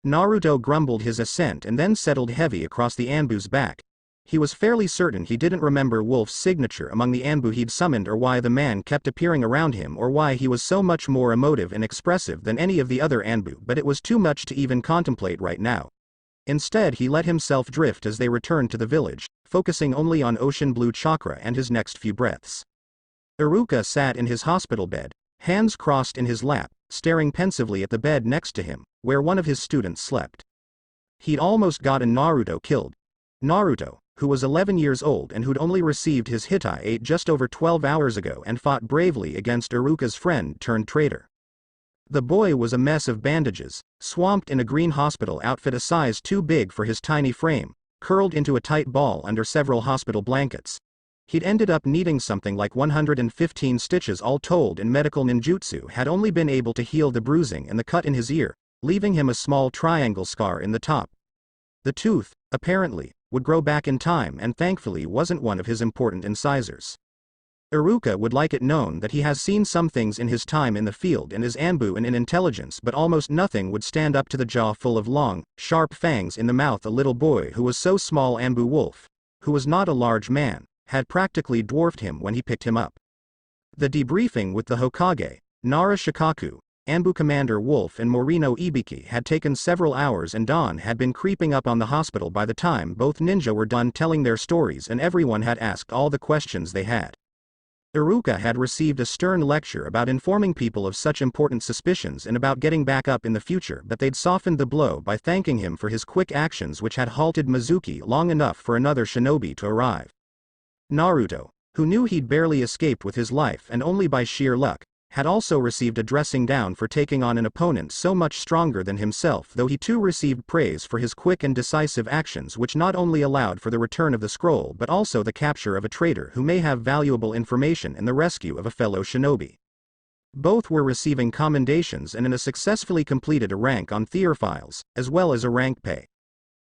Naruto grumbled his assent and then settled heavy across the Anbu's back. He was fairly certain he didn't remember Wolf's signature among the Anbu he'd summoned, or why the man kept appearing around him, or why he was so much more emotive and expressive than any of the other Anbu, but it was too much to even contemplate right now. Instead, he let himself drift as they returned to the village, focusing only on ocean blue chakra and his next few breaths. Iruka sat in his hospital bed, hands crossed in his lap, staring pensively at the bed next to him, where one of his students slept. He'd almost gotten Naruto killed. Naruto, who was 11 years old and who'd only received his Hitai 8 just over 12 hours ago and fought bravely against Iruka's friend-turned-traitor. The boy was a mess of bandages, swamped in a green hospital outfit a size too big for his tiny frame, curled into a tight ball under several hospital blankets. He'd ended up needing something like 115 stitches all told, and medical ninjutsu had only been able to heal the bruising and the cut in his ear, leaving him a small triangle scar in the top. The tooth, apparently, would grow back in time, and thankfully wasn't one of his important incisors. Iruka would like it known that he has seen some things in his time in the field and is Anbu in intelligence, but almost nothing would stand up to the jaw full of long, sharp fangs in the mouth a little boy who was so small. Anbu Wolf, who was not a large man, had practically dwarfed him when he picked him up. The debriefing with the Hokage, Nara Shikaku, Anbu Commander Wolf and Morino Ibiki had taken several hours, and dawn had been creeping up on the hospital by the time both ninja were done telling their stories and everyone had asked all the questions they had. Iruka had received a stern lecture about informing people of such important suspicions and about getting back up in the future, but they'd softened the blow by thanking him for his quick actions, which had halted Mizuki long enough for another shinobi to arrive. Naruto, who knew he'd barely escaped with his life and only by sheer luck, had also received a dressing down for taking on an opponent so much stronger than himself, though he too received praise for his quick and decisive actions, which not only allowed for the return of the scroll but also the capture of a traitor who may have valuable information and the rescue of a fellow shinobi. Both were receiving commendations and in a successfully completed a rank on Theer files, as well as a rank pay.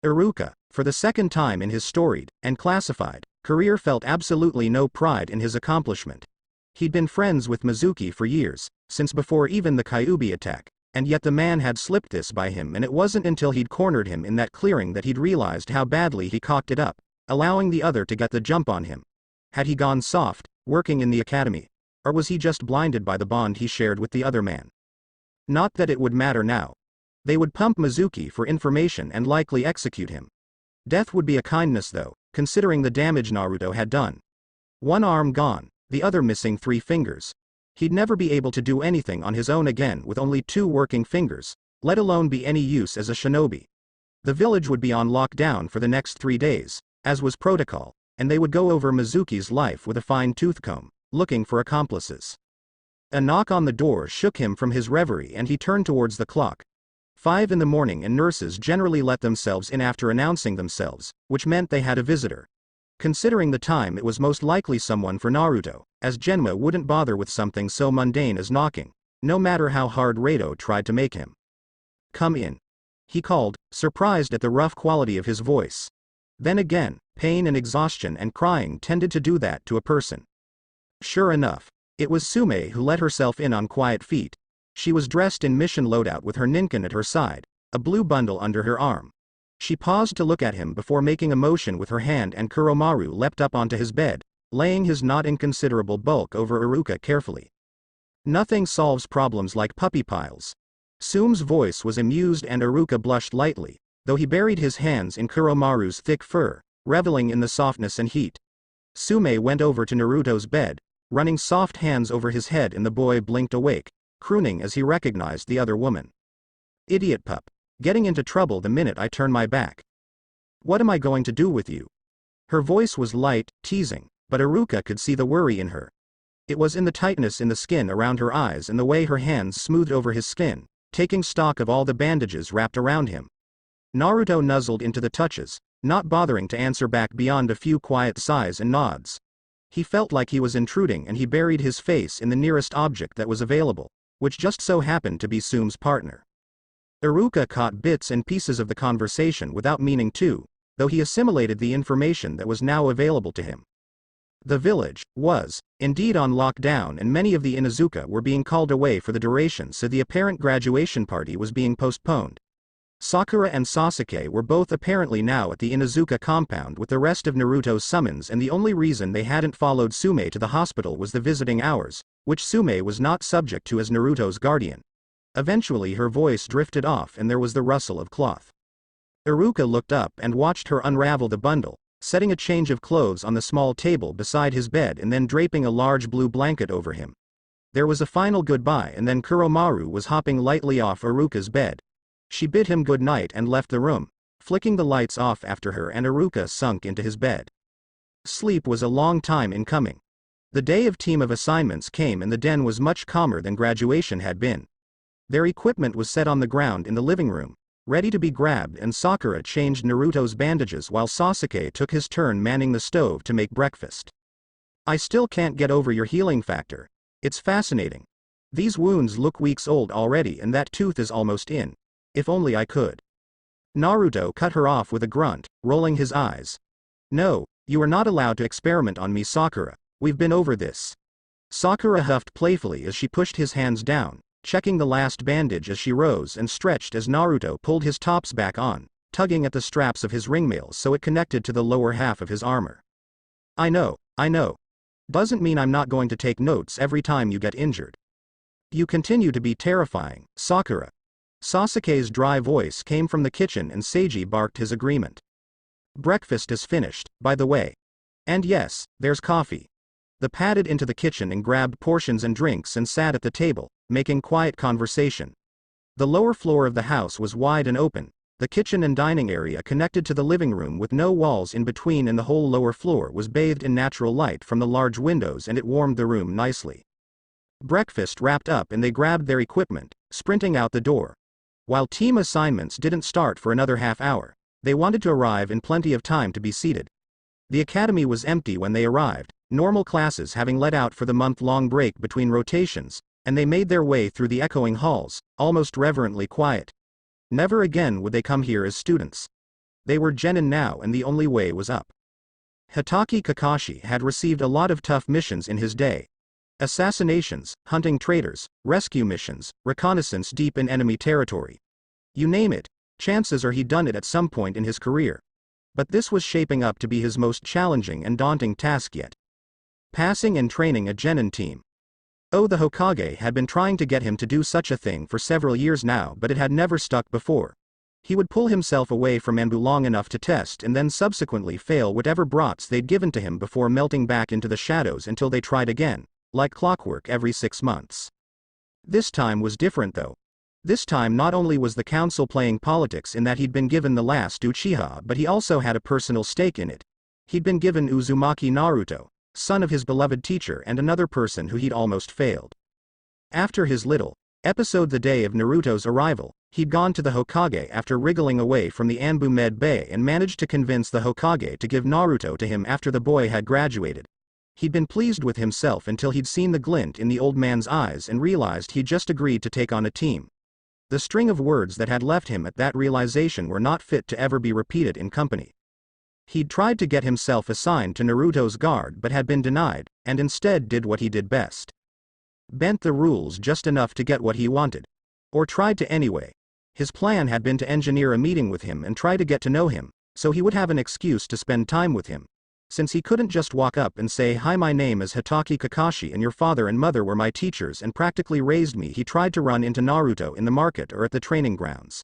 Iruka, for the second time in his storied and classified career, felt absolutely no pride in his accomplishment. He'd been friends with Mizuki for years, since before even the Kyuubi attack, and yet the man had slipped this by him, and it wasn't until he'd cornered him in that clearing that he'd realized how badly he cocked it up, allowing the other to get the jump on him. Had he gone soft, working in the academy? Or was he just blinded by the bond he shared with the other man? Not that it would matter now. They would pump Mizuki for information and likely execute him. Death would be a kindness though, considering the damage Naruto had done. One arm gone, the other missing 3 fingers. He'd never be able to do anything on his own again with only 2 working fingers, let alone be any use as a shinobi. The village would be on lockdown for the next 3 days, as was protocol, and they would go over Mizuki's life with a fine-tooth comb, looking for accomplices. A knock on the door shook him from his reverie and he turned towards the clock. 5 in the morning, and nurses generally let themselves in after announcing themselves, which meant they had a visitor. Considering the time, it was most likely someone for Naruto, as Genma wouldn't bother with something so mundane as knocking, no matter how hard Rato tried to make him. "Come in," he called, surprised at the rough quality of his voice. Then again, pain and exhaustion and crying tended to do that to a person. Sure enough, it was Sume who let herself in on quiet feet. She was dressed in mission loadout with her ninkin at her side, a blue bundle under her arm. She paused to look at him before making a motion with her hand, and Kuromaru leapt up onto his bed, laying his not inconsiderable bulk over Iruka carefully. "Nothing solves problems like puppy piles." Sume's voice was amused and Iruka blushed lightly, though he buried his hands in Kuromaru's thick fur, reveling in the softness and heat. Sume went over to Naruto's bed, running soft hands over his head, and the boy blinked awake, crooning as he recognized the other woman. "Idiot pup. Getting into trouble the minute I turn my back. What am I going to do with you?" Her voice was light, teasing, but Iruka could see the worry in her. It was in the tightness in the skin around her eyes and the way her hands smoothed over his skin, taking stock of all the bandages wrapped around him. Naruto nuzzled into the touches, not bothering to answer back beyond a few quiet sighs and nods. He felt like he was intruding, and he buried his face in the nearest object that was available, which just so happened to be Sume's partner. Iruka caught bits and pieces of the conversation without meaning to, though he assimilated the information that was now available to him. The village was, indeed, on lockdown, and many of the Inuzuka were being called away for the duration, so the apparent graduation party was being postponed. Sakura and Sasuke were both apparently now at the Inuzuka compound with the rest of Naruto's summons, and the only reason they hadn't followed Sume to the hospital was the visiting hours, which Sume was not subject to as Naruto's guardian. Eventually her voice drifted off and there was the rustle of cloth. Iruka looked up and watched her unravel the bundle, setting a change of clothes on the small table beside his bed and then draping a large blue blanket over him. There was a final goodbye, and then Kuromaru was hopping lightly off Iruka's bed. She bid him good night and left the room, flicking the lights off after her, and Iruka sunk into his bed. Sleep was a long time in coming. The day of team of assignments came and the den was much calmer than graduation had been. Their equipment was set on the ground in the living room, ready to be grabbed, and Sakura changed Naruto's bandages while Sasuke took his turn manning the stove to make breakfast. "I still can't get over your healing factor. It's fascinating. These wounds look weeks old already, and that tooth is almost in. If only I could." Naruto cut her off with a grunt, rolling his eyes. "No, you are not allowed to experiment on me, Sakura. We've been over this." Sakura huffed playfully as she pushed his hands down, checking the last bandage as she rose and stretched as Naruto pulled his tops back on, tugging at the straps of his ringmail so it connected to the lower half of his armor. I know. Doesn't mean I'm not going to take notes every time you get injured. You continue to be terrifying, Sakura." Sasuke's dry voice came from the kitchen and Seiji barked his agreement. "Breakfast is finished, by the way. And yes, there's coffee." They padded into the kitchen and grabbed portions and drinks and sat at the table, making quiet conversation. The lower floor of the house was wide and open, the kitchen and dining area connected to the living room with no walls in between, and the whole lower floor was bathed in natural light from the large windows, and it warmed the room nicely. Breakfast wrapped up and they grabbed their equipment, sprinting out the door. While team assignments didn't start for another half hour, they wanted to arrive in plenty of time to be seated. The academy was empty when they arrived, normal classes having let out for the month-long break between rotations, and they made their way through the echoing halls, almost reverently quiet. Never again would they come here as students. They were genin now, and the only way was up. Hitaki Kakashi had received a lot of tough missions in his day. Assassinations, hunting traitors, rescue missions, reconnaissance deep in enemy territory. You name it, chances are he'd done it at some point in his career. But this was shaping up to be his most challenging and daunting task yet. Passing and training a genin team. Oh, the Hokage had been trying to get him to do such a thing for several years now, but it had never stuck before. He would pull himself away from Anbu long enough to test and then subsequently fail whatever brats they'd given to him before melting back into the shadows until they tried again, like clockwork every 6 months. This time was different though. This time not only was the council playing politics in that he'd been given the last Uchiha, but he also had a personal stake in it. He'd been given Uzumaki Naruto, son of his beloved teacher and another person who he'd almost failed. After his little episode the day of Naruto's arrival, he'd gone to the Hokage after wriggling away from the Anbu Med Bay and managed to convince the Hokage to give Naruto to him after the boy had graduated. He'd been pleased with himself until he'd seen the glint in the old man's eyes and realized he'd just agreed to take on a team. The string of words that had left him at that realization were not fit to ever be repeated in company. He'd tried to get himself assigned to Naruto's guard but had been denied, and instead did what he did best. Bent the rules just enough to get what he wanted. Or tried to anyway. His plan had been to engineer a meeting with him and try to get to know him, so he would have an excuse to spend time with him. Since he couldn't just walk up and say, "Hi, my name is Hitaki Kakashi and your father and mother were my teachers and practically raised me," he tried to run into Naruto in the market or at the training grounds.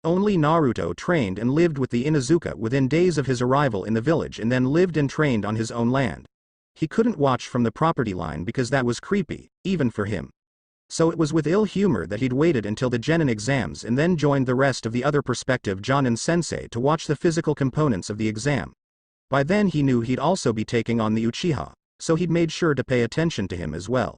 Only Naruto trained and lived with the Inuzuka within days of his arrival in the village and then lived and trained on his own land. He couldn't watch from the property line because that was creepy, even for him. So it was with ill humor that he'd waited until the Genin exams and then joined the rest of the other prospective Jonin sensei to watch the physical components of the exam. By then he knew he'd also be taking on the Uchiha, so he'd made sure to pay attention to him as well.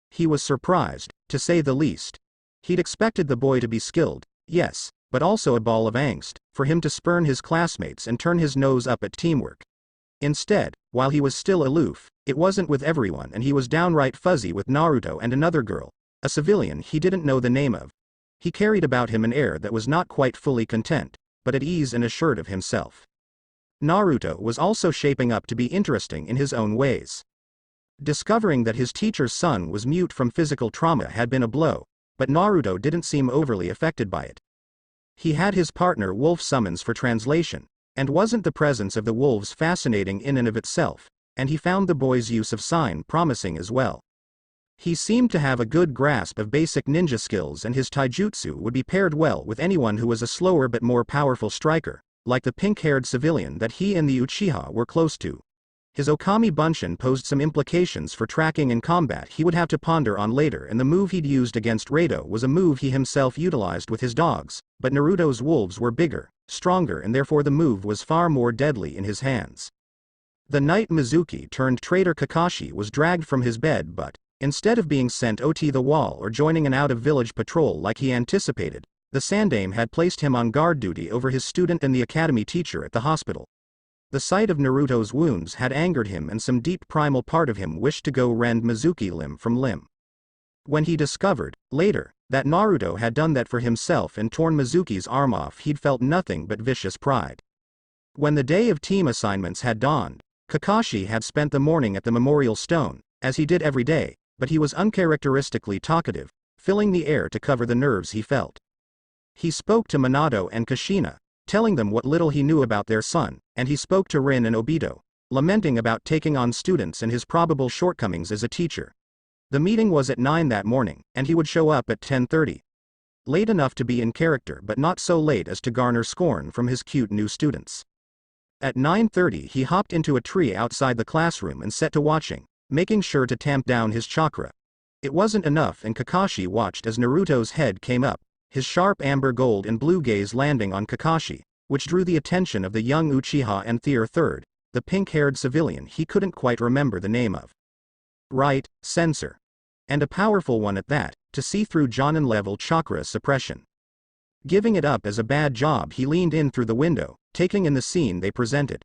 He was surprised, to say the least. He'd expected the boy to be skilled, yes, but also a ball of angst, for him to spurn his classmates and turn his nose up at teamwork. Instead, while he was still aloof, it wasn't with everyone and he was downright fuzzy with Naruto and another girl, a civilian he didn't know the name of. He carried about him an air that was not quite fully content, but at ease and assured of himself. Naruto was also shaping up to be interesting in his own ways. Discovering that his teacher's son was mute from physical trauma had been a blow, but Naruto didn't seem overly affected by it. He had his partner Wolf summons for translation, and wasn't the presence of the wolves fascinating in and of itself, and he found the boy's use of sign promising as well. He seemed to have a good grasp of basic ninja skills and his taijutsu would be paired well with anyone who was a slower but more powerful striker, like the pink-haired civilian that he and the Uchiha were close to. His Okami Bunshin posed some implications for tracking and combat he would have to ponder on later, and the move he'd used against Rado was a move he himself utilized with his dogs, but Naruto's wolves were bigger, stronger, and therefore the move was far more deadly in his hands. The night Mizuki turned traitor Kakashi was dragged from his bed, but, instead of being sent OT the wall or joining an out-of-village patrol like he anticipated, the Sandaime had placed him on guard duty over his student and the academy teacher at the hospital. The sight of Naruto's wounds had angered him and some deep primal part of him wished to go rend Mizuki limb from limb. When he discovered, later, that Naruto had done that for himself and torn Mizuki's arm off, he'd felt nothing but vicious pride. When the day of team assignments had dawned, Kakashi had spent the morning at the memorial stone, as he did every day, but he was uncharacteristically talkative, filling the air to cover the nerves he felt. He spoke to Minato and Kushina, telling them what little he knew about their son, and he spoke to Rin and Obito, lamenting about taking on students and his probable shortcomings as a teacher. The meeting was at 9 that morning, and he would show up at 10:30. Late enough to be in character but not so late as to garner scorn from his cute new students. At 9:30 he hopped into a tree outside the classroom and set to watching, making sure to tamp down his chakra. It wasn't enough and Kakashi watched as Naruto's head came up, his sharp amber gold and blue gaze landing on Kakashi, which drew the attention of the young Uchiha and Thier III, the pink-haired civilian he couldn't quite remember the name of. Right, censor. And a powerful one at that, to see through Jonin-level chakra suppression. Giving it up as a bad job, he leaned in through the window, taking in the scene they presented.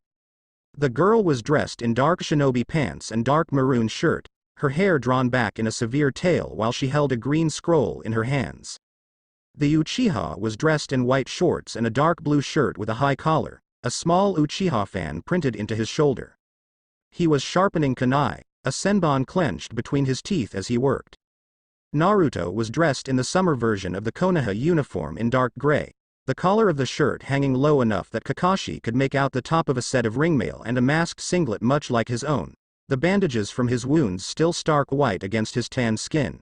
The girl was dressed in dark shinobi pants and dark maroon shirt, her hair drawn back in a severe tail while she held a green scroll in her hands. The Uchiha was dressed in white shorts and a dark blue shirt with a high collar, a small Uchiha fan printed into his shoulder. He was sharpening kunai, a senbon clenched between his teeth as he worked. Naruto was dressed in the summer version of the Konoha uniform in dark gray, the collar of the shirt hanging low enough that Kakashi could make out the top of a set of ringmail and a masked singlet much like his own, the bandages from his wounds still stark white against his tanned skin.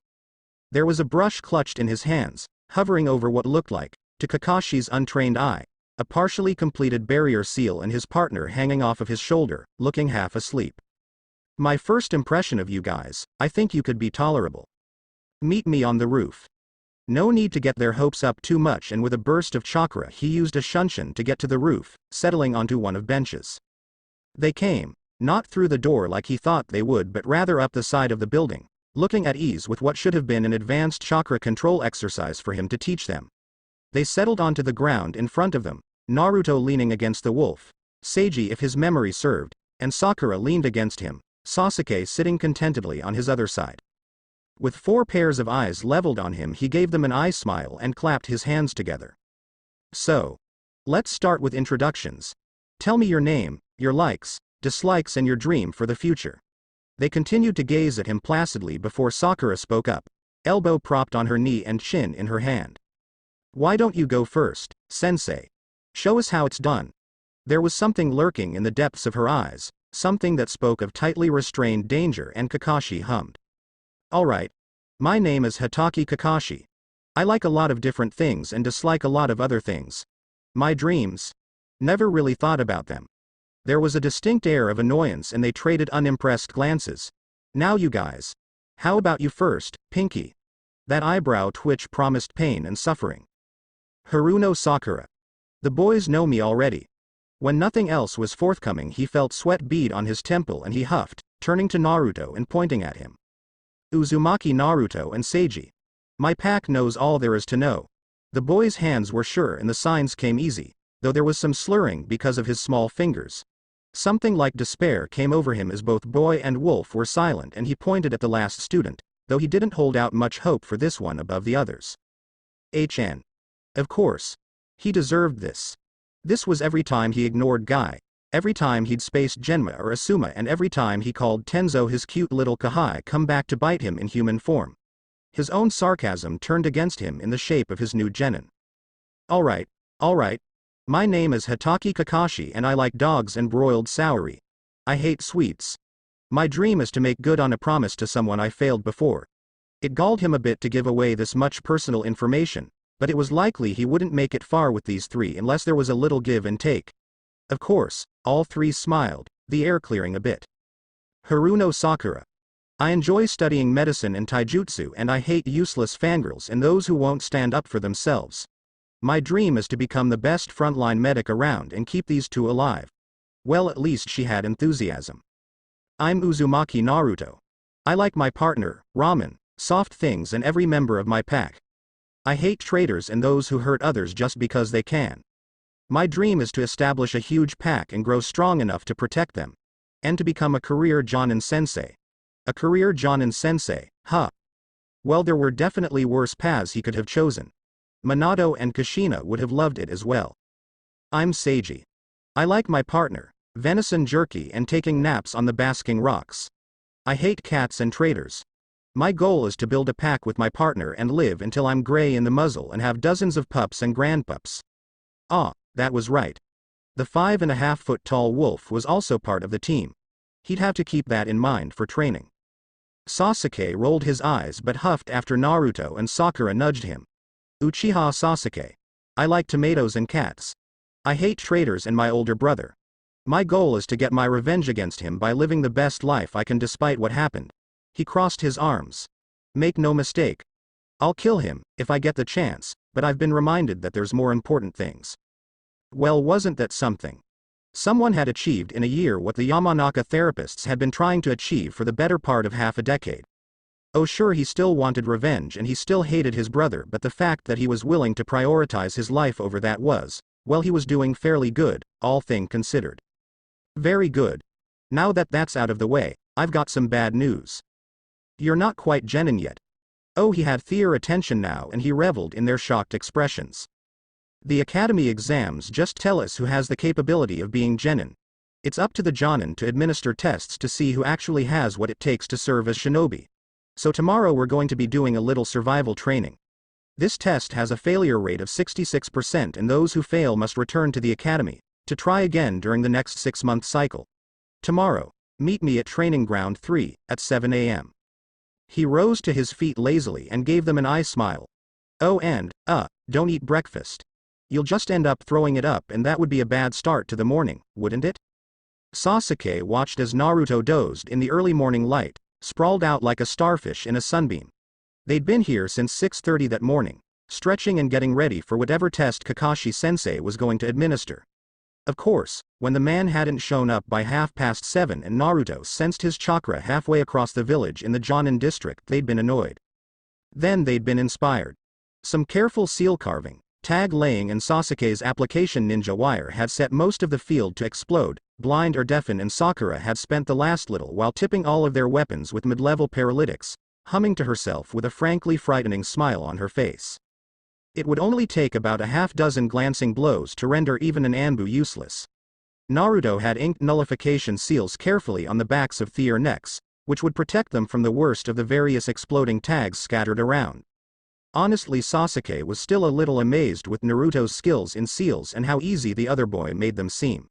There was a brush clutched in his hands, hovering over what looked like, to Kakashi's untrained eye, a partially completed barrier seal and his partner hanging off of his shoulder, looking half asleep. My first impression of you guys, I think you could be tolerable. Meet me on the roof. No need to get their hopes up too much, and with a burst of chakra he used a shunshin to get to the roof, settling onto one of benches. They came, not through the door like he thought they would but rather up the side of the building, looking at ease with what should have been an advanced chakra control exercise for him to teach them. They settled onto the ground in front of them, Naruto leaning against the wolf, Seiji if his memory served, and Sakura leaned against him, Sasuke sitting contentedly on his other side. With 4 pairs of eyes leveled on him, he gave them an eye smile and clapped his hands together. So, let's start with introductions. Tell me your name, your likes, dislikes and your dream for the future. They continued to gaze at him placidly before Sakura spoke up, elbow propped on her knee and chin in her hand. Why don't you go first, sensei? Show us how it's done. There was something lurking in the depths of her eyes, something that spoke of tightly restrained danger, and Kakashi hummed. Alright. My name is Hokage Kakashi. I like a lot of different things and dislike a lot of other things. My dreams? Never really thought about them. There was a distinct air of annoyance and they traded unimpressed glances. Now you guys. How about you first, Pinky? That eyebrow twitch promised pain and suffering. Haruno Sakura. The boys know me already. When nothing else was forthcoming, he felt sweat bead on his temple and he huffed, turning to Naruto and pointing at him. Uzumaki Naruto and Seiji. My pack knows all there is to know. The boy's hands were sure and the signs came easy, though there was some slurring because of his small fingers. Something like despair came over him as both boy and wolf were silent and he pointed at the last student, though he didn't hold out much hope for this one above the others. HN. Of course. He deserved this. This was every time he ignored Guy, every time he'd spaced Genma or Asuma, and every time he called Tenzo his cute little Kahai come back to bite him in human form. His own sarcasm turned against him in the shape of his new genin. Alright. My name is Hokage Kakashi and I like dogs and broiled saori. I hate sweets. My dream is to make good on a promise to someone I failed before. It galled him a bit to give away this much personal information, but it was likely he wouldn't make it far with these 3 unless there was a little give and take. Of course, all 3 smiled, the air clearing a bit. Haruno Sakura. I enjoy studying medicine and taijutsu and I hate useless fangirls and those who won't stand up for themselves. My dream is to become the best frontline medic around and keep these 2 alive. Well, at least she had enthusiasm. I'm Uzumaki Naruto. I like my partner, ramen, soft things and every member of my pack. I hate traitors and those who hurt others just because they can. My dream is to establish a huge pack and grow strong enough to protect them. And to become a career Jonin sensei. A career Jonin sensei, huh? Well, there were definitely worse paths he could have chosen. Minato and Kushina would have loved it as well. I'm Seiji. I like my partner, venison jerky and taking naps on the basking rocks. I hate cats and traitors. My goal is to build a pack with my partner and live until I'm gray in the muzzle and have dozens of pups and grandpups. Ah, that was right. The 5.5-foot tall wolf was also part of the team. He'd have to keep that in mind for training. Sasuke rolled his eyes but huffed after Naruto and Sakura nudged him. Uchiha Sasuke. I like tomatoes and cats. I hate traitors and my older brother. My goal is to get my revenge against him by living the best life I can despite what happened. He crossed his arms. Make no mistake. I'll kill him, if I get the chance, but I've been reminded that there's more important things. Well, wasn't that something? Someone had achieved in a year what the Yamanaka therapists had been trying to achieve for the better part of half a decade. Oh sure, he still wanted revenge and he still hated his brother, but the fact that he was willing to prioritize his life over that was, well, he was doing fairly good, all things considered. Very good. Now that that's out of the way, I've got some bad news. You're not quite genin yet. Oh, he had their attention now and he reveled in their shocked expressions. The academy exams just tell us who has the capability of being genin. It's up to the jonin to administer tests to see who actually has what it takes to serve as shinobi. So tomorrow we're going to be doing a little survival training. This test has a failure rate of 66% and those who fail must return to the academy, to try again during the next 6-month cycle. Tomorrow, meet me at Training Ground 3, at 7 a.m. He rose to his feet lazily and gave them an eye smile. Oh and, don't eat breakfast. You'll just end up throwing it up and that would be a bad start to the morning, wouldn't it? Sasuke watched as Naruto dozed in the early morning light, sprawled out like a starfish in a sunbeam. They'd been here since 6:30 that morning, stretching and getting ready for whatever test Kakashi-sensei was going to administer. Of course, when the man hadn't shown up by 7:30 and Naruto sensed his chakra halfway across the village in the Jonin district, they'd been annoyed. Then they'd been inspired. Some careful seal carving, tag laying and Sasuke's application ninja wire had set most of the field to explode, blind or deafen, and Sakura had spent the last little while tipping all of their weapons with mid-level paralytics, humming to herself with a frankly frightening smile on her face. It would only take about a half-dozen glancing blows to render even an Anbu useless. Naruto had inked nullification seals carefully on the backs of their necks, which would protect them from the worst of the various exploding tags scattered around. Honestly, Sasuke was still a little amazed with Naruto's skills in seals and how easy the other boy made them seem.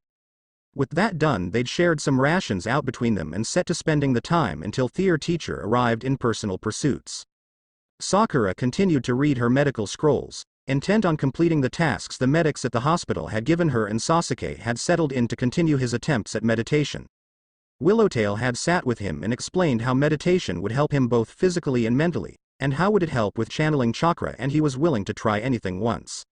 With that done, they'd shared some rations out between them and set to spending the time until their teacher arrived in personal pursuits. Sakura continued to read her medical scrolls, intent on completing the tasks the medics at the hospital had given her, and Sasuke had settled in to continue his attempts at meditation. Willowtail had sat with him and explained how meditation would help him both physically and mentally, and how would it help with channeling chakra, and he was willing to try anything once.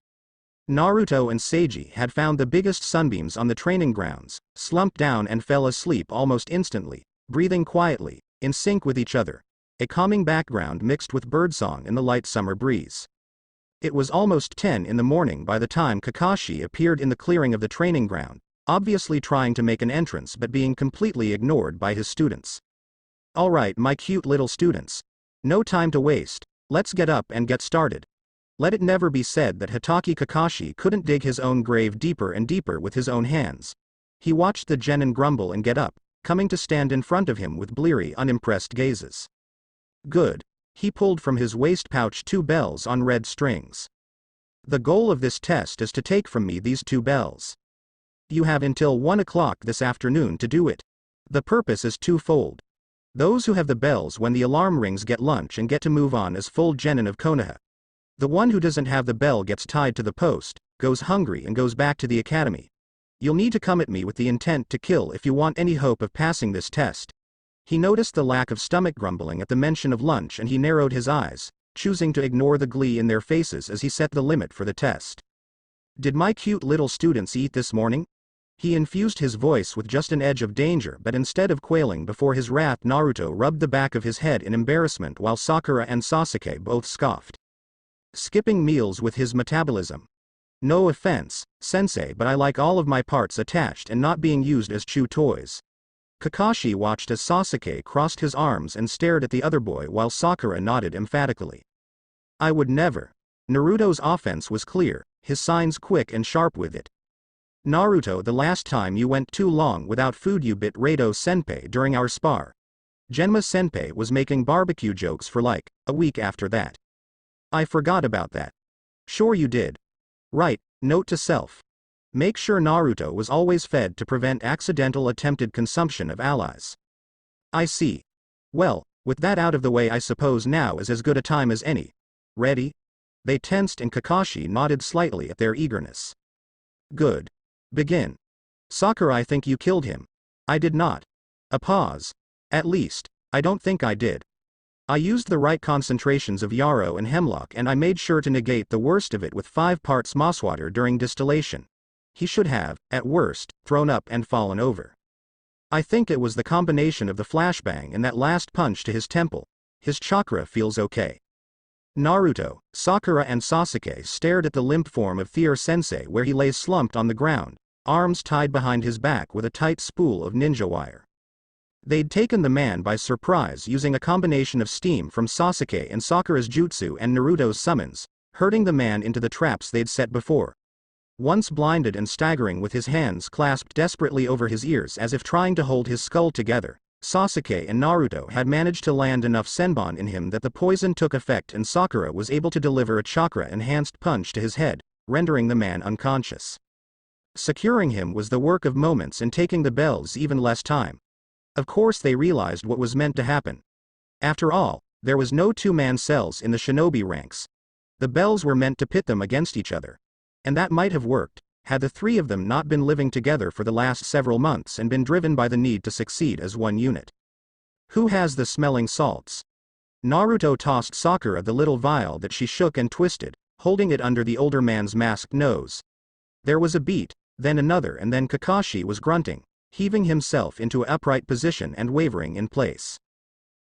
Naruto and Seiji had found the biggest sunbeams on the training grounds, slumped down and fell asleep almost instantly, breathing quietly, in sync with each other, a calming background mixed with birdsong in the light summer breeze. It was almost 10 in the morning by the time Kakashi appeared in the clearing of the training ground, obviously trying to make an entrance but being completely ignored by his students. "All right, my cute little students. No time to waste, let's get up and get started." Let it never be said that Hitaki Kakashi couldn't dig his own grave deeper and deeper with his own hands. He watched the genin grumble and get up, coming to stand in front of him with bleary, unimpressed gazes. Good. He pulled from his waist pouch 2 bells on red strings. "The goal of this test is to take from me these 2 bells. You have until 1 o'clock this afternoon to do it. The purpose is twofold. Those who have the bells when the alarm rings get lunch and get to move on as full genin of Konoha. The one who doesn't have the bell gets tied to the post, goes hungry and goes back to the academy. You'll need to come at me with the intent to kill if you want any hope of passing this test." He noticed the lack of stomach grumbling at the mention of lunch, and he narrowed his eyes, choosing to ignore the glee in their faces as he set the limit for the test. "Did my cute little students eat this morning?" He infused his voice with just an edge of danger, but instead of quailing before his wrath, Naruto rubbed the back of his head in embarrassment while Sakura and Sasuke both scoffed. "Skipping meals with his metabolism. No offense, sensei, but I like all of my parts attached and not being used as chew toys." Kakashi watched as Sasuke crossed his arms and stared at the other boy while Sakura nodded emphatically. "I would never." Naruto's offense was clear, his signs quick and sharp with it. "Naruto, the last time you went too long without food you bit Rado Senpai during our spar. Genma Senpai was making barbecue jokes for like a week after that." "I forgot about that." "Sure you did. Right, note to self. Make sure Naruto was always fed to prevent accidental attempted consumption of allies." "I see. Well, with that out of the way, I suppose now is as good a time as any. Ready?" They tensed and Kakashi nodded slightly at their eagerness. "Good. Begin." "Sakura, I think you killed him." "I did not." A pause. "At least, I don't think I did. I used the right concentrations of yarrow and hemlock, and I made sure to negate the worst of it with 5 parts mosswater during distillation. He should have, at worst, thrown up and fallen over. I think it was the combination of the flashbang and that last punch to his temple. His chakra feels okay." Naruto, Sakura and Sasuke stared at the limp form of their sensei where he lay slumped on the ground, arms tied behind his back with a tight spool of ninja wire. They'd taken the man by surprise using a combination of steam from Sasuke and Sakura's jutsu and Naruto's summons, herding the man into the traps they'd set before. Once blinded and staggering with his hands clasped desperately over his ears as if trying to hold his skull together, Sasuke and Naruto had managed to land enough senbon in him that the poison took effect and Sakura was able to deliver a chakra-enhanced punch to his head, rendering the man unconscious. Securing him was the work of moments and taking the bells even less time. Of course they realized what was meant to happen. After all, there was no 2-man cells in the shinobi ranks. The bells were meant to pit them against each other. And that might have worked, had the 3 of them not been living together for the last several months and been driven by the need to succeed as one unit. "Who has the smelling salts?" Naruto tossed Sakura the little vial that she shook and twisted, holding it under the older man's masked nose. There was a beat, then another, and then Kakashi was grunting, heaving himself into an upright position and wavering in place.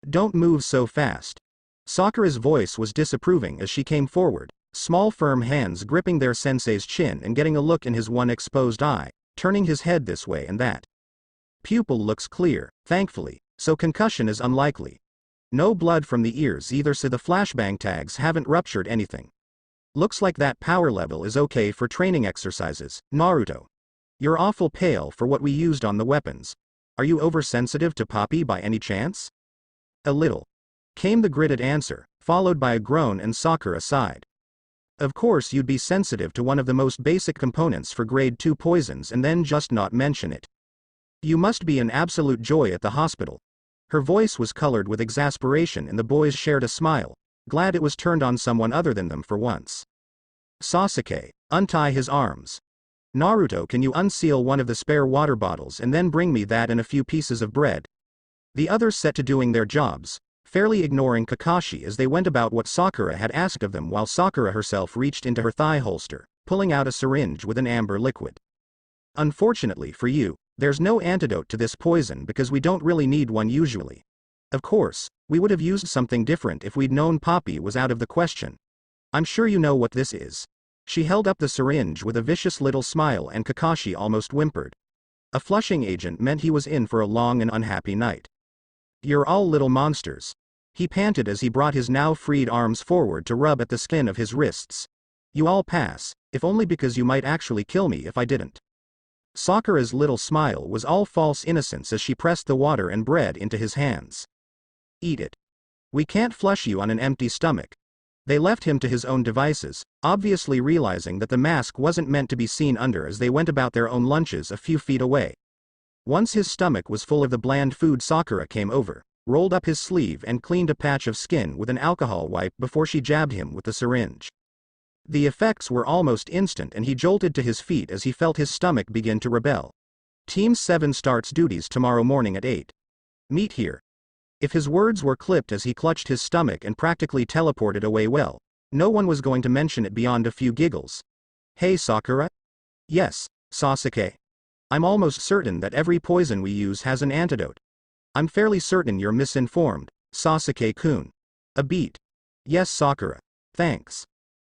Don't move so fast. Sakura's voice was disapproving as she came forward, small firm hands gripping their sensei's chin and getting a look in his one exposed eye, turning his head this way and that. Pupil looks clear, thankfully, so concussion is unlikely. No blood from the ears either, so the flashbang tags haven't ruptured anything. Looks like that power level is okay for training exercises. Naruto, you're awful pale for what we used on the weapons. Are you oversensitive to Poppy by any chance? A little, came the gritted answer, followed by a groan, and Sakura sighed. Of course you'd be sensitive to one of the most basic components for grade 2 poisons and then just not mention it. You must be an absolute joy at the hospital. Her voice was colored with exasperation and the boys shared a smile, glad it was turned on someone other than them for once. Sasuke, untie his arms. Naruto, can you unseal one of the spare water bottles and then bring me that and a few pieces of bread? The others set to doing their jobs, fairly ignoring Kakashi as they went about what Sakura had asked of them, while Sakura herself reached into her thigh holster, pulling out a syringe with an amber liquid. Unfortunately for you, there's no antidote to this poison because we don't really need one usually. Of course, we would have used something different if we'd known Poppy was out of the question. I'm sure you know what this is. She held up the syringe with a vicious little smile and Kakashi almost whimpered. A flushing agent meant he was in for a long and unhappy night. You're all little monsters. He panted as he brought his now freed arms forward to rub at the skin of his wrists. You all pass, if only because you might actually kill me if I didn't. Sakura's little smile was all false innocence as she pressed the water and bread into his hands. Eat it. We can't flush you on an empty stomach. They left him to his own devices, obviously realizing that the mask wasn't meant to be seen under as they went about their own lunches a few feet away. Once his stomach was full of the bland food, Sakura came over, rolled up his sleeve and cleaned a patch of skin with an alcohol wipe before she jabbed him with the syringe. The effects were almost instant and he jolted to his feet as he felt his stomach begin to rebel. Team 7 starts duties tomorrow morning at 8. Meet here. If his words were clipped as he clutched his stomach and practically teleported away, well, no one was going to mention it beyond a few giggles. Hey Sakura? Yes, Sasuke. I'm almost certain that every poison we use has an antidote. I'm fairly certain you're misinformed, Sasuke-kun. A beat. Yes Sakura. Thanks.